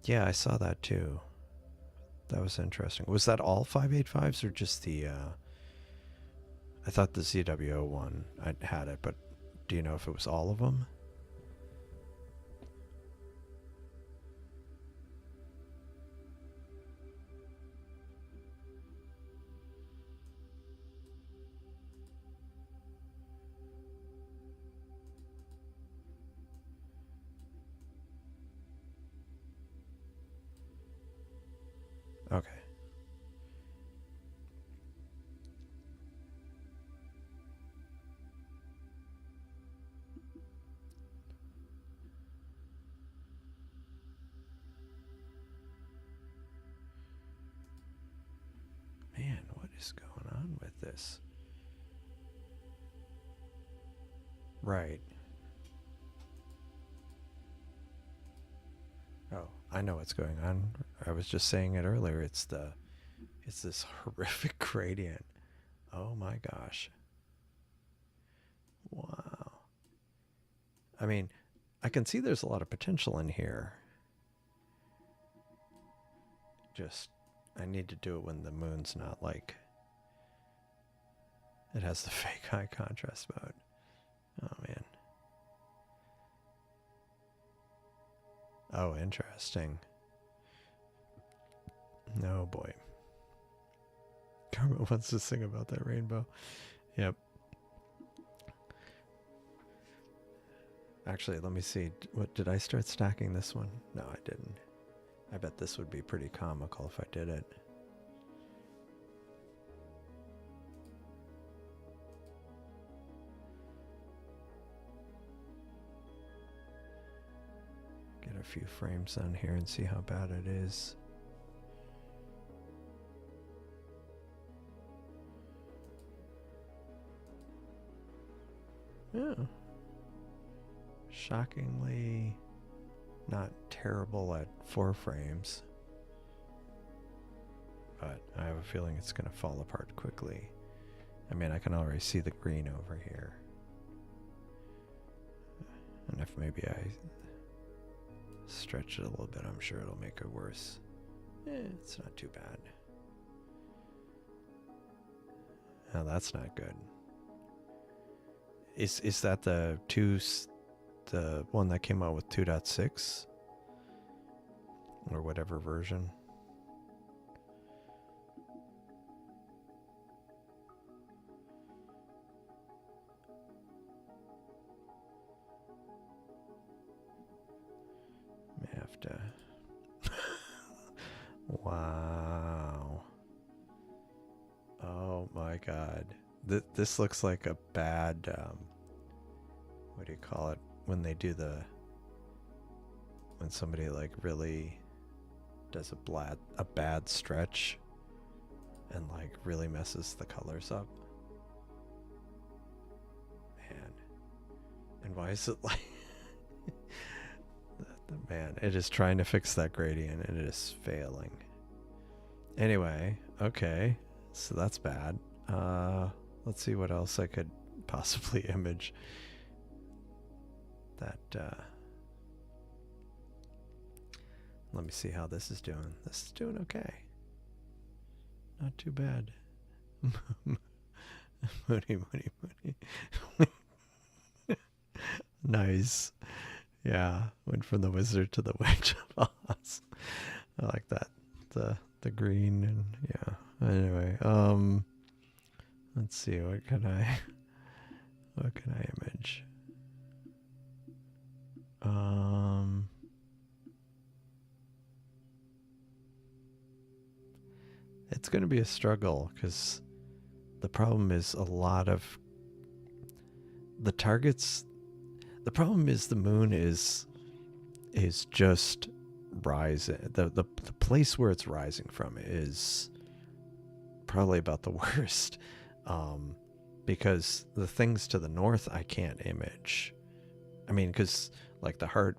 Yeah, I saw that too. That was interesting. Was that all 585s or just the... I thought the ZWO one, I had it, but do you know if it was all of them? Okay. Man, what is going on with this? Right. Oh, I know what's going on. I was just saying it earlier. It's this horrific gradient. Oh my gosh. Wow. I mean, I can see there's a lot of potential in here. Just, I need to do it when the moon's not like, it has the fake high contrast mode. Oh man. Oh, interesting. Oh boy. Carmen wants to sing about that rainbow. Yep. Actually, let me see. What did I start stacking this one? No, I didn't. I bet this would be pretty comical if I did it. Get a few frames on here and see how bad it is. Yeah. Shockingly not terrible at 4 frames. But I have a feeling it's going to fall apart quickly. I mean, I can already see the green over here. And if maybe I stretch it a little bit, I'm sure it'll make it worse. It's not too bad. Oh, that's not good. Is that the one that came out with 2.6 or whatever version? May have to. Wow. Oh my God. This looks like a bad, what do you call it? When they do when somebody like really does a bad stretch and like really messes the colors up. Man. And why is it like, man, it is trying to fix that gradient and it is failing. Anyway, okay. So that's bad. Let's see what else I could possibly image. Let me see how this is doing. This is doing okay. Not too bad. Moody. Nice. Yeah, went from the wizard to the witch of Oz. I like that. The green and yeah. Anyway, let's see, what can I image? It's going to be a struggle because the problem is a lot of the targets. The problem is the moon is just rising. The place where it's rising from is probably about the worst, because the things to the north I can't image. I mean, because like the heart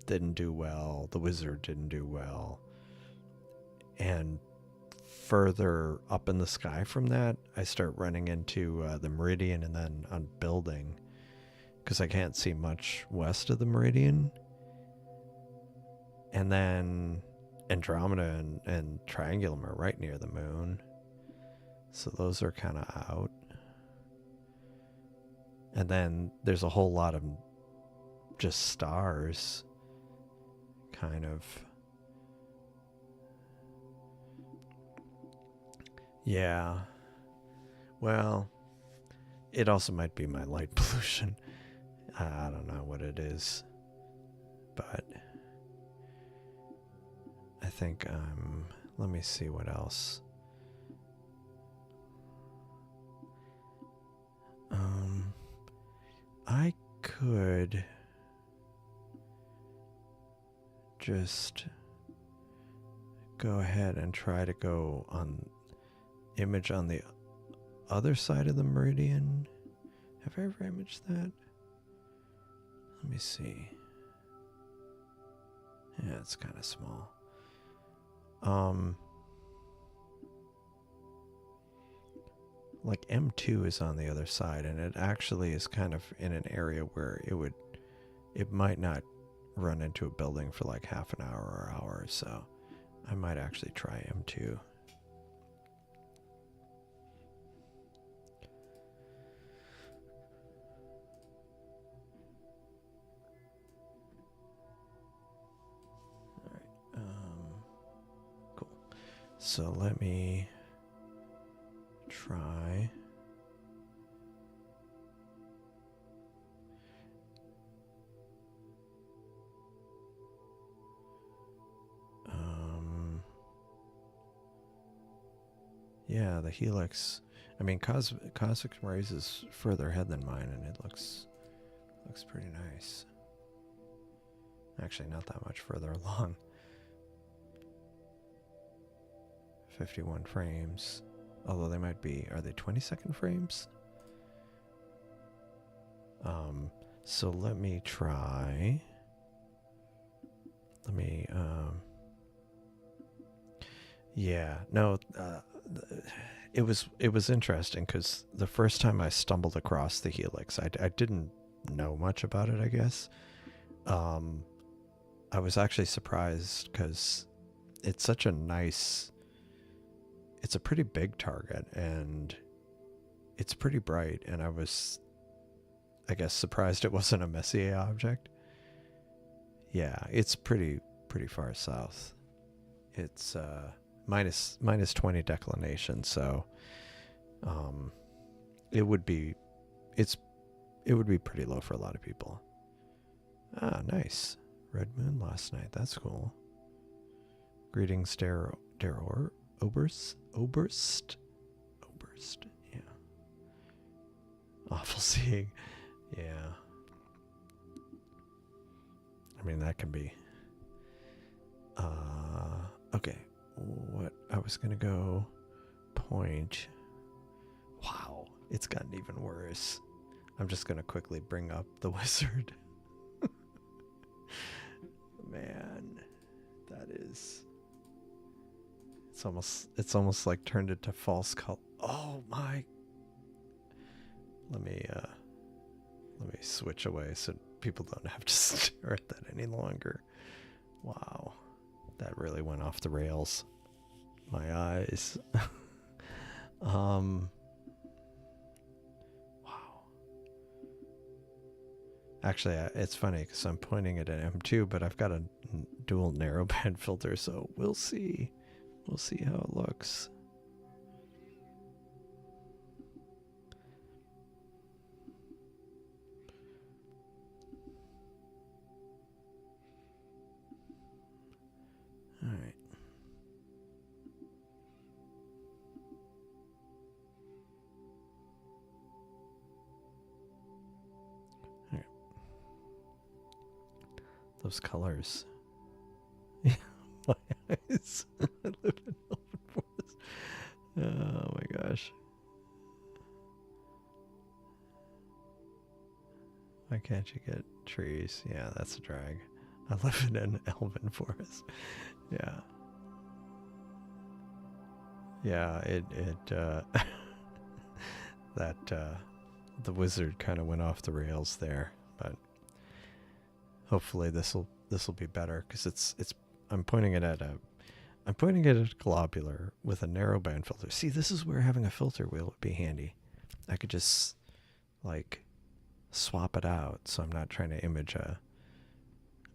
didn't do well, the wizard didn't do well, and further up in the sky from that, I start running into the Meridian and then on building, because I can't see much west of the Meridian. And then Andromeda and Triangulum are right near the moon. So those are kind of out. And then there's a whole lot of just stars, kind of. Yeah. Well, it also might be my light pollution. I don't know what it is. But I think let me see what else. I could just go ahead and try to go on image on the other side of the meridian. Have I ever imaged that? Let me see. Yeah, it's kind of small. Like M2 is on the other side, and it actually is kind of in an area where it might not run into a building for like half an hour or hour, so I might actually try M2. Cool. So let me try. Yeah, the helix. I mean, Cosmic Rays is further ahead than mine, and it looks pretty nice. Actually, not that much further along. 51 frames. Although they might be, are they 20-second frames? So let me try. Yeah, no, it was interesting because the first time I stumbled across the helix, I didn't know much about it, I guess. I was actually surprised because it's such a nice, it's a pretty big target and it's pretty bright, and I was, I guess, surprised it wasn't a Messier object. Yeah, it's pretty far south. It's minus 20 declination, so it would be pretty low for a lot of people. Ah, nice. Red moon last night. That's cool. Greetings, Oberst. Yeah. Awful seeing. Yeah. I mean, that can be. Okay. What I was gonna go point. Wow, it's gotten even worse. I'm just gonna quickly bring up the wizard. Man, that is. It's almost like turned into false color. Oh my. Let me switch away so people don't have to stare at that any longer. Wow, that really went off the rails. My eyes. Wow. Actually, it's funny because I'm pointing it at M2, but I've got a dual narrowband filter, so we'll see. We'll see how it looks. All right. All right. Those colors. Yeah, my eyes. I live in Elven Forest. Oh my gosh. Why can't you get trees? Yeah, that's a drag. I live in an Elven Forest. Yeah. Yeah, the wizard kind of went off the rails there, but hopefully this will be better because it's I'm pointing it at I'm pointing it at a globular with a narrowband filter. See, this is where having a filter wheel would be handy. I could just, like, swap it out, so I'm not trying to image a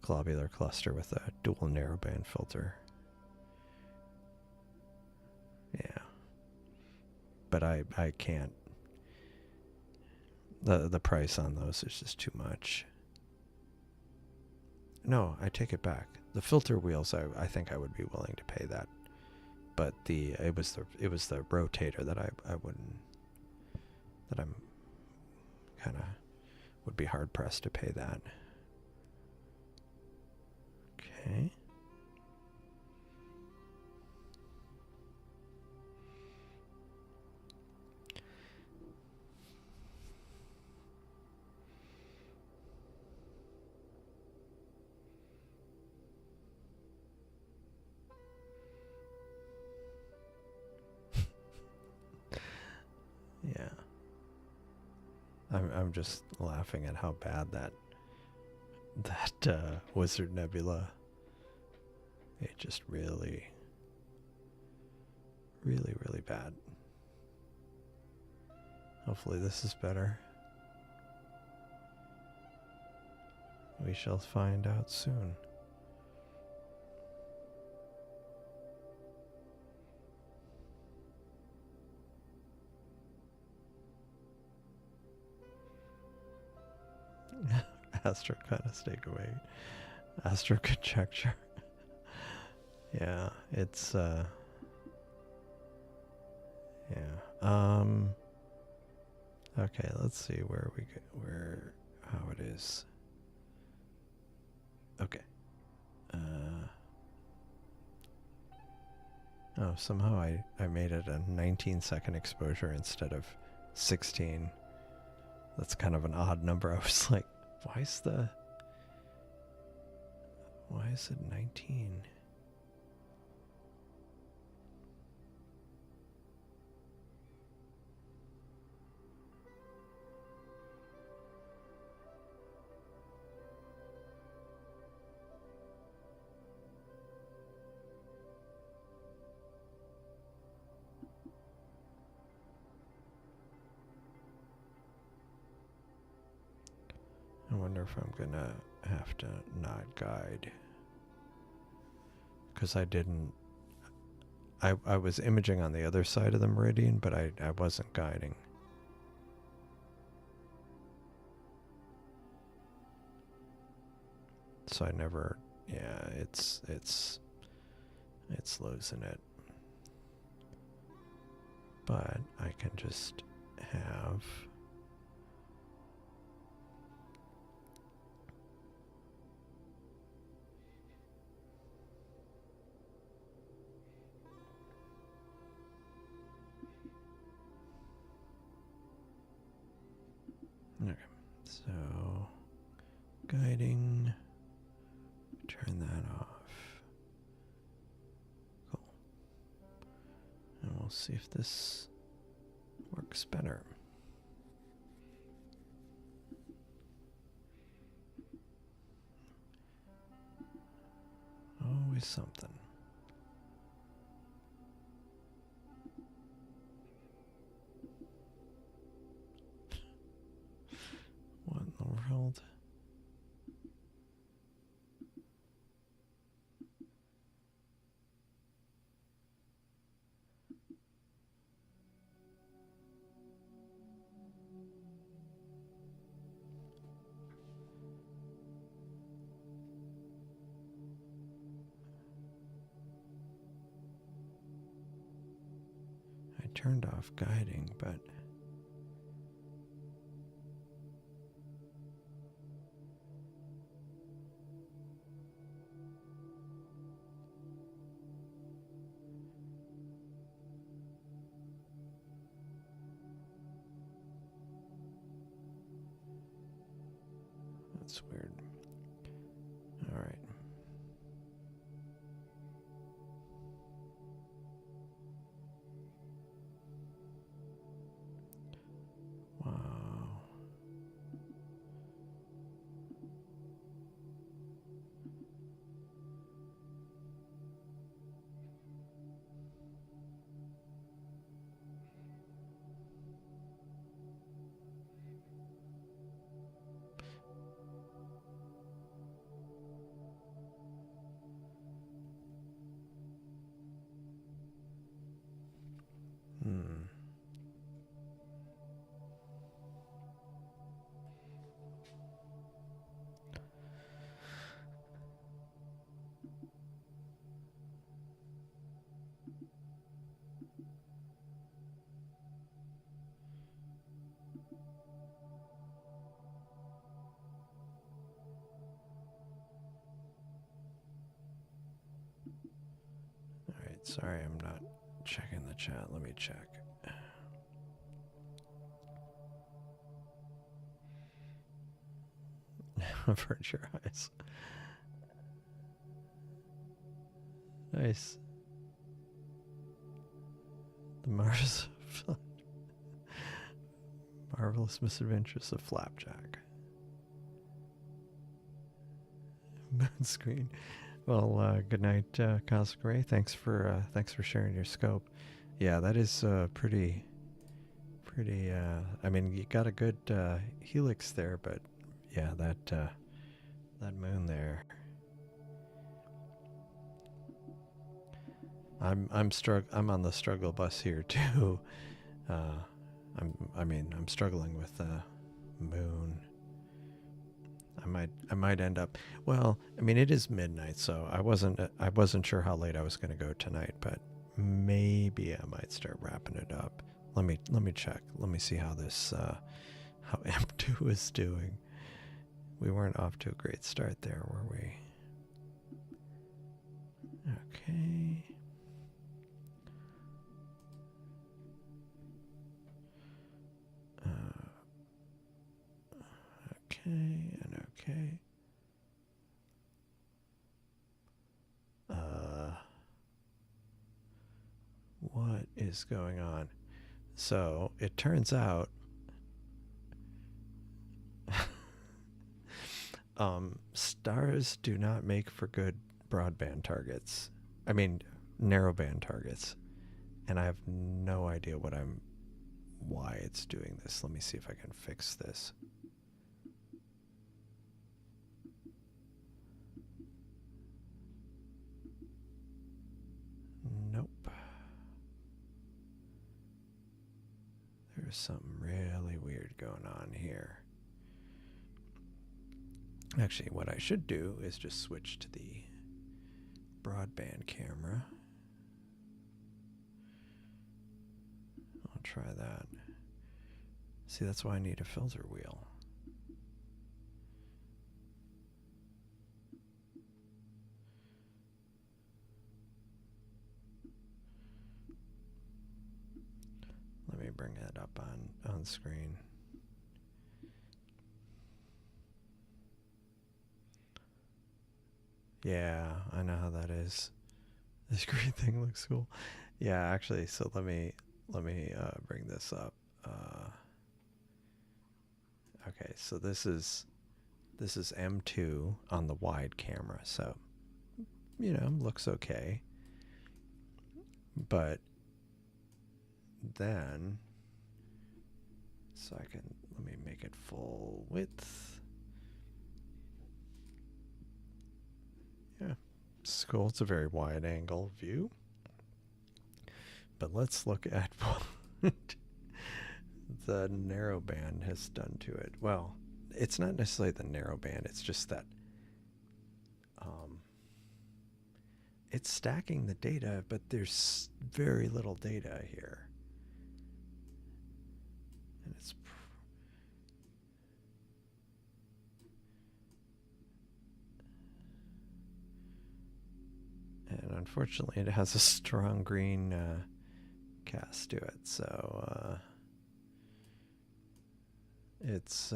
globular cluster with a dual narrowband filter. Yeah. But I can't. The price on those is just too much. No, I take it back. The filter wheels, I think I would be willing to pay that. But it was the rotator that I wouldn't, that I'm kind of would be hard pressed to pay that. Okay. Yeah. I'm just laughing at how bad that Wizard Nebula. It just really bad. Hopefully this is better. We shall find out soon. Astro kind of stake away. Astro conjecture. Yeah, it's yeah. Okay, let's see how it is. Okay. Oh, somehow I made it a 19-second exposure instead of 16. That's kind of an odd number. I was like, why is it 19? I wonder if I'm gonna have to not guide, because I was imaging on the other side of the meridian, but I wasn't guiding. So I never, yeah, it's losing it. But I can just have okay, so guiding, turn that off. Cool. And we'll see if this works better. Always something. What in the world? I turned off guiding, but that's weird. All right. Hmm. All right, sorry, I'm not checking the chat. Let me check. Avert your eyes. Nice. The marvelous misadventures of Flapjack. Moon screen. Well, good night, Cosmic Ray. Thanks for sharing your scope. Yeah, that is pretty. I mean, you got a good helix there, but yeah, that moon there. I'm on the struggle bus here too. I'm struggling with moon. I might end up. Well, I mean, it is midnight, so I wasn't sure how late I was going to go tonight, but maybe I might start wrapping it up. Let me check. Let me see how this how M2 is doing. We weren't off to a great start there, were we? Okay. Okay, and okay. What is going on? So it turns out stars do not make for good broadband targets. I mean, narrowband targets. And I have no idea why it's doing this. Let me see if I can fix this. Nope. There's something really weird going on here. Actually, what I should do is just switch to the broadband camera. I'll try that. See, that's why I need a filter wheel. Let me bring that up on screen. Yeah, I know how that is. This green thing looks cool. Yeah, actually, so let me bring this up. Okay, so this is M2 on the wide camera, so looks okay. But then, so let me make it full width. Yeah, it's cool. It's a very wide angle view. But let's look at what the narrowband has done to it. Well, it's not necessarily the narrowband. It's just that it's stacking the data, but there's very little data here. And it's and unfortunately it has a strong green cast to it, so it's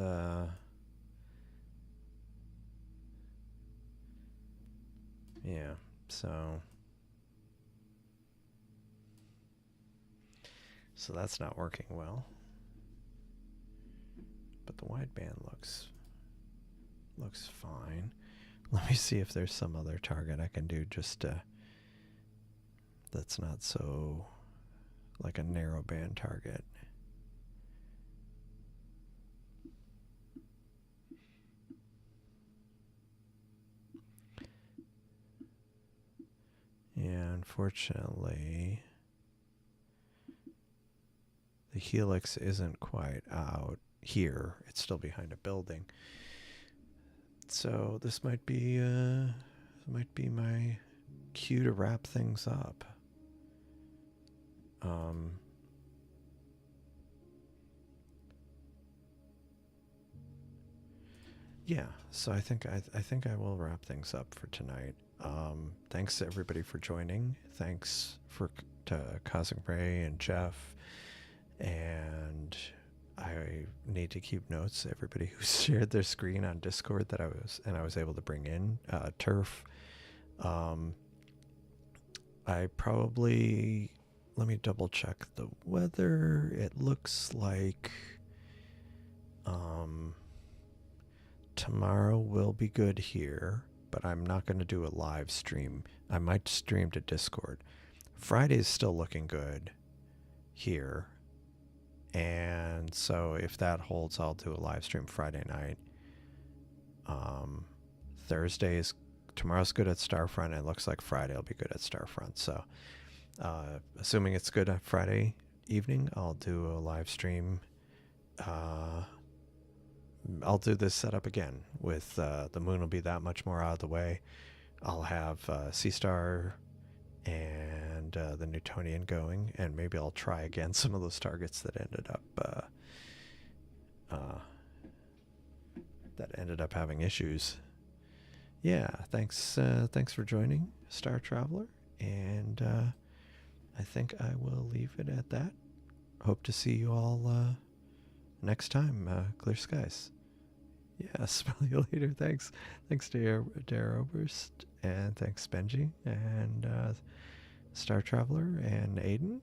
yeah, so that's not working well. But the wideband looks fine. Let me see if there's some other target I can do just that's not so like a narrowband target. Yeah, unfortunately, The helix isn't quite out here. It's still behind a building. So this might be my cue to wrap things up. Yeah, so I think I will wrap things up for tonight. Thanks to everybody for joining. Thanks to Cosmic Ray and Jeff, and I need to keep notes. Everybody who shared their screen on Discord that I was able to bring in Turf. I probably, let me double check the weather. It looks like tomorrow will be good here, but I'm not going to do a live stream. I might stream to Discord. Friday is still looking good here. And so if that holds, I'll do a live stream Friday night. Tomorrow's good at Starfront. It looks like Friday will be good at Starfront. So assuming it's good on Friday evening, I'll do a live stream. I'll do this setup again with the moon will be that much more out of the way. I'll have Seestar and the Newtonian going, and maybe I'll try again some of those targets that ended up having issues. Yeah, thanks for joining, Star Traveler, and I think I will leave it at that. Hope to see you all next time. Clear skies. Yeah, smell you later. Thanks to Dare Oberst, and thanks Benji, and Star Traveler, and Aiden,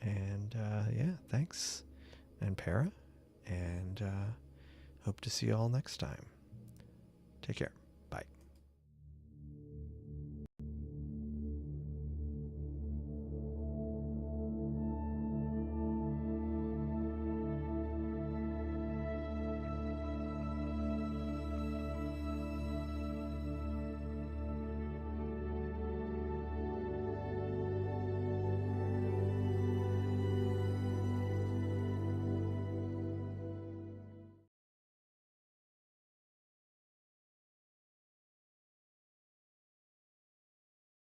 and yeah, thanks, and Para, and hope to see you all next time. Take care.